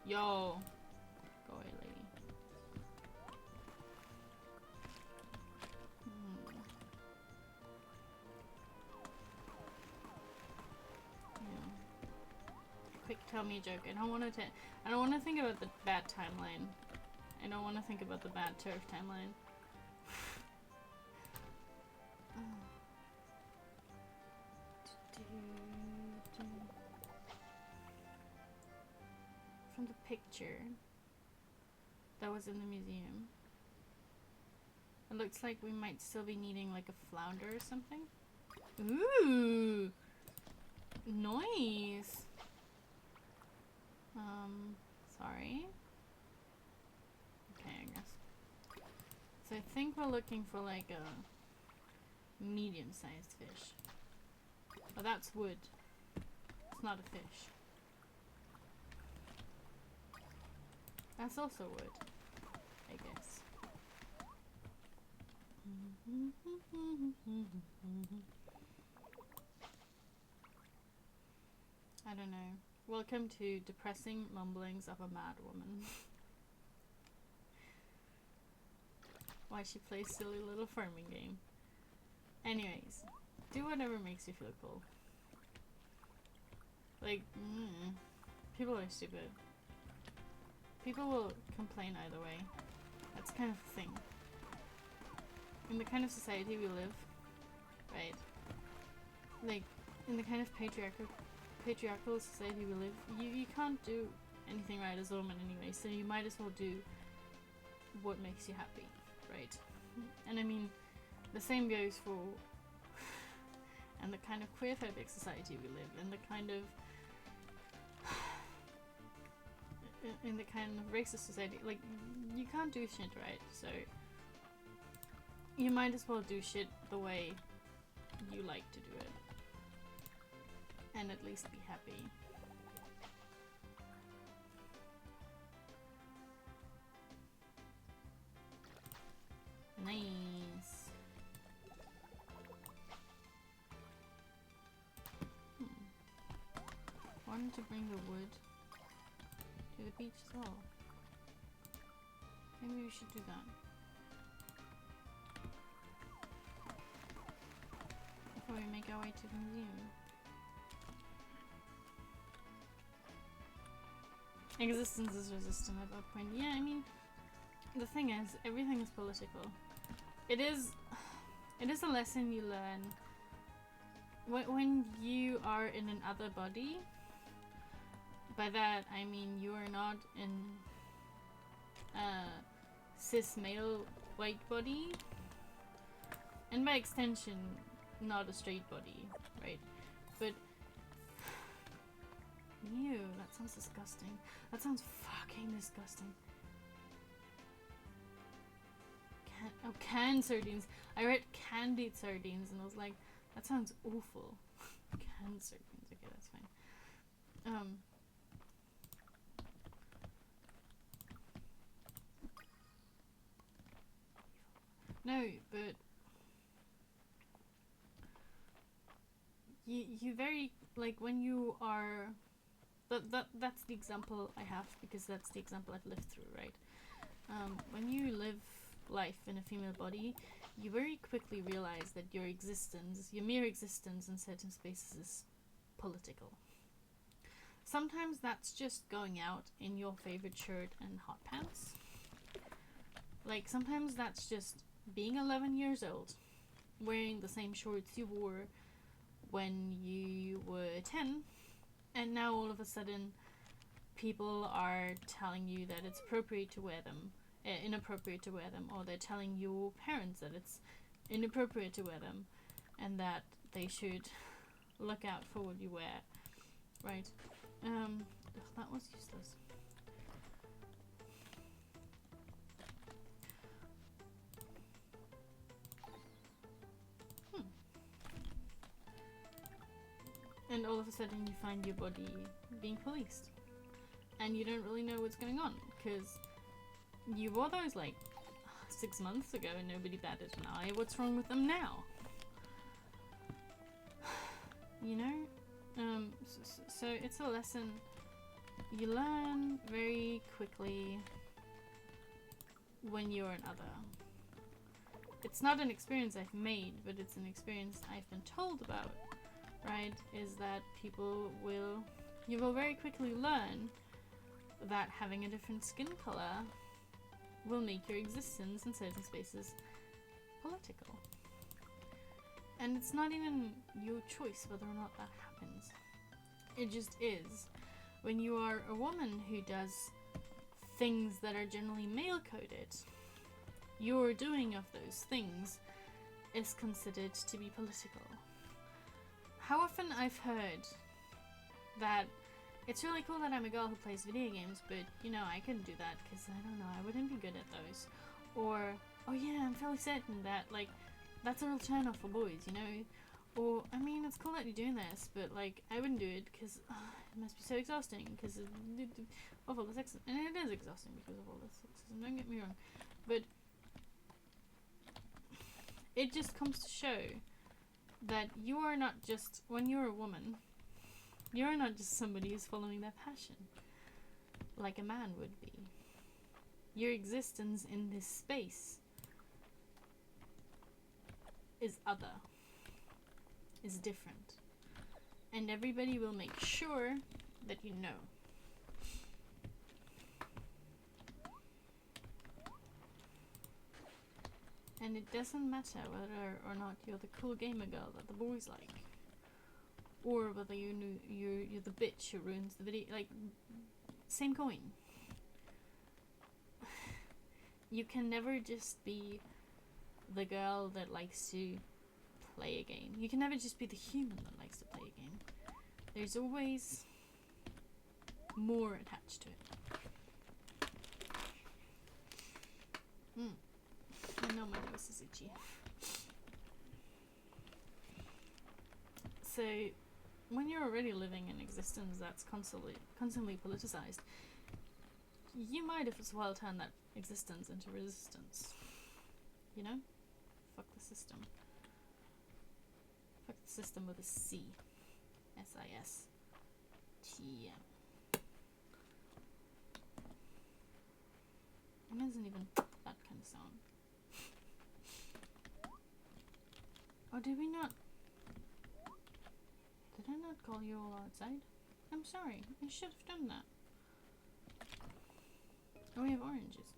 Yo. Go away, lady. Yeah. Quick, tell me a joke. I don't want to think about the bad timeline. I don't want to think about the bad turf timeline. From the picture that was in the museum, it looks like we might still be needing like a flounder or something. Ooh, nice. Sorry. Okay, I guess. So I think we're looking for like a medium-sized fish. Oh, that's wood. It's not a fish. That's also wood, I guess. I don't know. Welcome to depressing mumblings of a mad woman. Why she plays silly little farming game. Anyways, do whatever makes you feel cool. Like, people are stupid. People will complain either way. That's kind of the thing. In the kind of society we live, right? Like, in the kind of patriarchal society we live, you can't do anything right as a woman anyway, so you might as well do what makes you happy, right? And I mean, the same goes for and the kind of queerphobic society we live in, the kind of racist society, like, you can't do shit right, so you might as well do shit the way you like to do it, and at least be happy. Nice. Wanted to bring the wood to the beach as well. Maybe we should do that. Before we make our way to the museum. Existence is resistant at that point. Yeah, I mean, the thing is, everything is political. It is a lesson you learn when you are in another body. By that I mean you are not in a cis male white body, and by extension not a straight body, right? But ew, that sounds disgusting. That sounds fucking disgusting. Canned sardines. I read candied sardines and I was like, that sounds awful. Canned sardines. Okay, that's fine. No, but you very, like, when you are, that's the example I have because that's the example I've lived through, right? When you live life in a female body, you very quickly realize that your existence, your mere existence in certain spaces is political. Sometimes that's just going out in your favorite shirt and hot pants. Like, sometimes that's just being 11 years old, wearing the same shorts you wore when you were 10, and now all of a sudden people are telling you that it's appropriate to wear them, inappropriate to wear them, or they're telling your parents that it's inappropriate to wear them and that they should look out for what you wear, right? That was useless. And all of a sudden you find your body being policed. And you don't really know what's going on, because you wore those like 6 months ago and nobody batted an eye. What's wrong with them now? You know? So it's a lesson you learn very quickly when you're an other. It's not an experience I've made, but it's an experience I've been told about, right? Is that you will very quickly learn that having a different skin color will make your existence in certain spaces political. And it's not even your choice whether or not that happens. It just is. When you are a woman who does things that are generally male-coded, your doing of those things is considered to be political. How often I've heard that it's really cool that I'm a girl who plays video games, but, you know, I couldn't do that because, I don't know, I wouldn't be good at those. Or, oh yeah, I'm fairly certain that, like, that's a real turn-off for boys, you know? Or, I mean, it's cool that you're doing this, but, like, I wouldn't do it because it must be so exhausting because of all the sexism. And it is exhausting because of all this sexism, don't get me wrong. But it just comes to show that you are not just, when you're a woman, you're not just somebody who's following their passion, like a man would be. Your existence in this space is other, is different. And everybody will make sure that you know. And it doesn't matter whether or not you're the cool gamer girl that the boys like, or whether you're the bitch who ruins the video. Like, same coin. You can never just be the girl that likes to play a game. You can never just be the human that likes to play a game. There's always more attached to it. I know my nose is itchy. So, when you're already living an existence that's constantly politicized, you might as well turn that existence into resistance. You know? Fuck the system. Fuck the system with a C. S-I-S-T-M. It isn't even that kind of sound. Or did we not... Did I not call you all outside? I'm sorry. I should have done that. Oh, we have oranges.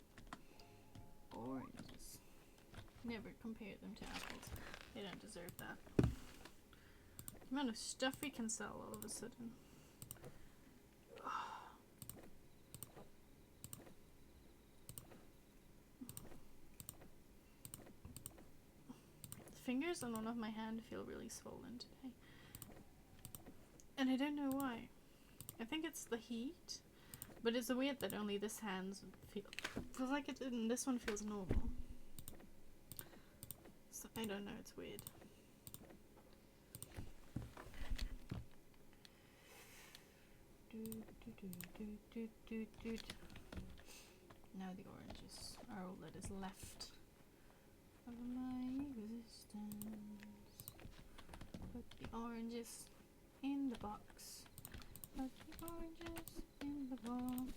Oranges. Never compare them to apples. They don't deserve that. The amount of stuff we can sell all of a sudden. The fingers on one of my hand feel really swollen today. And I don't know why. I think it's the heat. But it's weird that only this hand feels like it, and this one feels normal. So I don't know, it's weird. Now the oranges are all that is left of my existence. Put the oranges in the box. Put the oranges in the box.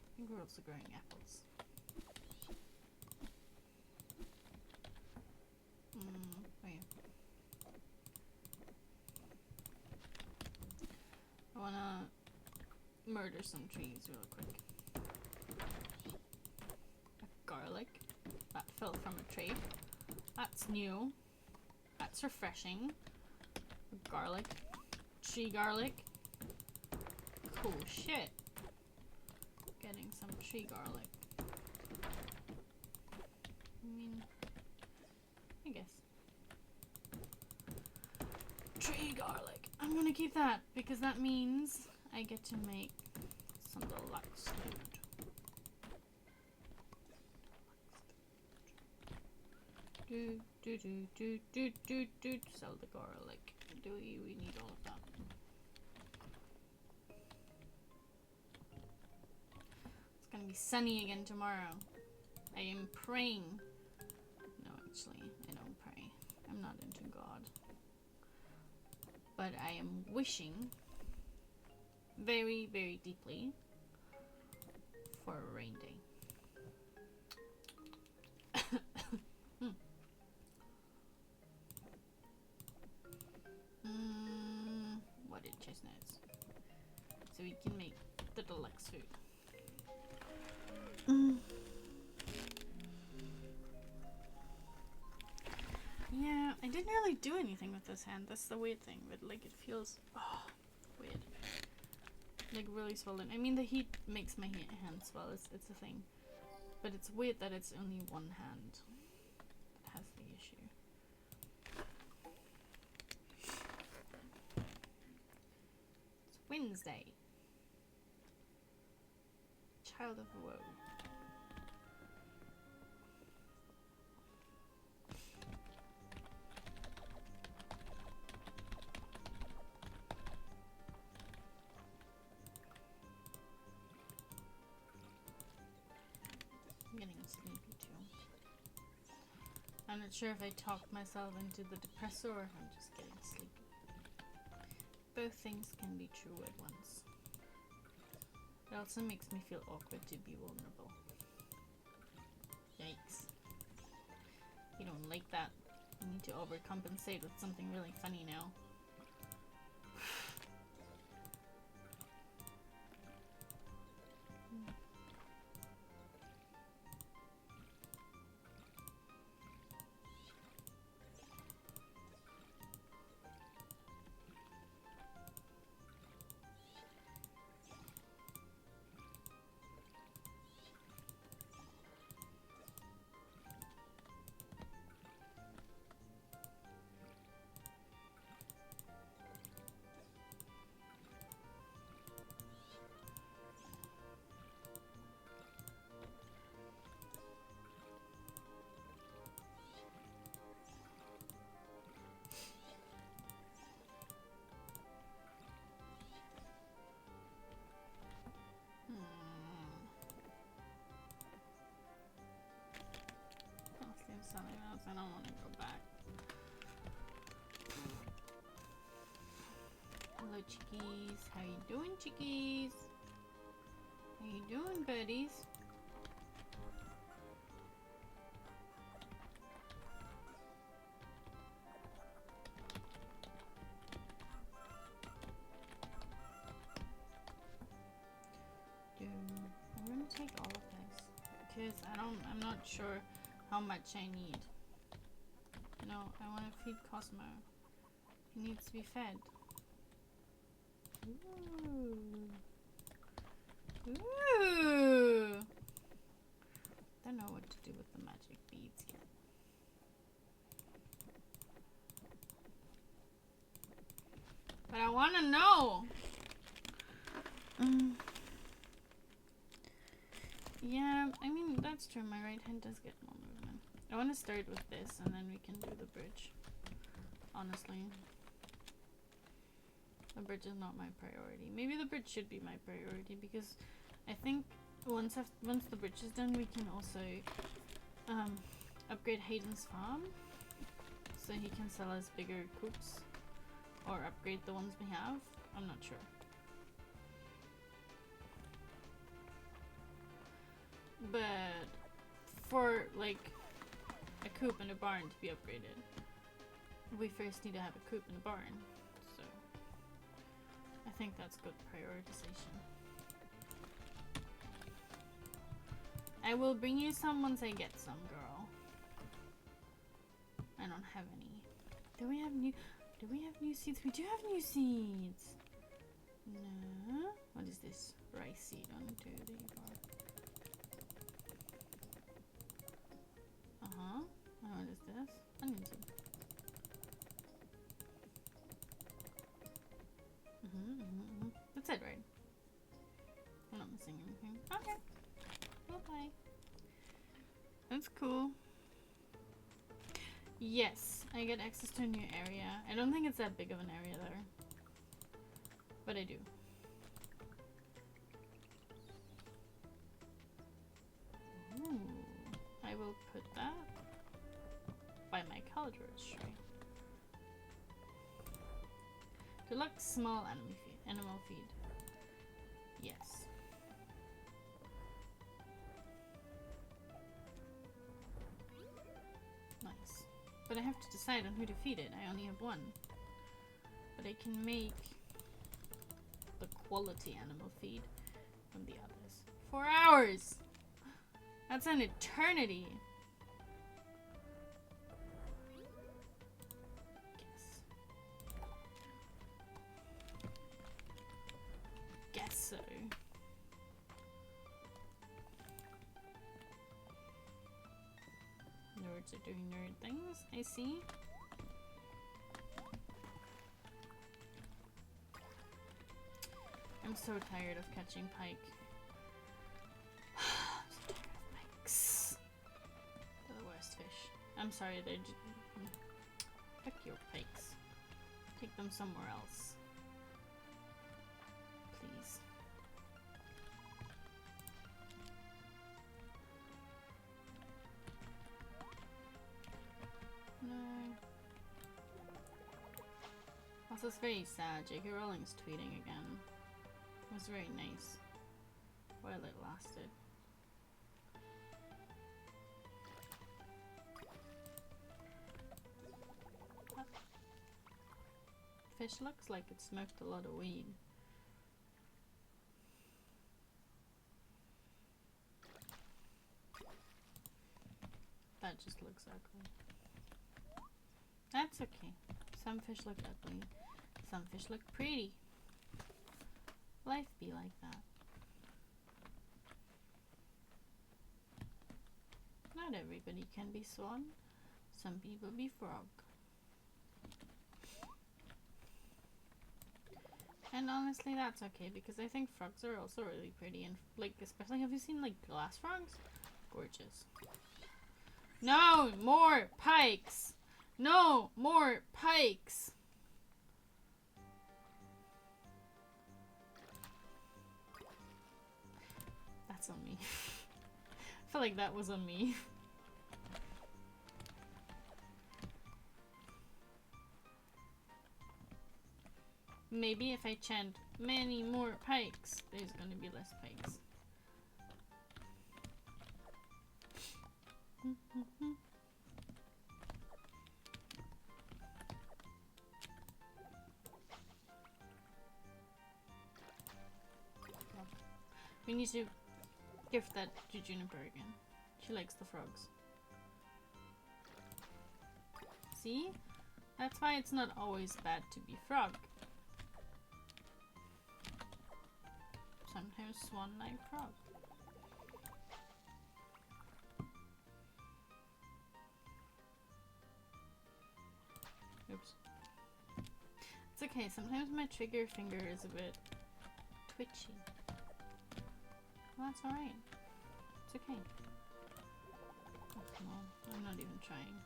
I think we're also growing apples. Oh yeah. I wanna murder some trees real quick. A garlic that fell from a tree. That's new. That's refreshing. A garlic. Tree garlic. Cool shit. Getting some tree garlic. I mean, I guess. Tree garlic. I'm gonna keep that because that means I get to make some deluxe food. Sell the garlic. We need all of that. It's gonna be sunny again tomorrow. I am praying. No, actually, I don't pray. I'm not into God. But I am wishing very, very deeply for a rain day. What did chestnuts? So we can make the deluxe food. Yeah, I didn't really do anything with this hand. That's the weird thing. But like, it feels weird, like really swollen. I mean, the heat makes my hand swell. It's a thing, but it's weird that it's only one hand that has the issue. It's Wednesday. Child of woe. I'm getting sleepy too. I'm not sure if I talked myself into the depressor or if I'm just getting sleepy. Both things can be true at once. It also makes me feel awkward to be vulnerable. Yikes. You don't like that. You need to overcompensate with something really funny now. Something else. I don't want to go back. Hello, chickies. How you doing, chickies? How you doing, buddies? I'm gonna take all of this. because I'm not sure how much I need. No, I want to feed Cosmo. He needs to be fed. Ooh. Ooh. Don't know what to do with the magic beads yet. But I want to know. Yeah, I mean, that's true. My right hand does get more movement. I want to start with this and then we can do the bridge. Honestly. The bridge is not my priority. Maybe the bridge should be my priority because I think once the bridge is done, we can also upgrade Hayden's farm so he can sell us bigger coops or upgrade the ones we have. I'm not sure. But for like a coop and a barn to be upgraded, we first need to have a coop and a barn. So I think that's good prioritization. I will bring you some once I get some, girl. I don't have any. Do we have new seeds? We do have new seeds. No. What is this? Rice seed on 2 the bar. And what is this? Onion seed. That's it, right? I'm not missing anything. Okay. Bye-bye. That's cool. Yes, I get access to a new area. I don't think it's that big of an area there. But I do. Ooh. I will put that by my college registry. Deluxe small animal feed. Yes. Nice. But I have to decide on who to feed it. I only have one. But I can make the quality animal feed from the others. 4 hours! That's an eternity! Guess so. Nerds are doing nerd things, I see. I'm so tired of catching pike. I'm so tired of pikes. They're the worst fish. I'm sorry, they're just... Fuck your pikes. Take them somewhere else. Please. No. Also, it's very sad. J.K. Rowling's tweeting again. It was very nice while it lasted. What? Fish looks like it smoked a lot of weed. That just looks ugly. That's okay. Some fish look ugly. Some fish look pretty. Life be like that. Not everybody can be swan. Some people be frog. And honestly, that's okay because I think frogs are also really pretty and like, especially, have you seen like glass frogs? Gorgeous. No more pikes! No more pikes! That's on me. I feel like that was on me. Maybe if I chant many more pikes, there's gonna be less pikes. We need to Give that to Juniper again. She likes the frogs. See? That's why it's not always bad to be frog. Sometimes swan like frog. Oops. It's okay, sometimes my trigger finger is a bit twitchy. Well, that's alright. It's okay. Oh, come on. I'm not even trying.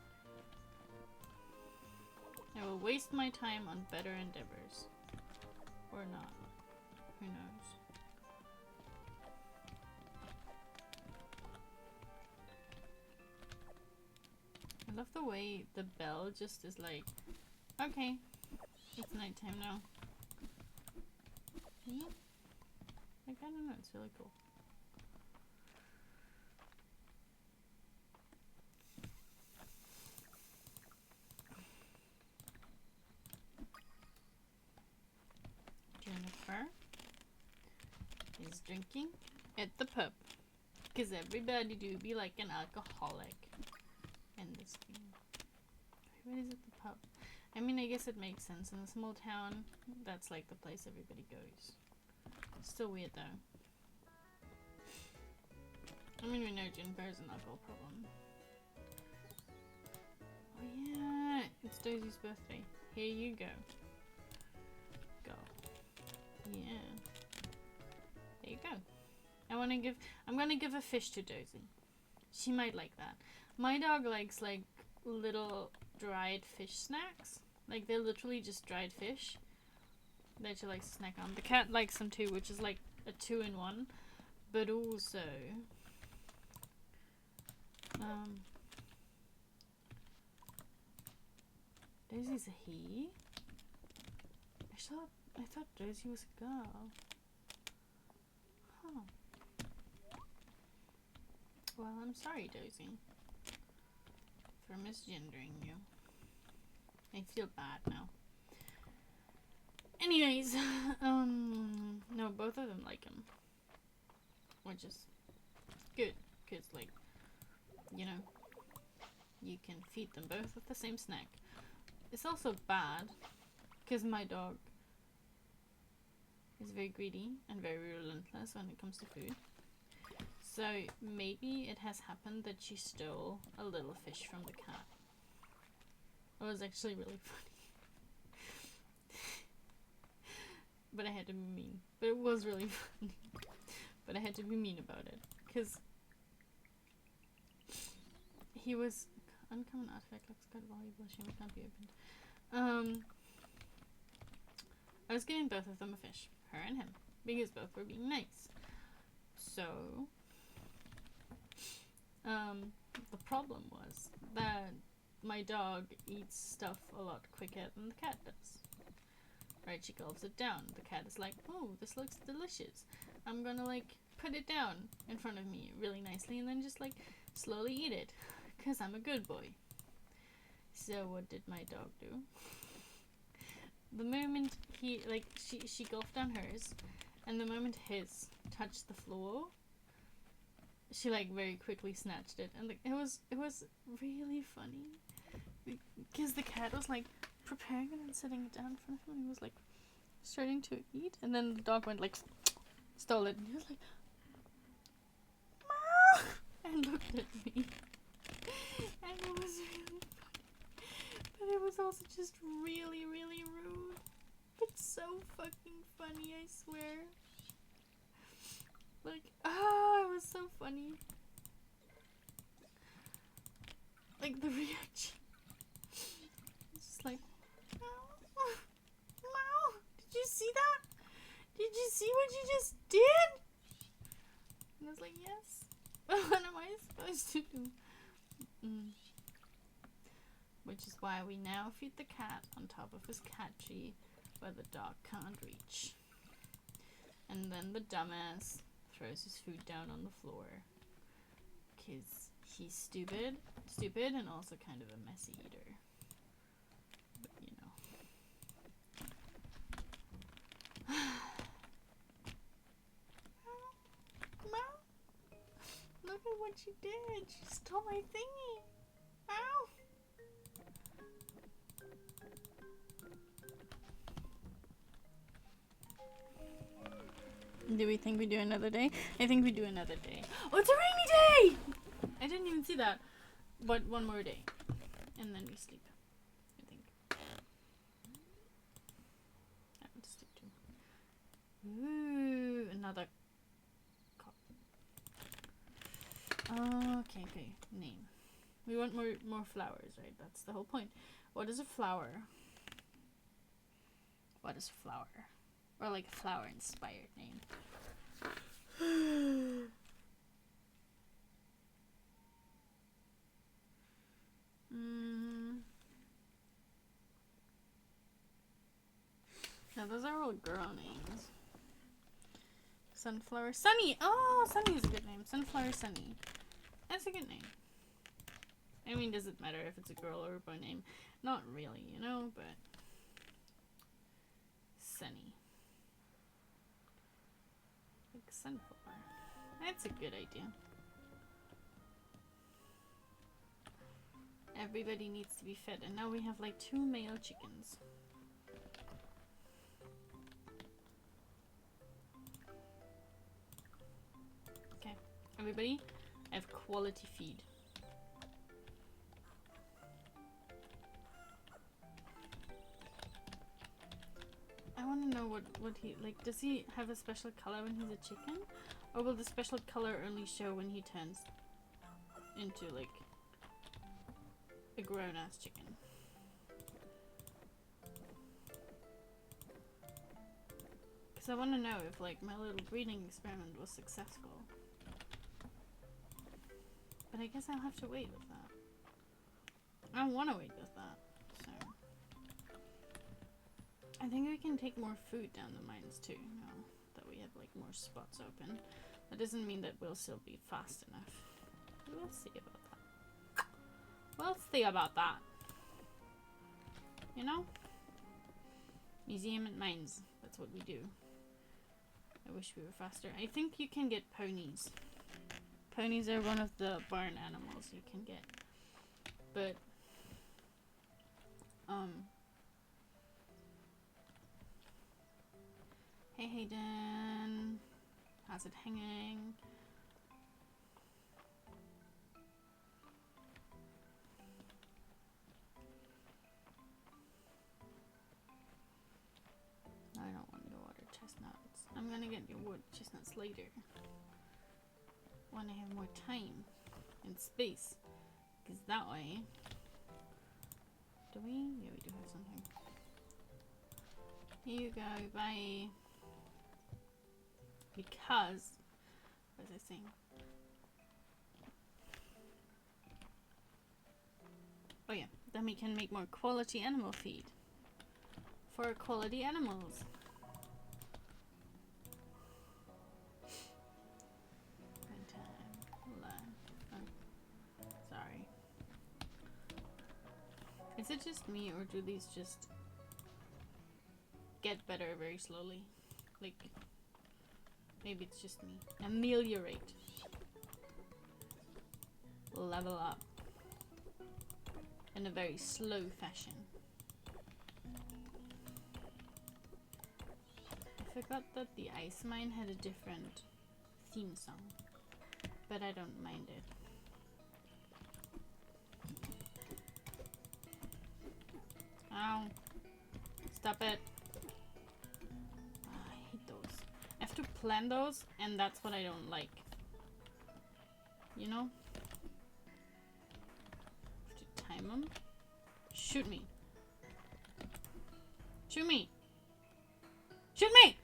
I will waste my time on better endeavors. Or not. Who knows? I love the way the bell just is like, okay, it's nighttime now. Yeah. Like, I don't know, it's really cool. Jennifer is drinking at the pub. Because everybody do be like an alcoholic in this game. Everybody's at the pub. I mean, I guess it makes sense. In a small town, that's like the place everybody goes. Still weird though. I mean, we know Jennifer's an alcohol problem. Oh yeah, it's Daisy's birthday. Here you go. Go. Yeah. There you go. I'm gonna give a fish to Dozy. She might like that. My dog likes like little dried fish snacks. Like they're literally just dried fish that she likes to snack on. The cat likes them too, which is like a 2-in-1. But also Daisy's a he. I thought Daisy was a girl. Huh. Well, I'm sorry, Daisy, for misgendering you. I feel bad now. Anyways, no, both of them like him, which is good, because, like, you know, you can feed them both with the same snack. It's also bad, because my dog is very greedy and very relentless when it comes to food. So maybe it has happened that she stole a little fish from the cat. It was actually really funny. But I had to be mean. But it was really funny. But I had to be mean about it. Because he was... Uncommon artifact looks good, valuable, shame it can't be opened. I was giving both of them a fish. Her and him. Because both were being nice. So... the problem was that my dog eats stuff a lot quicker than the cat does. Right, she gulps it down. The cat is like, oh, this looks delicious. I'm gonna, like, put it down in front of me really nicely and then just, like, slowly eat it. Because I'm a good boy. So what did my dog do? The moment he, like, she gulped down hers, and the moment his touched the floor, she, like, very quickly snatched it. And it was really funny. Because the cat was, like, preparing it and setting it down in front of him. He was, like, starting to eat. And then the dog went, like, stole it. And he was like, Meow! And looked at me. And it was really funny. But it was also just really, really rude. But so fucking funny, I swear. Like, it was so funny. Like, the reaction. It's just like, Meow. Meow. Did you see that? Did you see what you just did? And I was like, yes. What am I supposed to do? Which is why we now feed the cat on top of his cat tree where the dog can't reach. And then the dumbass throws his food down on the floor. Because he's stupid and also kind of a messy eater. But you know. what she did. She stole my thingy. Ow. Do we think we do another day? I think we do another day. Oh, it's a rainy day! I didn't even see that. But one more day. And then we sleep. I think. I want to sleep too. Ooh, another cup. Okay, okay. Name. We want more flowers, right? That's the whole point. What is a flower? What is a flower? Or like a flower-inspired name. Now those are all girl names. Sunflower Sunny! Oh, Sunny is a good name. Sunflower Sunny. That's a good name. I mean, does it matter if it's a girl or a boy name? Not really, you know, but... Sunny. Like sunflower. That's a good idea. Everybody needs to be fed, and now we have like 2 male chickens. Okay, everybody, I have quality feed. I want to know what he, like, does he have a special color when he's a chicken? Or will the special color only show when he turns into, like, a grown-ass chicken? Because I want to know if, like, my little breeding experiment was successful. But I guess I'll have to wait with that. I don't want to wait with that, so... I think we can take more food down the mines too, now that we have like more spots open. That doesn't mean that we'll still be fast enough. We'll see about that. We'll see about that. You know? Museum and mines. That's what we do. I wish we were faster. I think you can get ponies. Ponies are one of the barn animals you can get. But, hey Hayden, how's it hanging? I don't want your water chestnuts. I'm gonna get your wood chestnuts later. When I have more time and space. Because that way... Do we? Yeah, we do have something. Here you go, bye. Because... What was I saying? Oh yeah, then we can make more quality animal feed. For quality animals. Sorry. Is it just me, or do these just get better very slowly? Like, maybe it's just me. Ameliorate. Level up. In a very slow fashion. I forgot that the ice mine had a different theme song. But I don't mind it. Ow. Stop it. Oh, I hate those. I have to plan those, and that's what I don't like. You know? I have to time them. Shoot me. Shoot me! Shoot me!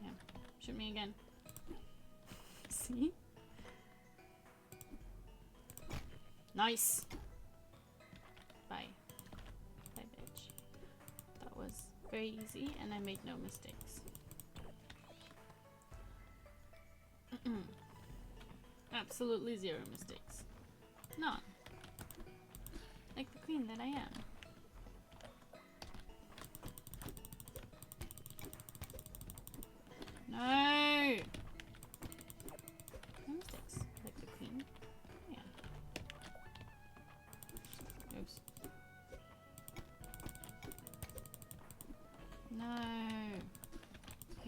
Yeah. Shoot me again. See? Nice. Bye. Bye, bitch. That was very easy, and I made no mistakes. Absolutely zero mistakes. None. Like the queen that I am. No! No mistakes. Like the queen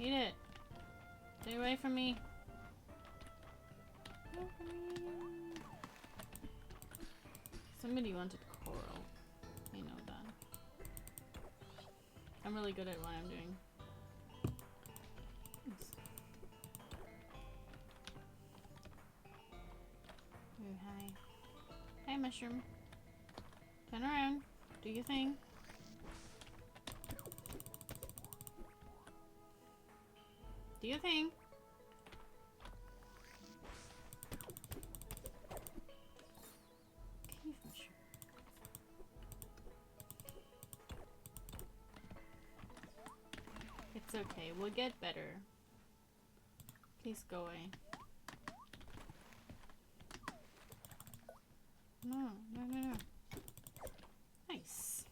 Eat it. Stay away from me. Away from me. Somebody wanted coral. I know that. I'm really good at what I'm doing. Thanks. Oh, hi. Hi, mushroom. Turn around. Do your thing. Do your thing. Cave mushroom. It's okay. We'll get better. Please go away. No, no, no, no. Nice.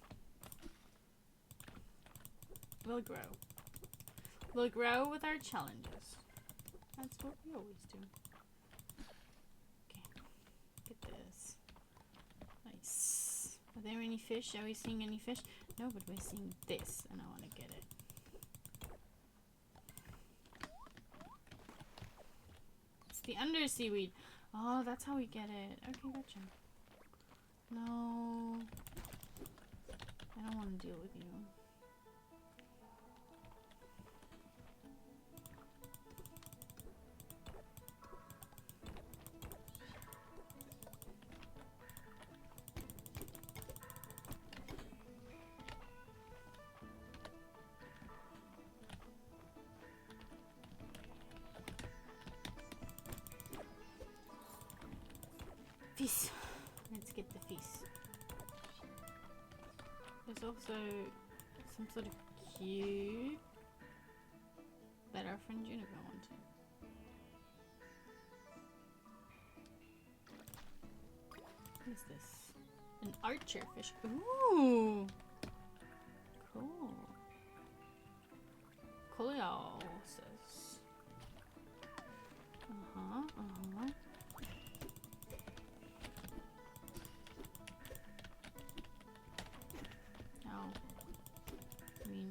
We'll grow. We'll grow with our challenges. That's what we always do. Okay. Get this. Nice. Are there any fish? Are we seeing any fish? No, but we're seeing this, and I want to get it. It's the undersea weed. Oh, that's how we get it. Okay, gotcha. No. I don't want to deal with you. Fish. Let's get the fish. There's also some sort of cube that our friend Juniper wanted. What is this? An archer fish. Ooh! Cool. Colossus. Uh-huh, uh-huh. I mean,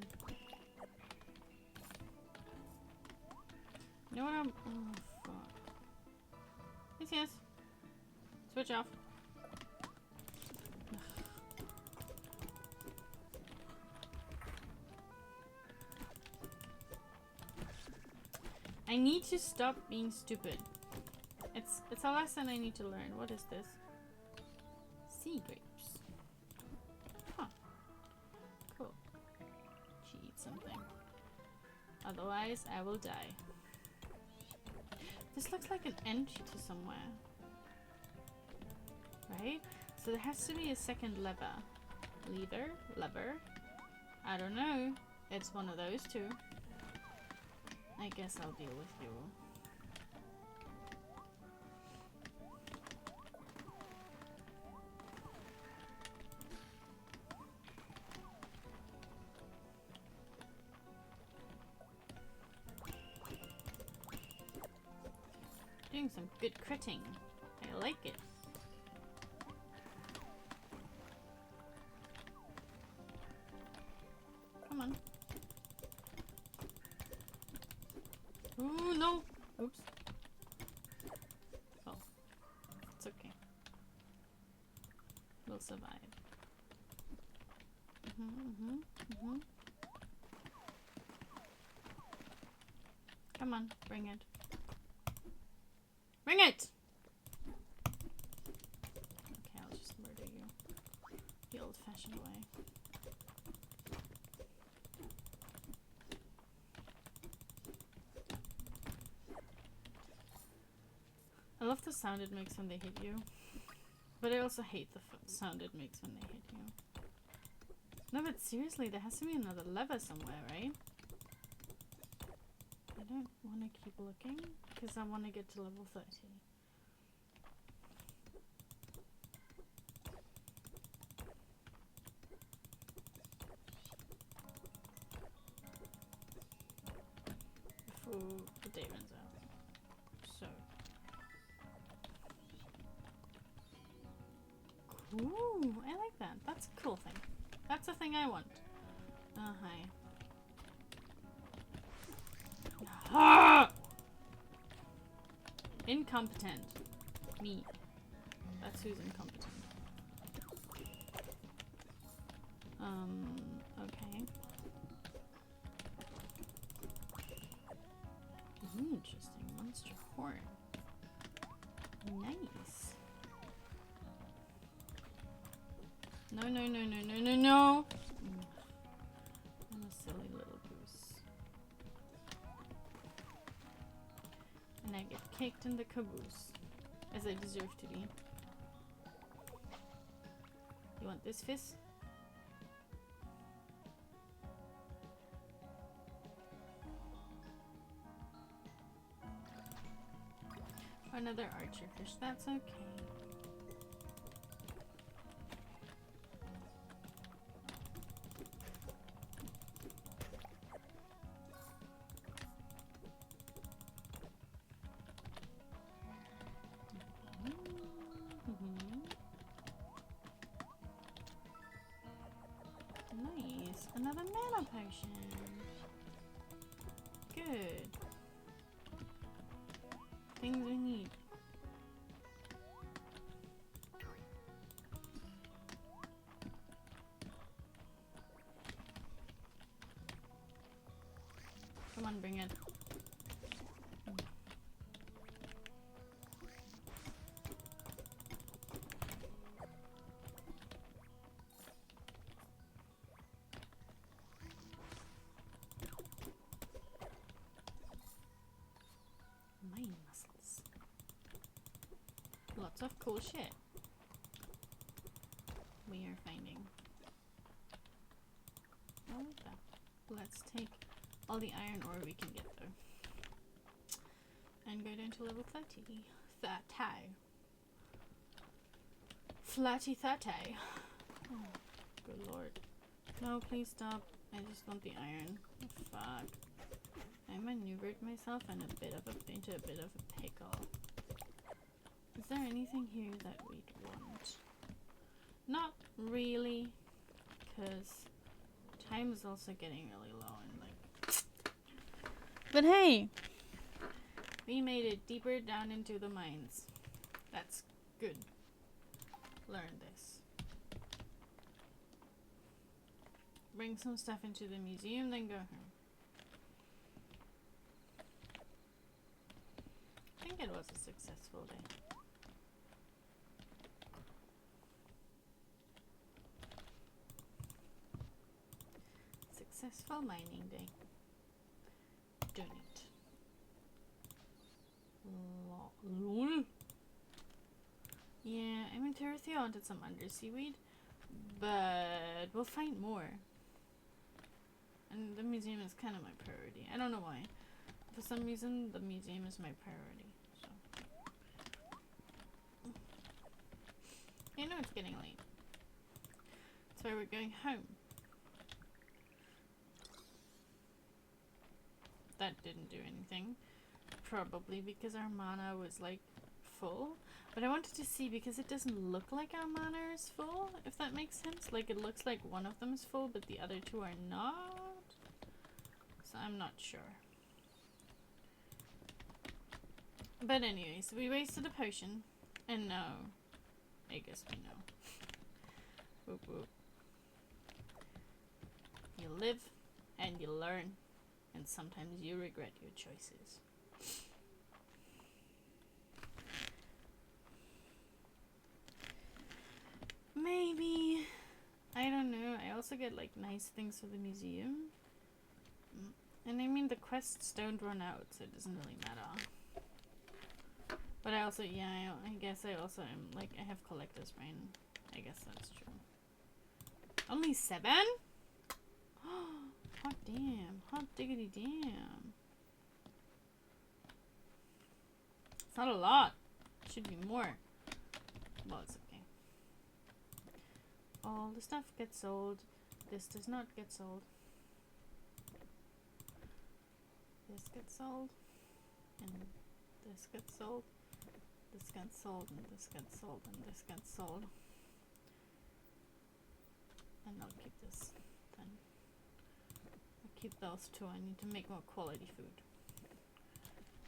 you know what I'm. Oh, fuck. Yes. Switch off. Ugh. I need to stop being stupid. It's a lesson I need to learn. What is this? Sea grapes. Something. Otherwise, I will die. This looks like an entry to somewhere. Right? So there has to be a second lever. Lever? I don't know. It's one of those two. I guess I'll deal with you. Doing some good critting. I like it. Come on. Ooh, no! Oops. Oh. It's okay. We'll survive. Come on, bring it. Bring it! Okay, I'll just murder you. The old-fashioned way. I love the sound it makes when they hit you. But I also hate the sound it makes when they hit you. No, but seriously, there has to be another lever somewhere, right? I don't want to keep looking because I want to get to level 30. Before the day runs out. So. Ooh, I like that. That's a cool thing. That's a thing I want. Oh, hi. Incompetent. Me. That's who's incompetent. Okay. Interesting. Monster horn. Nice. No, no, no, no, no, no, no! I'm a silly little goose. And I get kicked in the caboose. As I deserve to be. You want this fist? Another archer fish, that's okay. Nice, another mana potion. Good. Things we need. Come on, bring it. Mind muscles. Lots of cool shit we are finding. I like that. Let's take all the iron ore we can get though. And go down to level 30. 30. Flatty 30. Oh, good lord. No, please stop. I just want the iron. Fuck. I maneuvered myself in into a bit of a pickle. Is there anything here that we'd want? Not really, because time is also getting really low and like. But hey, we made it deeper down into the mines. That's good. Learn this. Bring some stuff into the museum, then go home. I think it was a successful day. Successful mining day. Donate. Lol. Yeah, I mean Terethiel wanted some undersea weed, but we'll find more. And the museum is kind of my priority. I don't know why. For some reason, the museum is my priority. So. I know it's getting late. That's why we're going home. That didn't do anything. Probably because our mana was like full. But I wanted to see because it doesn't look like our mana is full, if that makes sense. Like it looks like one of them is full, but the other two are not. So I'm not sure. But anyways, we wasted a potion. And no. I guess we know. Whoop whoop. You live and you learn. And sometimes you regret your choices. Maybe. I don't know. I also get like nice things for the museum. And I mean the quests don't run out, so it doesn't really matter. But I also, yeah, I guess I also am like, I have collector's brain. I guess that's true. Only 7? Hot damn. Hot diggity damn. It's not a lot. It should be more. Well, it's okay. All the stuff gets sold. This does not get sold. This gets sold. And this gets sold. This gets sold. And this gets sold. And this gets sold. And I'll keep this then. I'll keep those two. I need to make more quality food.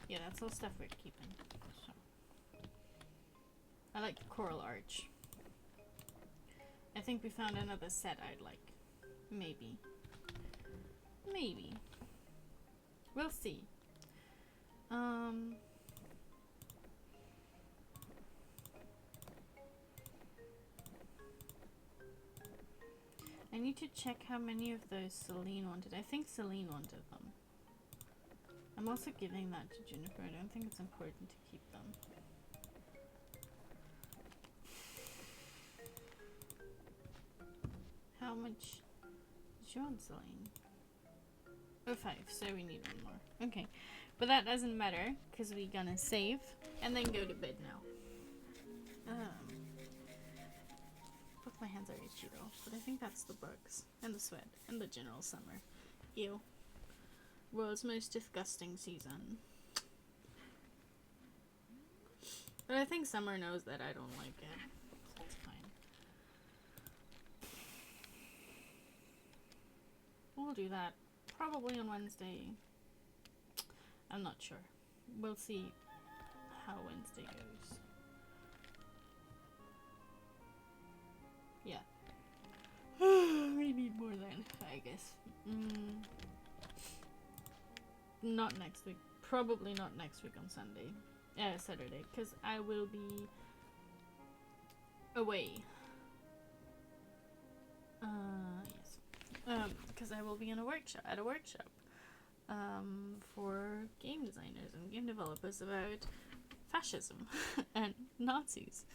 Yeah, that's all stuff we're keeping. So. I like Coral Arch. I think we found another set I'd like. Maybe. Maybe. We'll see. I need to check how many of those Celine wanted. I think Celine wanted them. I'm also giving that to Juniper. I don't think it's important to keep them. How much did you want, Celine? Oh, 5, so we need one more. Okay. But that doesn't matter, because we're gonna save and then go to bed now. Both my hands are itchy though, but I think that's the bugs and the sweat and the general summer. Ew. World's most disgusting season. But I think summer knows that I don't like it, so it's fine. We'll do that probably on Wednesday. I'm not sure. We'll see how Wednesday goes. Yeah. We need more than, I guess. Not next week. Probably not next week on Sunday. Saturday. Because I will be away. Yes. Because I will be in a workshop, for game designers and game developers about fascism and Nazis.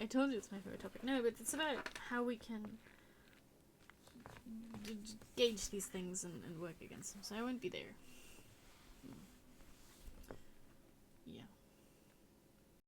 I told you it's my favorite topic. No, but it's about how we can gauge these things and work against them. So I won't be there. Yeah.